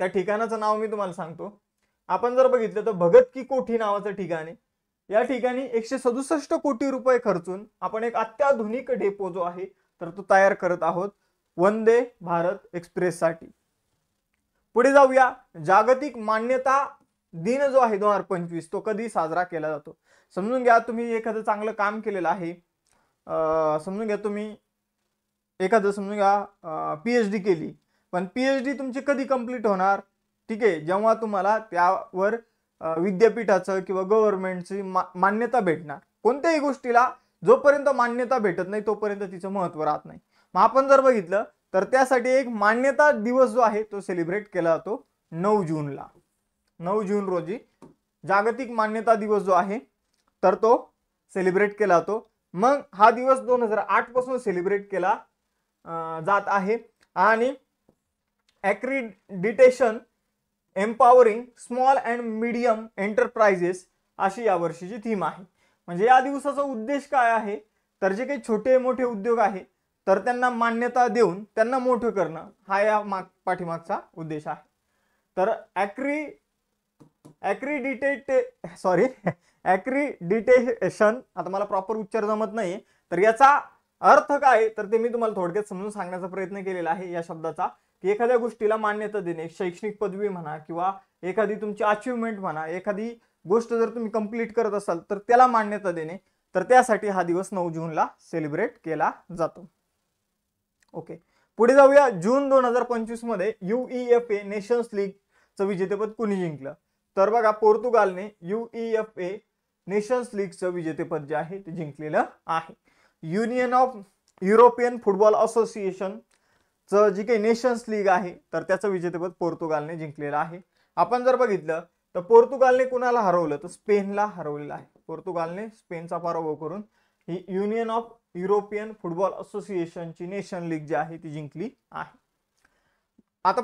त्या ठिकाणाचं नाव मी तुम्हाला सांगतो. आपण जर बघितलं तर भगत की कोठी नावाचं ठिकाण आहे. या ठिकाणी 167 कोटी रुपये खर्चून आपण एक अत्याधुनिक डेपो जो आहे तर तो तयार करत आहोत वंदे भारत एक्सप्रेस साठी. पुढे जाऊया. जागतिक मान्यता दिन जो आहे 2025 तो कधी साजरा केला जातो? समजून घ्या तुम्ही एखादं चांगलं काम केलेलं आहे, समजून घ्या तुम्ही एखादं समजून घ्या PhD केली, पण PhD तुमची कधी कंप्लीट होणार? ठीक आहे, जेव्हा तुम्हाला त्यावर विद्यापीठाचं किंवा गव्हर्नमेंटची मान्यता भेटणार. कोणत्याही गोष्टीला जोपर्यंत मान्यता भेटत नाही तोपर्यंत तिचं महत्त्व राहत नाही. मग आपण जर बघितलं तर त्यासाठी एक मान्यता दिवस जो आहे तो सेलिब्रेट केला जातो 9 जूनला. 9 जून रोजी जागतिक मान्यता दिवस जो आहे तर तो सेलिब्रेट केला जातो. मग हा दिवस 2008 पासून सेलिब्रेट केला जात आहे आणि accreditation empowering small and medium enterprises अशी यावर्षीची थीम आहे. म्हणजे या दिवसाचा उद्देश काय आहे तर जे काही छोटे मोठे उद्योग आहे तर त्यांना मान्यता देऊन त्यांना मोठं करणं हा या पाठीमागचा उद्देश आहे. तर ॲक्रिडिटेशन, आता मला प्रॉपर उच्चार जमत नाही, तर याचा अर्थ काय तर ते मी तुम्हाला थोडक्यात समजून सांगण्याचा प्रयत्न केलेला आहे या शब्दाचा, की एखाद्या गोष्टीला मान्यता देणे, शैक्षणिक पदवी म्हणा किंवा एखादी तुमची अचिव्हमेंट म्हणा, एखादी गोष्ट जर तुम्ही कंप्लीट करत असाल तर त्याला मान्यता देणे, तर त्यासाठी हा दिवस 9 जूनला सेलिब्रेट केला जातो. ओके, पुढे जाऊया. जून 2025 मध्ये UEFA नेशन्स लीगचं विजेतेपद कुणी जिंकलं? तर बघा, पोर्तुगालने UEFA नेशन्स लीगचं विजेतेपद जे आहे ते जिंकलेलं आहे. युनियन ऑफ युरोपियन फुटबॉल असोसिएशनचं जी काही नेशन्स लीग आहे तर त्याचं विजेतेपद पोर्तुगालने जिंकलेलं आहे. आपण जर बघितलं तर पोर्तुगालने कुणाला हरवलं तर स्पेनला हरवलेलं आहे. पोर्तुगालने स्पेनचा पराभव करून ही युनियन ऑफ युरोपियन फुटबॉल असोसिएशनची नेशन लीग जी आहे ती जिंकली आहे. आता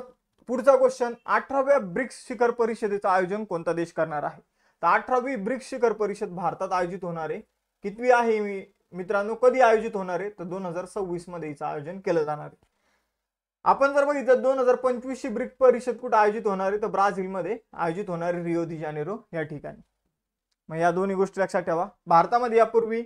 पुढचा क्वेश्चन, 18व्या ब्रिक्स शिखर परिषदेचं आयोजन कोणता देश करणार आहे? तर 18वी ब्रिक्स शिखर परिषद भारतात आयोजित होणार आहे. कितवी आहे मित्रांनो, कधी आयोजित होणार आहे तर 2026 मध्ये हिचं आयोजन केलं जाणार आहे. आपण जर बघितलं 2025 ची ब्रिक्स परिषद कुठे आयोजित होणार आहे तर ब्राझीलमध्ये आयोजित होणार आहे, रिओ दी जानेरो या ठिकाणी. मग या दोन्ही गोष्टी लक्षात ठेवा. भारतामध्ये यापूर्वी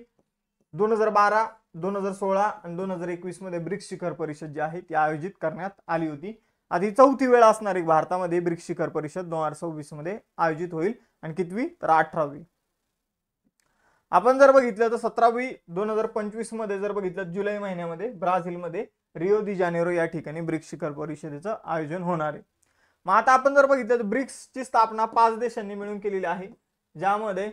2012, 2016 आणि 2021 मध्ये ब्रिक्स शिखर परिषद जी आहे ती आयोजित करण्यात आली होती. आधी 4थी वेळ असणार आहे भारतामध्ये ब्रिक्स शिखर परिषद 2026 मध्ये आयोजित होईल. आणि कितवी तर 18वी. आपण जर बघितलं तर 17वी 2025 मध्ये जर बघितलं जुलै महिन्यामध्ये ब्राझीलमध्ये रिओ दी जानेरो या ठिकाणी ब्रिक्स शिखर परिषदेचं आयोजन होणार आहे. मग आता आपण जर बघितलं तर ब्रिक्सची स्थापना 5 देशांनी मिळून केलेली आहे, ज्यामध्ये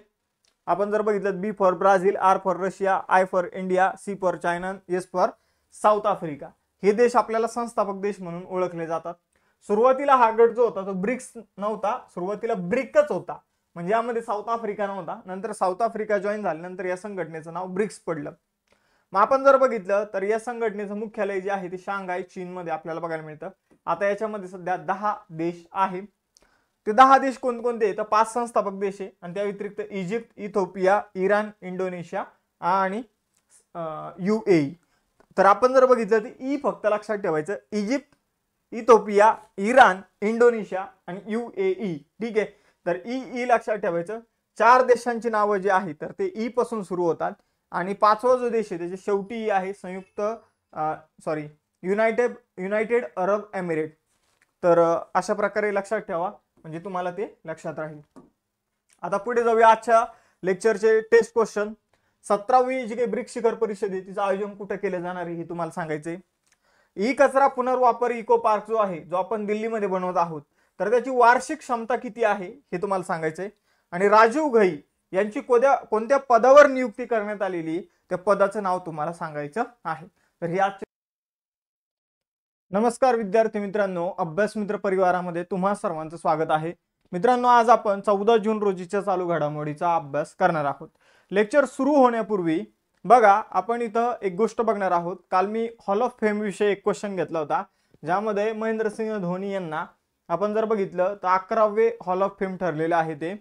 आपण जर बघितलं B for Brazil, R for Russia, I for India, C for China, S for south Africa. हे देश आपल्याला संस्थापक देश म्हणून ओळखले जातात. सुरुवातीला हा गट जो होता तो ब्रिक्स नव्हता, सुरुवातीला ब्रिकच होता, म्हणजे यामध्ये साऊथ आफ्रिका नव्हता. नंतर साऊथ आफ्रिका जॉईन झाल्यानंतर या संघटनेचं नाव ब्रिक्स पडलं. मग आपण जर बघितलं तर या संघटनेचं मुख्यालय जे आहे ते शांघाय चीनमध्ये आपल्याला बघायला मिळतं. आता याच्यामध्ये सध्या 10 देश आहेत. ते 10 देश कोणकोणते आहेत तर 5 संस्थापक देश आहे आणि त्या व्यतिरिक्त इजिप्त, इथिओपिया, इराण, इंडोनेशिया आणि UAE. तर आपण जर बघितलं तर ई फक्त लक्षात ठेवायचं, इजिप्त, इथिओपिया, इराण, इंडोनेशिया आणि UAE. ठीक आहे, तर ई लक्षात ठेवायचं. 4 देशांची नावं जी आहेत तर ते ई पासून सुरू होतात आणि 5वा जो देश आहे त्याच्या शेवटी आहे युनायटेड अरब एमिरेट. तर अशा प्रकारे लक्षात ठेवा, म्हणजे तुम्हाला ते लक्षात राहील. आता पुढे जाऊया आजच्या लेक्चरचे टेस्ट क्वेश्चन. 17वी जी काही ब्रिक्स शिखर परिषद आहे तिचं आयोजन कुठे केलं जाणार आहे हे तुम्हाला सांगायचंय. ई कचरा पुनर्वापर इको पार्क जो आहे जो आपण दिल्लीमध्ये बनवत आहोत तर त्याची वार्षिक क्षमता किती आहे हे तुम्हाला सांगायचंय. आणि राजीव घई यांची कोणत्या पदावर नियुक्ती करण्यात आलेली त्या पदाचं नाव तुम्हाला सांगायचं आहे. तर हे आजचे. नमस्कार विद्यार्थी मित्रांनो, अभ्यास मित्र परिवारामध्ये तुम्हा सर्वांचं स्वागत आहे. मित्रांनो, आज आपण 14 जून रोजीच्या चालू घडामोडीचा अभ्यास करणार आहोत. लेक्चर सुरू होण्यापूर्वी बघा आपण इथं एक गोष्ट बघणार आहोत. काल मी हॉल ऑफ फेम विषयी एक क्वेश्चन घेतला होता, ज्यामध्ये महेंद्रसिंह धोनी यांना आपण जर बघितलं तर 11वे हॉल ऑफ फेम ठरलेले आहे. ते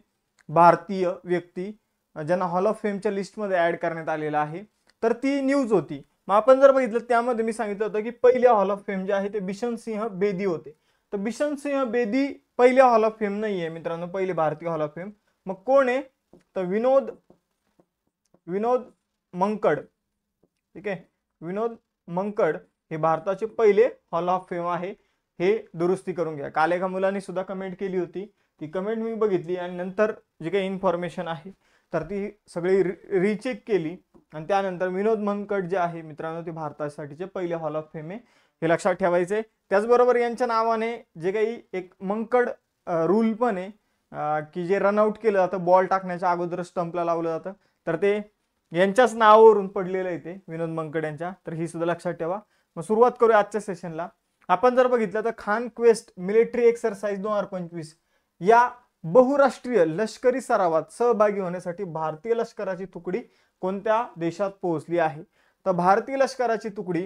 भारतीय व्यक्ती ज्यांना हॉल ऑफ फेमच्या लिस्टमध्ये ऍड करण्यात आलेलं आहे. तर ती न्यूज होती मग आपण जर बघितलं त्यामध्ये मी सांगितलं होतं की पहिले हॉल ऑफ फेम जे आहे ते बिशनसिंह बेदी होते. तर बिशनसिंह बेदी पहिले हॉल ऑफ फेम नाहीये मित्रांनो, पहिले भारतीय हॉल ऑफ फेम. मग कोण आहे? तर विनोद मंकड. ठीक आहे, विनोद मंकड हे भारताचे पहिले हॉल ऑफ फेम आहे. हे दुरुस्ती करून घ्या. काल एका मुलांनी सुद्धा कमेंट केली होती, ती कमेंट मी बघितली आणि नंतर जी काही इन्फॉर्मेशन आहे तर ती सगळी रिचेक केली आणि त्यानंतर विनोद मंकड जे आहे मित्रांनो ते भारतासाठीचे पहिले हॉल ऑफ फेम आहे, हे लक्षात ठेवायचे. त्याचबरोबर यांच्या नावाने जे काही एक मंकड रूल पण आहे की जे रनआउट केलं जातं बॉल टाकण्याच्या अगोदर स्टंपला लावलं जातं, तर ते यांच्याच नावावरून पडलेलं आहे ते विनोद मंकड यांच्या. तर ही सुद्धा लक्षात ठेवा. मग सुरुवात करूया आजच्या सेशनला. आपण जर बघितलं तर खान क्वेस्ट मिलिटरी एक्सरसाइज 2025 या बहुराष्ट्रीय लष्करी सरावात सहभागी होण्यासाठी भारतीय लष्कराची तुकडी कोणत्या देशात पोहोचली आहे? तर भारतीय लष्कराची तुकडी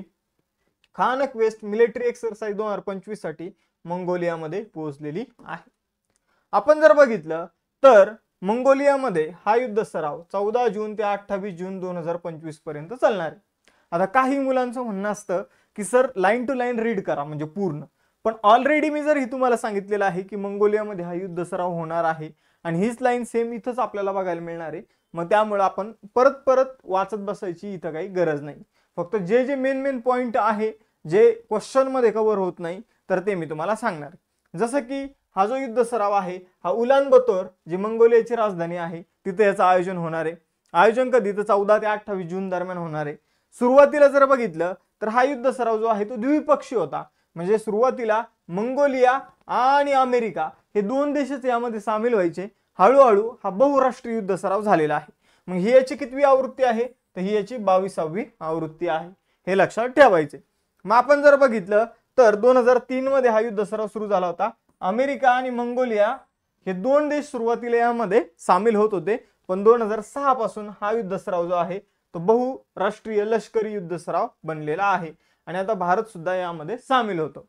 खान क्वेस्ट मिलिटरी एक्सरसाइज 2025 साठी मंगोलियामध्ये पोहोचलेली आहे. आपण जर बघितलं तर मंगोलियामध्ये हा युद्ध सराव 14 जून ते 28 जून 2025 पर्यंत चालणार आहे. आता काही मुलांचं म्हणणं असतं की sir line to line read करा म्हणजे पूर्ण, पण ऑलरेडी मी जर ही तुम्हाला सांगितलेलं आहे की मंगोलियामध्ये हा युद्ध सराव होणार आहे आणि हीच लाईन सेम इथंच आपल्याला बघायला मिळणार आहे. मग त्यामुळे आपण परत परत वाचत बसायची इथं काही गरज नाही. फक्त जे जे मेन पॉइंट आहे जे क्वेश्चन मध्ये कव्हर होत नाही तर ते मी तुम्हाला सांगणार. जसं की हा जो युद्ध सराव आहे हा उलान बतोर जी मंगोलियाची राजधानी आहे तिथे याचं आयोजन होणार आहे. आयोजन कधी? तर 14 ते 28 जून दरम्यान होणार आहे. सुरुवातीला जर बघितलं तर हा युद्ध सराव जो आहे तो द्विपक्षीय होता. म्हणजे सुरुवातीला मंगोलिया आणि अमेरिका हे दोन देशच यामध्ये सामील व्हायचे. हळूहळू हा बहुराष्ट्रीय युद्ध सराव झालेला आहे. मग ही याची कितवी आवृत्ती आहे? तर ही याची 22वी आवृत्ती आहे, हे लक्षात ठेवायचे. मग आपण जर बघितलं तर 2003 मध्ये हा युद्ध सराव सुरू झाला होता. अमेरिका आणि मंगोलिया हे दोन देश सुरुवातीला यामध्ये सामील होत होते, पण 2006 पासून हा युद्ध सराव जो आहे तो बहुराष्ट्रीय लष्करी युद्ध सराव बनलेला आहे आणि आता भारत सुद्धा यामध्ये सामील होतो.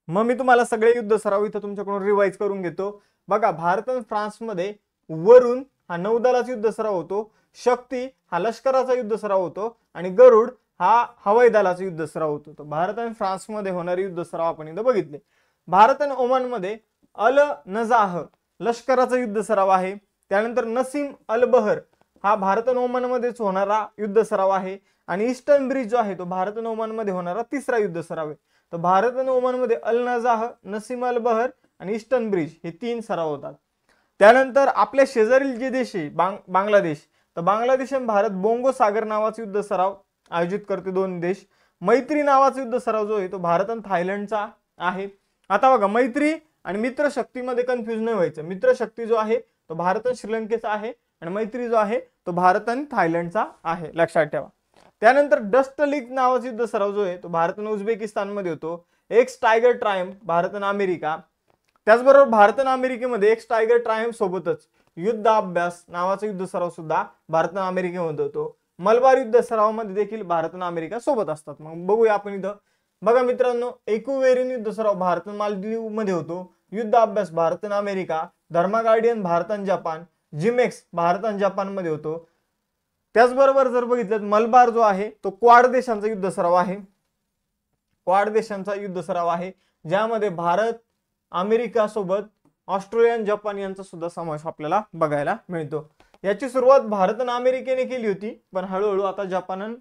मग मी तुम्हाला सगळे युद्ध सराव इथं तुमच्याकडून रिवाइज करून घेतो. बघा, भारत आणि फ्रान्समध्ये वरुण हा नौदलाचा युद्ध सराव होतो, शक्ती हा लष्कराचा युद्ध सराव होतो आणि गरुड हा हवाई दलाचा युद्ध सराव होतो. तर भारत आणि फ्रान्समध्ये होणारे युद्ध सराव आपण इथं बघितले. भारत आणि ओमानमध्ये अल नजाह लष्कराचा युद्ध सराव आहे. त्यानंतर नसीम अल बहर हा भारत आणि ओमानमध्येच होणारा युद्ध सराव आहे आणि ईस्टर्न ब्रिज जो आहे तो भारत आणि ओमानमध्ये होणारा तिसरा युद्ध सराव आहे. तर भारत आणि ओमानमध्ये अल नजाह, नसीम अल बहर आणि ईस्टर्न ब्रिज हे 3 सराव होतात. त्यानंतर आपल्या शेजारील जे देश आहे बांगलादेश, तर बांगलादेश आणि भारत बोंगो सागर नावाचा युद्ध सराव आयोजित करते 2 देश. मैत्री नावाचा युद्ध सराव जो आहे तो भारत आणि थायलंडचा आहे. आता बघा, मैत्री आणि मित्र शक्तीमध्ये कन्फ्युज नाही व्हायचं. मित्र शक्ती जो आहे तो भारत आणि श्रीलंकेचा आहे आणि मैत्री जो आहे तो भारत आणि थायलंडचा आहे, लक्षात ठेवा. त्यानंतर डस्ट लीग नावाचा युद्ध सराव जो आहे तो भारत आणि उझबेकिस्तान मध्ये होतो. एक्स टायगर ट्रायम्फ भारत आणि अमेरिका. त्याचबरोबर भारत आणि अमेरिकेमध्ये एक्स टायगर ट्रायम्फ सोबतच युद्ध अभ्यास नावाचा युद्ध सराव सुद्धा भारत आणि अमेरिकेमध्ये होतो. मलबार युद्ध सरावामध्ये देखील भारत आणि अमेरिका सोबत असतात. मग बघूया आपण इथं. बघा मित्रांनो, एकुवेरिन युद्ध सराव भारत आणि मालदीव मध्ये होतो. युद्ध अभ्यास भारत आणि अमेरिका. धर्मा गार्डियन भारत आणि जपान. जिमेक्स भारत आणि जपान मध्ये होतो. त्याचबरोबर जर बघितलं मलबार जो आहे तो क्वाड देशांचा युद्ध सराव आहे. क्वाड देशांचा युद्ध सराव आहे ज्यामध्ये भारत, अमेरिका सोबत ऑस्ट्रेलिया आणि जपान यांचा सुद्धा समावेश आपल्याला बघायला मिळतो. याची सुरुवात भारत आणि अमेरिकेने केली होती, पण हळूहळू आता जपान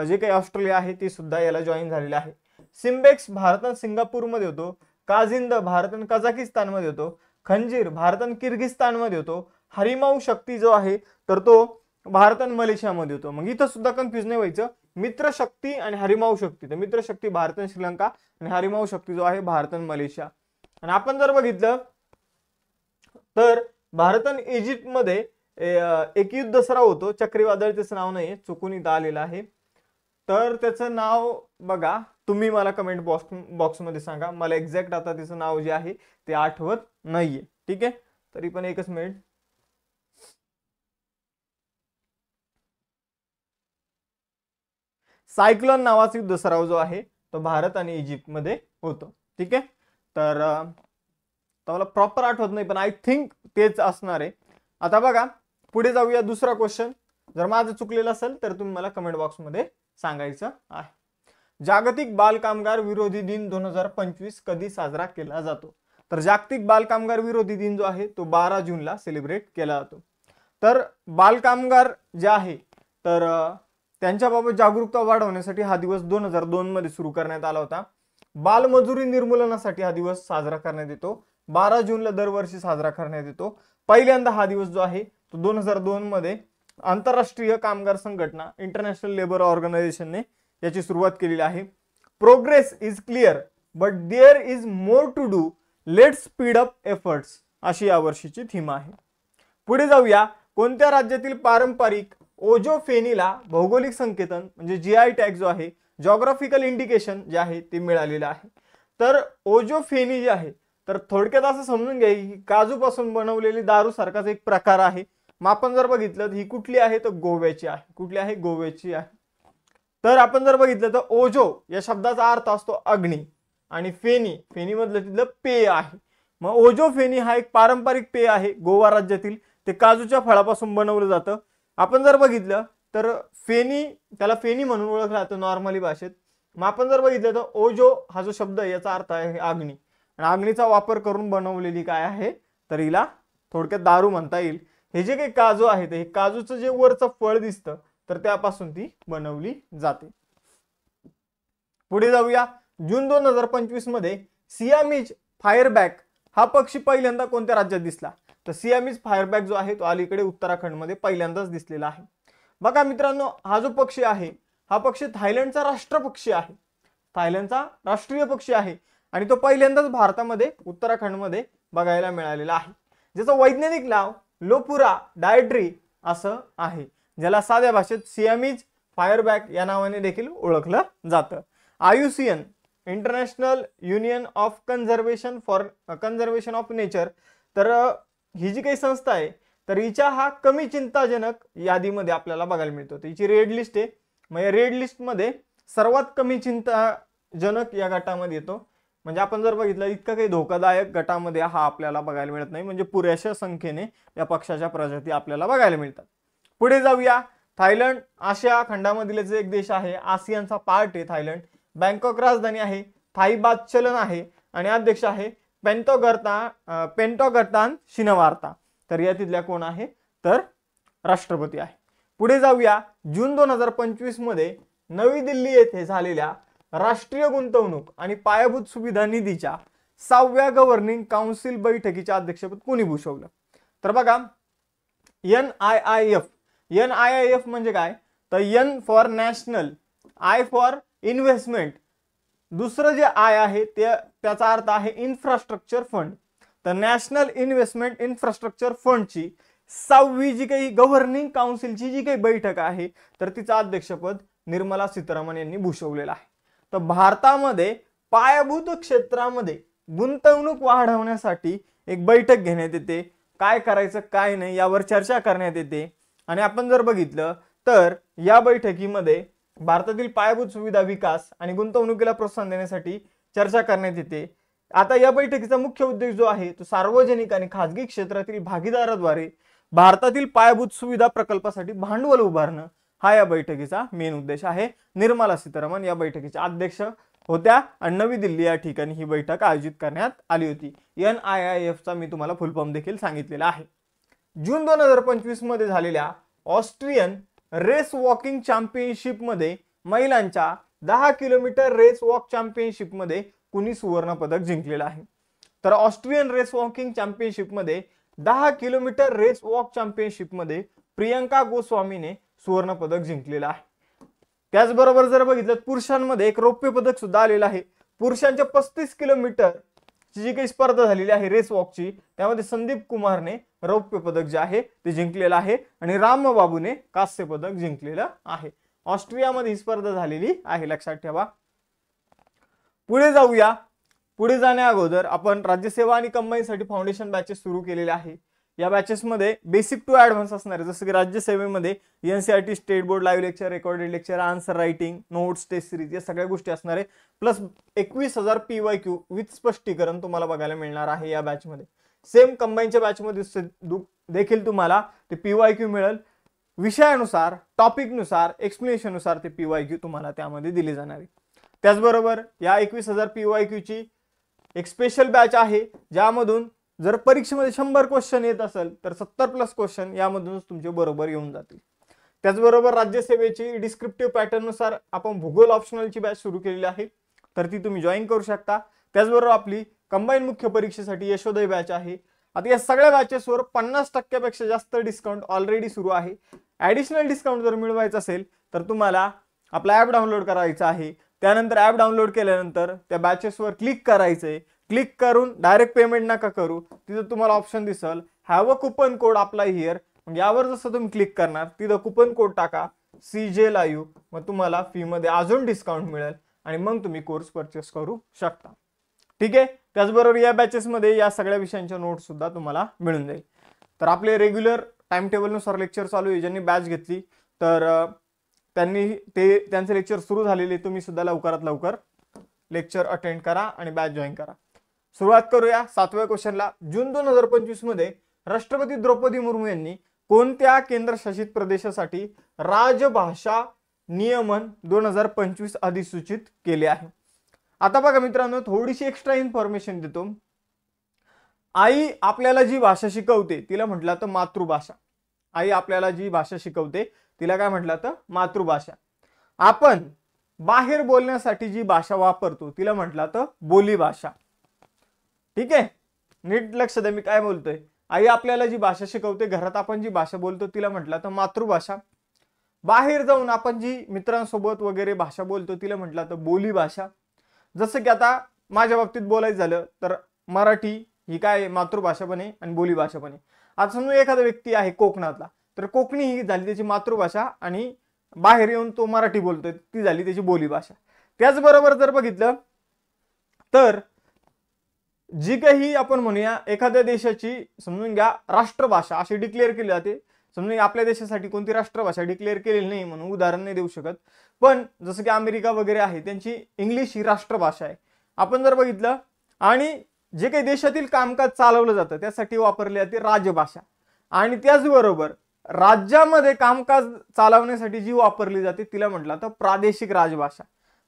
जे काही ऑस्ट्रेलिया आहे ते सुद्धा याला जॉईन झालेले आहे. सिम्बेक्स भारत आणि सिंगापूर मध्ये होतो. काजिंद भारत आणि कझाकिस्तान मध्ये होतो. खंजीर भारत आणि किर्गिस्तान मध्ये होतो. हरिमाऊ शक्ती जो आहे तर तो भारत आणि मलेशिया मध्ये होतो. मग इथं सुद्धा कन्फ्युज नाही व्हायचं. मित्र शक्ती आणि हरिमाऊ शक्ती, तर मित्र शक्ती भारत आणि श्रीलंका आणि हरिमाऊ शक्ती जो आहे भारत आणि मलेशिया. आणि आपण जर बघितलं तर भारत आणि इजिप्त मध्ये एक युद्ध सराव होतो. चक्रीवादळ त्याचं नाव नाही, चुकून इथं आलेलं आहे. तर त्याचं नाव बघा, तुम्ही मला कमेंट बॉक्स मध्ये सांगा. मला एक्झॅक्ट आता त्याचं नाव जे आहे ते आठवत नाहीये. ठीक आहे, तरी पण एकच मिनिट. सायक्लोन नावाचा युद्ध सराव जो आहे तो भारत आणि इजिप्त मध्ये होतो. ठीक आहे, तर मला प्रॉपर आठवत नाही पण आय थिंक तेच असणार आहे. आता बघा पुढे जाऊया. दुसरा क्वेश्चन, जर माझं चुकलेलं असेल तर तुम्ही मला कमेंट बॉक्स मध्ये सांगायचं आहे। जागतिक बाल कामगार विरोधी दिन 2025 कधी साजरा केला जातो? तर जागतिक बाल कामगार विरोधी दिन जो आहे तो 12 जूनला सेलिब्रेट केला जातो। तर बाल कामगार जे आहे तर त्यांच्याबाबत जागरूकता वाढवण्यासाठी हा दिवस 2002 मध्ये सुरू करण्यात आला होता। बालमजुरी निर्मूलनासाठी हा दिवस साजरा करण्यात येतो। 12 जूनला दरवर्षी साजरा करण्यात येतो। पहिल्यांदा हा दिवस जो आहे तो 2002 मध्ये आंतरराष्ट्रीय कामगार संघटना इंटरनॅशनल लेबर ऑर्गनायझेशनने याची सुरुवात केलेली आहे। Progress is clear but there is more to do, let's speed up efforts अशी यावर्षीची थीम आहे। पुढे जाऊया, कोणत्या राज्यातील पारंपरिक ओजो फेनीला भौगोलिक संकेतन म्हणजे जीआय टॅग जो आहे, जॉग्राफिकल इंडिकेशन जे आहे ते मिळालेलं आहे? तर ओजो फेनी जे आहे तर थोडक्यात असं समजून घ्या की काजूपासून बनवलेली दारू सारखाच एक प्रकार आहे। मग आपण जर बघितलं ही कुठली आहे तर गोव्याची आहे। कुठली आहे? गोव्याची आहे। तर आपण जर बघितलं तर ओजो या शब्दाचा अर्थ असतो अग्नी आणि फेनी, फेनी मधलं तिथलं पेय आहे। मग ओजो फेनी हा एक पारंपरिक पेय आहे गोवा राज्यातील, ते काजूच्या फळापासून बनवलं जातं। आपण जर बघितलं तर फेनी, त्याला फेनी म्हणून ओळखलं जातं नॉर्मली भाषेत। मग आपण जर बघितलं तर ओजो हा जो शब्द आहे याचा अर्थ आहे अग्नी, आणि अग्नीचा वापर करून बनवलेली काय आहे तर हिला थोडक्यात दारू म्हणता येईल। हे जे काही काजू आहे हे काजूचं जे वरचं फळ दिसतं तर त्यापासून ती बनवली जाते। पुढे जाऊया, जून 2025 मध्ये सियामीज फायरबॅक हा पक्षी पहिल्यांदा कोणत्या राज्यात दिसला? तर सियामीज फायरबॅक जो आहे तो अलीकडे उत्तराखंड मध्ये पहिल्यांदाच दिसलेला आहे। बघा मित्रांनो, हा जो पक्षी आहे हा पक्षी थायलंडचा राष्ट्रपक्षी आहे, थायलंडचा राष्ट्रीय पक्षी आहे आणि तो पहिल्यांदाच भारतामध्ये उत्तराखंडमध्ये बघायला मिळालेला आहे, ज्याचं वैज्ञानिक नाव लोपुरा डायड्री असं आहे, ज्याला साध्या भाषेत सियामीज फायरबॅक या नावाने देखील ओळखलं जातं। IUCN international union of conservation of nature, तर ही जी काही संस्था आहे तर हिच्या हा कमी चिंताजनक यादीमध्ये आपल्याला बघायला मिळतो। हिची रेड लिस्ट आहे, मग या रेड लिस्ट मध्ये सर्वात कमी चिंताजनक या गटामध्ये येतो। म्हणजे आपण जर बघितलं इतका काही धोकादायक गटामध्ये हा आपल्याला बघायला मिळत नाही, म्हणजे पुरेशा संख्येने या पक्षाच्या प्रजाती आपल्याला बघायला मिळतात। पुढे जाऊया, थायलंड आशिया खंडामधील एक देश आहे, आसियानचा पार्ट आहे थायलंड। बँकॉक राजधानी आहे, थाई बात चलन आहे आणि अध्यक्ष आहे पेंटोगर्तान शिनवार्ता। तर या तिथल्या कोण आहे तर राष्ट्रपती आहे। पुढे जाऊया, जून 2025 मध्ये नवी दिल्ली येथे झालेल्या राष्ट्रीय गुंतवणूक आणि पायाभूत सुविधा निधीच्या 6व्या गव्हर्निंग काउन्सिल बैठकीचे अध्यक्षपद कोणी भूषवलं? तर बघा, NIIF म्हणजे काय तर N for national, I for investment, दुसरं जे आय आहे त्याचा अर्थ आहे इन्फ्रास्ट्रक्चर फंड। तर नॅशनल इन्व्हेस्टमेंट इन्फ्रास्ट्रक्चर फंडची 6वी जी काही गव्हर्निंग काउन्सिलची जी काही बैठक आहे तर तिचं अध्यक्षपद निर्मला सीतारामन यांनी भूषवलेलं आहे। तर भारतामध्ये पायाभूत क्षेत्रामध्ये गुंतवणूक वाढवण्यासाठी एक बैठक घेण्यात येते, काय करायचं काय नाही यावर चर्चा करण्यात येते। आणि आपण जर बघितलं तर या बैठकीमध्ये भारतातील पायाभूत सुविधा विकास आणि गुंतवणुकीला प्रोत्साहन देण्यासाठी चर्चा करण्यात येते। आता या बैठकीचा मुख्य उद्देश जो आहे तो सार्वजनिक आणि खासगी क्षेत्रातील भागीदाराद्वारे भारतातील पायाभूत सुविधा प्रकल्पासाठी भांडवल उभारणं हा या बैठकीचा मेन उद्देश आहे। निर्मला सीतारामन या बैठकीच्या अध्यक्ष होत्या आणि नवी दिल्ली या ठिकाणी ही बैठक आयोजित करण्यात आली होती। NIIF चा मी तुम्हाला फुल फॉर्म देखील सांगितलेला आहे। जून 2025 मध्ये झालेल्या ऑस्ट्रियन रेस वॉकिंग चॅम्पियनशिप मध्ये महिलांच्या 10 किलोमीटर रेस वॉक चॅम्पियनशिप मध्ये कुणी सुवर्ण पदक जिंकलेलं आहे? तर ऑस्ट्रियन रेस वॉकिंग चॅम्पियनशिप मध्ये 10 किलोमीटर रेस वॉक चॅम्पियनशिप मध्ये प्रियंका गोस्वामीने सुवर्ण पदक जिंकलेलं आहे। त्याचबरोबर जर बघितलं पुरुषांमध्ये एक रौप्य पदक सुद्धा आलेलं आहे। पुरुषांच्या 35 किलोमीटर ची जी काही स्पर्धा झालेली आहे रेस वॉकची त्यामध्ये संदीप कुमारने रौप्य पदक जे आहे ते जिंकलेलं आहे आणि रामबाबूने कांस्य पदक जिंकलेलं आहे। ऑस्ट्रियामध्ये ही स्पर्धा झालेली आहे, लक्षात ठेवा। पुढे जाऊया, पुढे जाण्या अगोदर आपण राज्यसेवा आणि कंबाईनसाठी फाउंडेशन बॅचेस सुरू केलेले आहे। या बॅचेस मध्ये बेसिक टू ॲडव्हान्स असणार आहे, जसं की राज्यसेवेमध्ये NCERT state board live lecture, recorded lecture, answer writing, notes, test series या सगळ्या गोष्टी असणार आहे। प्लस 21,000 PYQ विथ स्पष्टीकरण तुम्हाला बघायला मिळणार आहे या बॅच मध्ये। सेम कंबाईनच्या बॅच मध्ये देखील तुम्हाला ते PYQ मिळेल विषयानुसार टॉपिकनुसार एक्सप्लेनेशननुसार ते PYQ तुम्हाला त्यामध्ये दिले जाणार आहे. त्याचबरोबर या 21,000 PYQ ची एक स्पेशल बॅच आहे, ज्यामधून जर परीक्षेमध्ये 100 क्वेश्चन येत असेल तर 70+ क्वेश्चन यामधूनच तुमचे बरोबर येऊन जातील. त्याचबरोबर राज्यसेवेची डिस्क्रिप्टिव्ह पॅटर्न नुसार आपण भूगोल ऑप्शनलची बॅच सुरू केलेली आहे, तर ती तुम्ही जॉईन करू शकता. त्याचबरोबर आपली कंबाईन मुख्य परीक्षेसाठी यशोदय बॅच आहे. आता या सगळ्या बॅचेसवर 50% पेक्षा जास्त डिस्काउंट ऑलरेडी सुरू आहे. ॲडिशनल डिस्काउंट जर मिळवायचं असेल तर तुम्हाला आपला ॲप डाउनलोड करायचा आहे. त्यानंतर ॲप डाउनलोड केल्यानंतर त्या बॅचेसवर क्लिक करायचंय. क्लिक करून डायरेक्ट पेमेंट नका करू. तिथं तुम्हाला ऑप्शन दिसल have a coupon code apply here. मग यावर जसं तुम्ही क्लिक करणार तिथं कुपन कोड टाका CJ लाईव्ह. मग तुम्हाला फी मध्ये अजून डिस्काउंट मिळेल आणि मग तुम्ही कोर्स परचेस करू शकता. ठीक आहे. त्याचबरोबर या बॅचेसमध्ये या सगळ्या विषयांच्या नोट्स सुद्धा तुम्हाला मिळून जाईल. तर आपले रेग्युलर टाइम टेबलनुसार लेक्चर चालू आहे. ज्यांनी बॅच घेतली तर त्यांचे लेक्चर सुरू झालेले. तुम्ही सुद्धा लवकरात लवकर लेक्चर अटेंड करा आणि बॅच जॉईन करा. सुरुवात करूया 7व्या क्वेश्चनला. जून 2025 मध्ये राष्ट्रपती द्रौपदी मुर्मू यांनी कोणत्या केंद्रशासित प्रदेशासाठी राजभाषा नियमन 2025 अधिसूचित केले आहे? आता बघा मित्रांनो, थोडीशी एक्स्ट्रा इन्फॉर्मेशन देतो. आई आपल्याला जी भाषा शिकवते तिला म्हटलं तर मातृभाषा. आई आपल्याला जी भाषा शिकवते तिला काय म्हटलं तर मातृभाषा. आपण बाहेर बोलण्यासाठी जी भाषा वापरतो तिला म्हटलं तर बोलीभाषा. ठीक आहे, नीट लक्ष द्या मी काय बोलतोय. आई आपल्याला जी भाषा शिकवते, घरात आपण जी भाषा बोलतो तिला म्हटलं तर मातृभाषा. बाहेर जाऊन आपण जी मित्रांसोबत वगैरे भाषा बोलतो तिला म्हटलं तर बोलीभाषा. जसं की आता माझ्या बाबतीत बोलायचं झालं तर मराठी ही काय मातृभाषा पण आहे आणि बोलीभाषा पण आहे. आता समजा एखादा व्यक्ती आहे कोकणातला, तर कोकणी ही झाली त्याची मातृभाषा आणि बाहेर येऊन तो मराठी बोलतोय ती झाली त्याची बोलीभाषा. त्याचबरोबर जर बघितलं तर जी काही आपण म्हणूया एखाद्या देशाची समजून घ्या राष्ट्रभाषा अशी डिक्लेअर केली जाते. समजून आपल्या देशासाठी कोणती राष्ट्रभाषा डिक्लेअर केलेली नाही म्हणून उदाहरण नाही देऊ शकत, पण जसं की अमेरिका वगैरे आहे त्यांची इंग्लिश ही राष्ट्रभाषा आहे. आपण जर बघितलं आणि जे काही देशातील कामकाज चालवलं जातं त्यासाठी वापरली जाते राजभाषा. आणि त्याचबरोबर राज्यामध्ये कामकाज चालवण्यासाठी जी वापरली जाते तिला म्हटलं तर प्रादेशिक राजभाषा.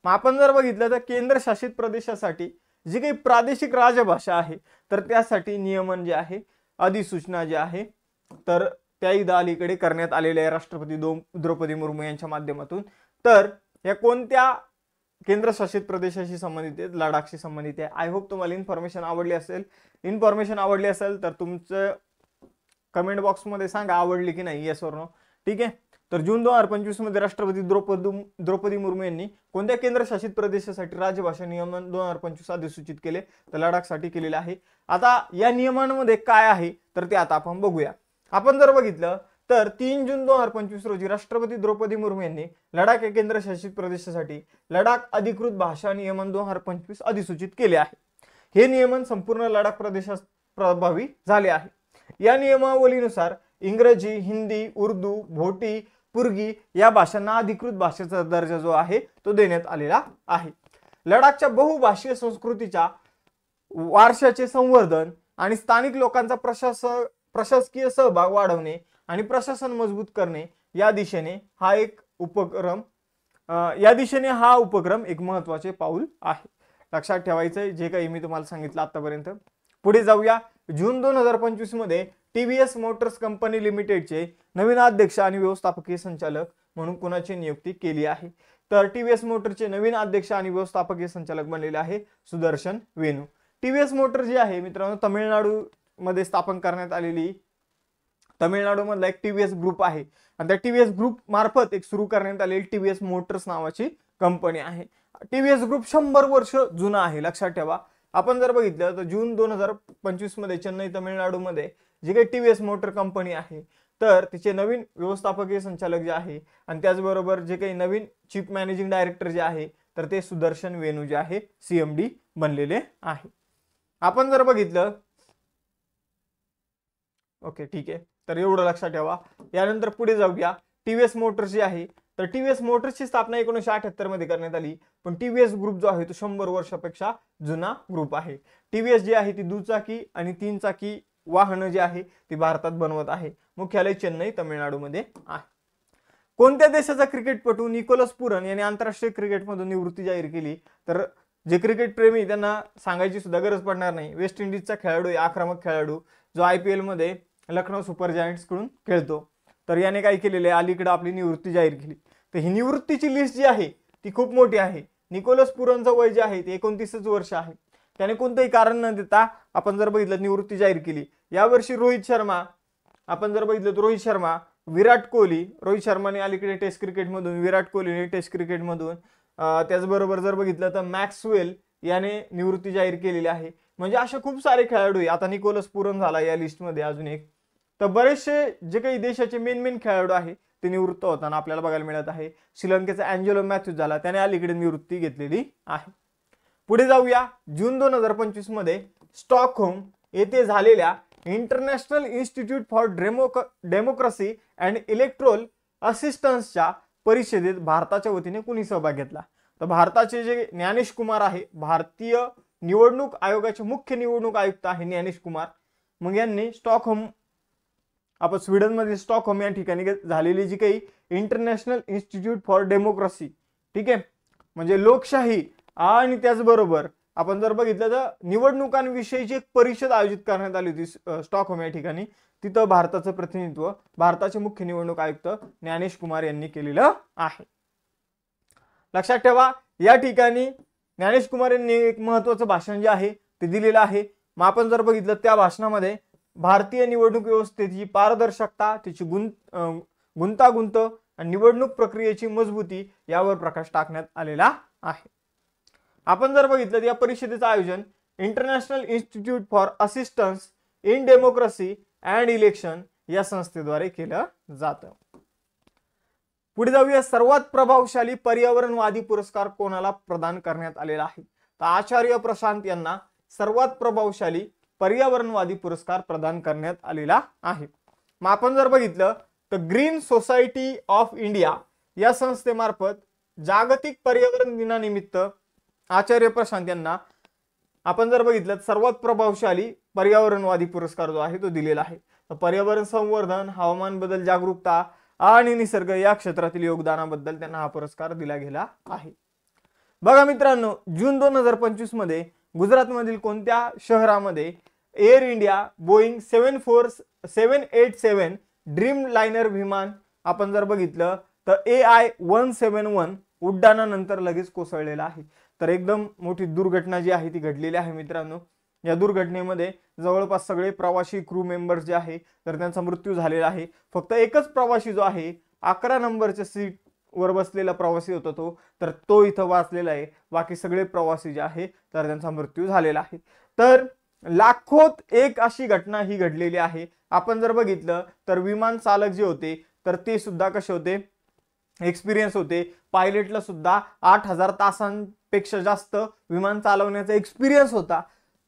मग आपण जर बघितलं तर केंद्रशासित प्रदेशासाठी जी काही प्रादेशिक राजभाषा आहे तर त्यासाठी नियमन जे आहे अधिसूचना जे आहे तर त्या इदा अलीकडे करण्यात आलेल्या आहे राष्ट्रपती द्रौपदी मुर्मू यांच्या माध्यमातून. तर या कोणत्या केंद्रशासित प्रदेशाशी संबंधित आहेत? लडाखशी संबंधित आहे. आय होप तुम्हाला इन्फॉर्मेशन आवडली असेल तर तुमचं कमेंट बॉक्समध्ये सांगा आवडली की नाही, येस ऑर नो. ठीक आहे. तर जून 2025 मध्ये राष्ट्रपती द्रौपदी मुर्मू यांनी कोणत्या केंद्रशासित प्रदेशासाठी राजभाषा नियमन 2025 अधिसूचित केले? तर लडाखसाठी केलेले आहे. आता या नियमांमध्ये काय आहे तर ते आता आपण बघूया. आपण जर बघितलं तर 3 जून 2025 रोजी राष्ट्रपती द्रौपदी मुर्मू यांनी लडाख या केंद्रशासित प्रदेशासाठी लडाख अधिकृत भाषा नियमन 2025 अधिसूचित केले आहे. हे नियमन संपूर्ण लडाख प्रदेशात प्रभावी झाले आहे. या नियमावलीनुसार इंग्रजी, हिंदी, उर्दू, भोटी, पुर्गी या भाषांना अधिकृत भाषेचा दर्जा जो आहे तो देण्यात आलेला आहे. लडाखच्या बहुभाषीय संस्कृतीच्या वारशाचे संवर्धन आणि स्थानिक लोकांचा प्रशासकीय सहभाग वाढवणे आणि प्रशासन मजबूत करणे या दिशेने हा उपक्रम एक महत्त्वाचे पाऊल आहे. लक्षात ठेवायचंय जे काही मी तुम्हाला सांगितलं आतापर्यंत. पुढे जाऊया. जून 2025 मध्ये TVS मोटर्स कंपनी लिमिटेडचे नवीन अध्यक्ष आणि व्यवस्थापकीय संचालक म्हणून कुणाची नियुक्ती केली आहे? तर TVS मोटरचे नवीन अध्यक्ष आणि व्यवस्थापकीय संचालक बनलेले आहे सुदर्शन वेणू. TVS मोटर जी आहे मित्रांनो तामिळनाडू मध्ये स्थापन करण्यात आलेली तामिळनाडूमधला एक TVS ग्रुप आहे आणि त्या TVS ग्रुप मार्फत एक सुरू करण्यात आलेली TVS मोटर्स नावाची कंपनी आहे. TVS ग्रुप 100 वर्ष जुना आहे, लक्षात ठेवा. आपण जर बघितलं तर जून 2025 मध्ये चेन्नई तामिळनाडूमध्ये जी काही TVS मोटर कंपनी आहे तर तिचे नवीन व्यवस्थापकीय संचालक जे आहे आणि त्याचबरोबर जे काही नवीन चीफ मॅनेजिंग डायरेक्टर जे आहे तर ते सुदर्शन वेणू जे आहे CMD बनलेले आहे. आपण जर बघितलं ओके ठीक आहे, तर एवढं लक्षात ठेवा. यानंतर पुढे जाऊया. TVS मोटर्स जी आहे तर TVS मोटर्सची स्थापना 1978 मध्ये करण्यात आली, पण TVS ग्रुप जो आहे तो 100 वर्षापेक्षा जुना ग्रुप आहे. TVS जी आहे ती दुचाकी आणि 3 चाकी वाहनं जी आहे ती भारतात बनवत आहे. मुख्यालय चेन्नई तामिळनाडूमध्ये आहे. कोणत्या देशाचा क्रिकेटपटू निकोलस पुरन याने आंतरराष्ट्रीय क्रिकेटमधून निवृत्ती जाहीर केली? तर जे क्रिकेट प्रेमी त्यांना सांगायची सुद्धा गरज पडणार नाही, वेस्ट इंडिजचा खेळाडू आहे, आक्रमक खेळाडू, जो IPL मध्ये लखनौ सुपर जायंट्स कडून खेळतो. तर याने काय केलेले, अलीकडे आपली निवृत्ती जाहीर केली. तर ही निवृत्तीची लिस्ट जी आहे ती खूप मोठी आहे. निकोलस पुरनचं वय जे आहे ते 29 वर्ष आहे. त्याने कोणतेही कारण न देता आपण जर बघितलं निवृत्ती जाहीर केली. यावर्षी रोहित शर्मा, आपण जर बघितलं तर रोहित शर्मा, विराट कोहली, रोहित शर्माने अलीकडे टेस्ट क्रिकेटमधून, विराट कोहलीने टेस्ट क्रिकेटमधून, त्याचबरोबर जर बघितलं तर मॅक्सवेल याने निवृत्ती जाहीर केलेली आहे. म्हणजे असे खूप सारे खेळाडू आहे. आता निकोलस पुरन झाला या लिस्टमध्ये अजून एक. तर बरेचसे जे काही देशाचे मेन खेळाडू आहे ते निवृत्त होताना आपल्याला बघायला मिळत आहे. श्रीलंकेचा अँजेलो मॅथ्यूज झाला, त्याने अलीकडे निवृत्ती घेतलेली आहे. पुढे जाऊया. जून 2025 मध्ये स्टॉकहोम येथे झालेल्या International institute for democracy and Electoral असिस्टन्सच्या परिषदेत भारताच्या वतीने कुणी सहभाग घेतला? तर भारताचे जे ज्ञानेश कुमार आहे, भारतीय निवडणूक आयोगाचे मुख्य निवडणूक आयुक्त आहे ज्ञानेश कुमार. मग यांनी स्टॉकहोम, आपण स्वीडनमध्ये स्टॉकहोम या ठिकाणी झालेली जी काही इंटरनॅशनल इन्स्टिट्यूट फॉर डेमोक्रेसी, ठीक आहे, म्हणजे लोकशाही आणि त्याचबरोबर आपण जर बघितलं तर निवडणुकांविषयीची एक परिषद आयोजित करण्यात आली होती स्टॉकहोम या ठिकाणी. तिथं भारताचं प्रतिनिधित्व भारताचे मुख्य निवडणूक आयुक्त ज्ञानेश कुमार यांनी केलेलं आहे. लक्षात ठेवा, या ठिकाणी ज्ञानेश कुमार यांनी एक महत्त्वाचं भाषण जे आहे ते दिलेलं आहे. मग आपण जर बघितलं त्या भाषणामध्ये भारतीय निवडणूक व्यवस्थेची पारदर्शकता, तिची गुंतागुंत आणि निवडणूक प्रक्रियेची मजबूती यावर प्रकाश टाकण्यात आलेला आहे. आपण जर बघितलं तर या परिषदेचं आयोजन international institute for assistance in democracy and election या संस्थेद्वारे केलं जातं. पुढे जाऊया. सर्वात प्रभावशाली पर्यावरणवादी पुरस्कार कोणाला प्रदान करण्यात आलेला आहे? तर आचार्य प्रशांत यांना सर्वात प्रभावशाली पर्यावरणवादी पुरस्कार प्रदान करण्यात आलेला आहे. मग आपण जर बघितलं तर ग्रीन सोसायटी ऑफ इंडिया या संस्थेमार्फत जागतिक पर्यावरण दिनानिमित्त आचार्य प्रशांत यांना आपण जर बघितलं सर्वात प्रभावशाली पर्यावरणवादी पुरस्कार जो आहे तो दिलेला आहे. तर पर्यावरण संवर्धन, हवामान बदल जागरूकता आणि निसर्ग या क्षेत्रातील योगदानाबद्दल त्यांना हा पुरस्कार दिला गेला आहे. बघा मित्रांनो, जून 2025 मध्ये गुजरातमधील कोणत्या शहरामध्ये air India Boeing 787 dream liner विमान आपण जर बघितलं तर AI-171 उड्डाणानंतर लगेच कोसळलेला आहे? तर एकदम मोठी दुर्घटना जी आहे ती घडलेली आहे मित्रांनो. या दुर्घटनेमध्ये जवळपास सगळे प्रवासी क्रू मेंबर्स जे आहे तर त्यांचा मृत्यू झालेला आहे. फक्त एकच प्रवासी जो आहे 11 नंबरच्या सीट वर बसलेला प्रवासी होता तो इथं वाचलेला आहे. बाकी सगळे प्रवासी जे आहे तर त्यांचा मृत्यू झालेला आहे. तर लाखोत एक अशी घटना ही घडलेली आहे. आपण जर बघितलं तर विमान चालक जे होते तर ते सुद्धा कसे होते, एक्सपिरियन्स होते. पायलटला सुद्धा 8000 तासांपेक्षा जास्त विमान चालवण्याचा एक्सपिरियन्स होता.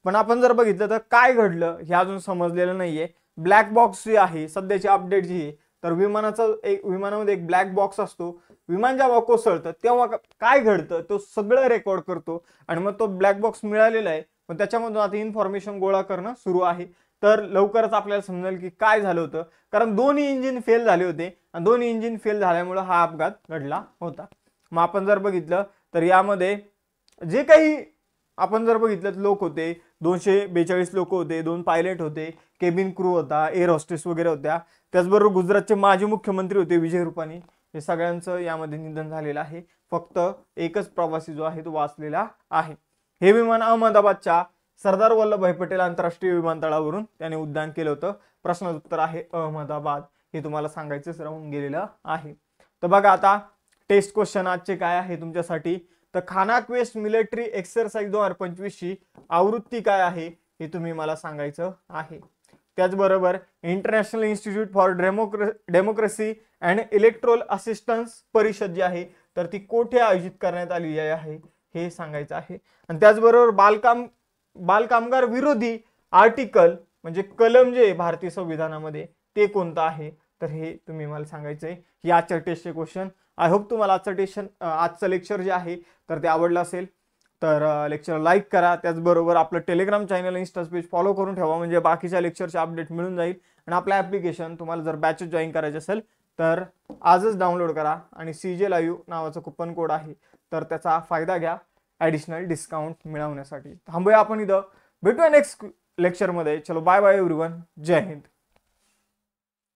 पण आपण जर बघितलं तर काय घडलं हे अजून समजलेलं नाहीये. ब्लॅक बॉक्स जी आहे सध्याची अपडेट जी आहे तर विमानामध्ये एक ब्लॅक बॉक्स असतो. विमान जेव्हा कोसळतं तेव्हा काय घडतं तो सगळं रेकॉर्ड करतो आणि मग तो ब्लॅक बॉक्स मिळालेला आहे. पण त्याच्यामधून आता इन्फॉर्मेशन गोळा करणं सुरू आहे. तर लवकरच आपल्याला समजेल की काय झालं होतं, कारण दोन्ही इंजिन फेल झाले होते आणि दोन्ही इंजिन फेल झाल्यामुळे हा अपघात घडला होता. मग आपण जर बघितलं तर यामध्ये जे काही आपण जर बघितलं लोक होते 242 लोक होते, 2 पायलट होते, केबिन क्रू होता, एअर होस्टेस वगैरे होत्या. त्याचबरोबर गुजरातचे माजी मुख्यमंत्री होते विजय रुपानी. हे सगळ्यांचं यामध्ये निधन झालेलं आहे. फक्त एकच प्रवासी जो आहे तो वाचलेला आहे. हे विमान अहमदाबादच्या सरदार वल्लभभाई पटेल आंतरराष्ट्रीय विमानतळावरून त्याने उड्डाण केलं होतं. प्रश्नाचं उत्तर आहे अहमदाबाद. हे तुम्हाला सांगायचंच राहून गेलेलं आहे. तर बघा आता टेस्ट क्वेश्चन आजचे काय आहे तुमच्यासाठी. तर खाना क्वेस्ट मिलिटरी एक्सरसाइज 2025 ची आवृत्ती काय आहे हे तुम्ही मला सांगायचं आहे. त्याचबरोबर international institute for democracy and electoral assistance परिषद जी आहे तर ती कोठे आयोजित करण्यात आली आहे हे सांगायचं आहे. आणि त्याचबरोबर बालकामगार विरोधी आर्टिकल म्हणजे कलम जे भारतीय संविधानामध्ये ते कोणतं आहे तर हे तुम्ही मला सांगायचंय. ही आजच्या टेस्टचे क्वेश्चन. आय होप तुम्हाला आजचं लेक्चर जे आहे तर ते आवडलं असेल. तर लेक्चर लाईक करा. त्याचबरोबर आपलं Telegram channel, Insta page follow करून ठेवा म्हणजे बाकीच्या लेक्चरचे अपडेट मिळून जाईल. आणि आपलं ॲप्लिकेशन तुम्हाला जर बॅचेस जॉईन करायचे असेल तर आजच डाउनलोड करा आणि CJ लाईव्ह नावाचं कुपन कोड आहे तर त्याचा फायदा घ्या ॲडिशनल डिस्काउंट मिळवण्यासाठी. थांबूया आपण इथं, भेटूया नेक्स्ट लेक्चरमध्ये. चलो बाय बाय एव्हरीवन, जय हिंद.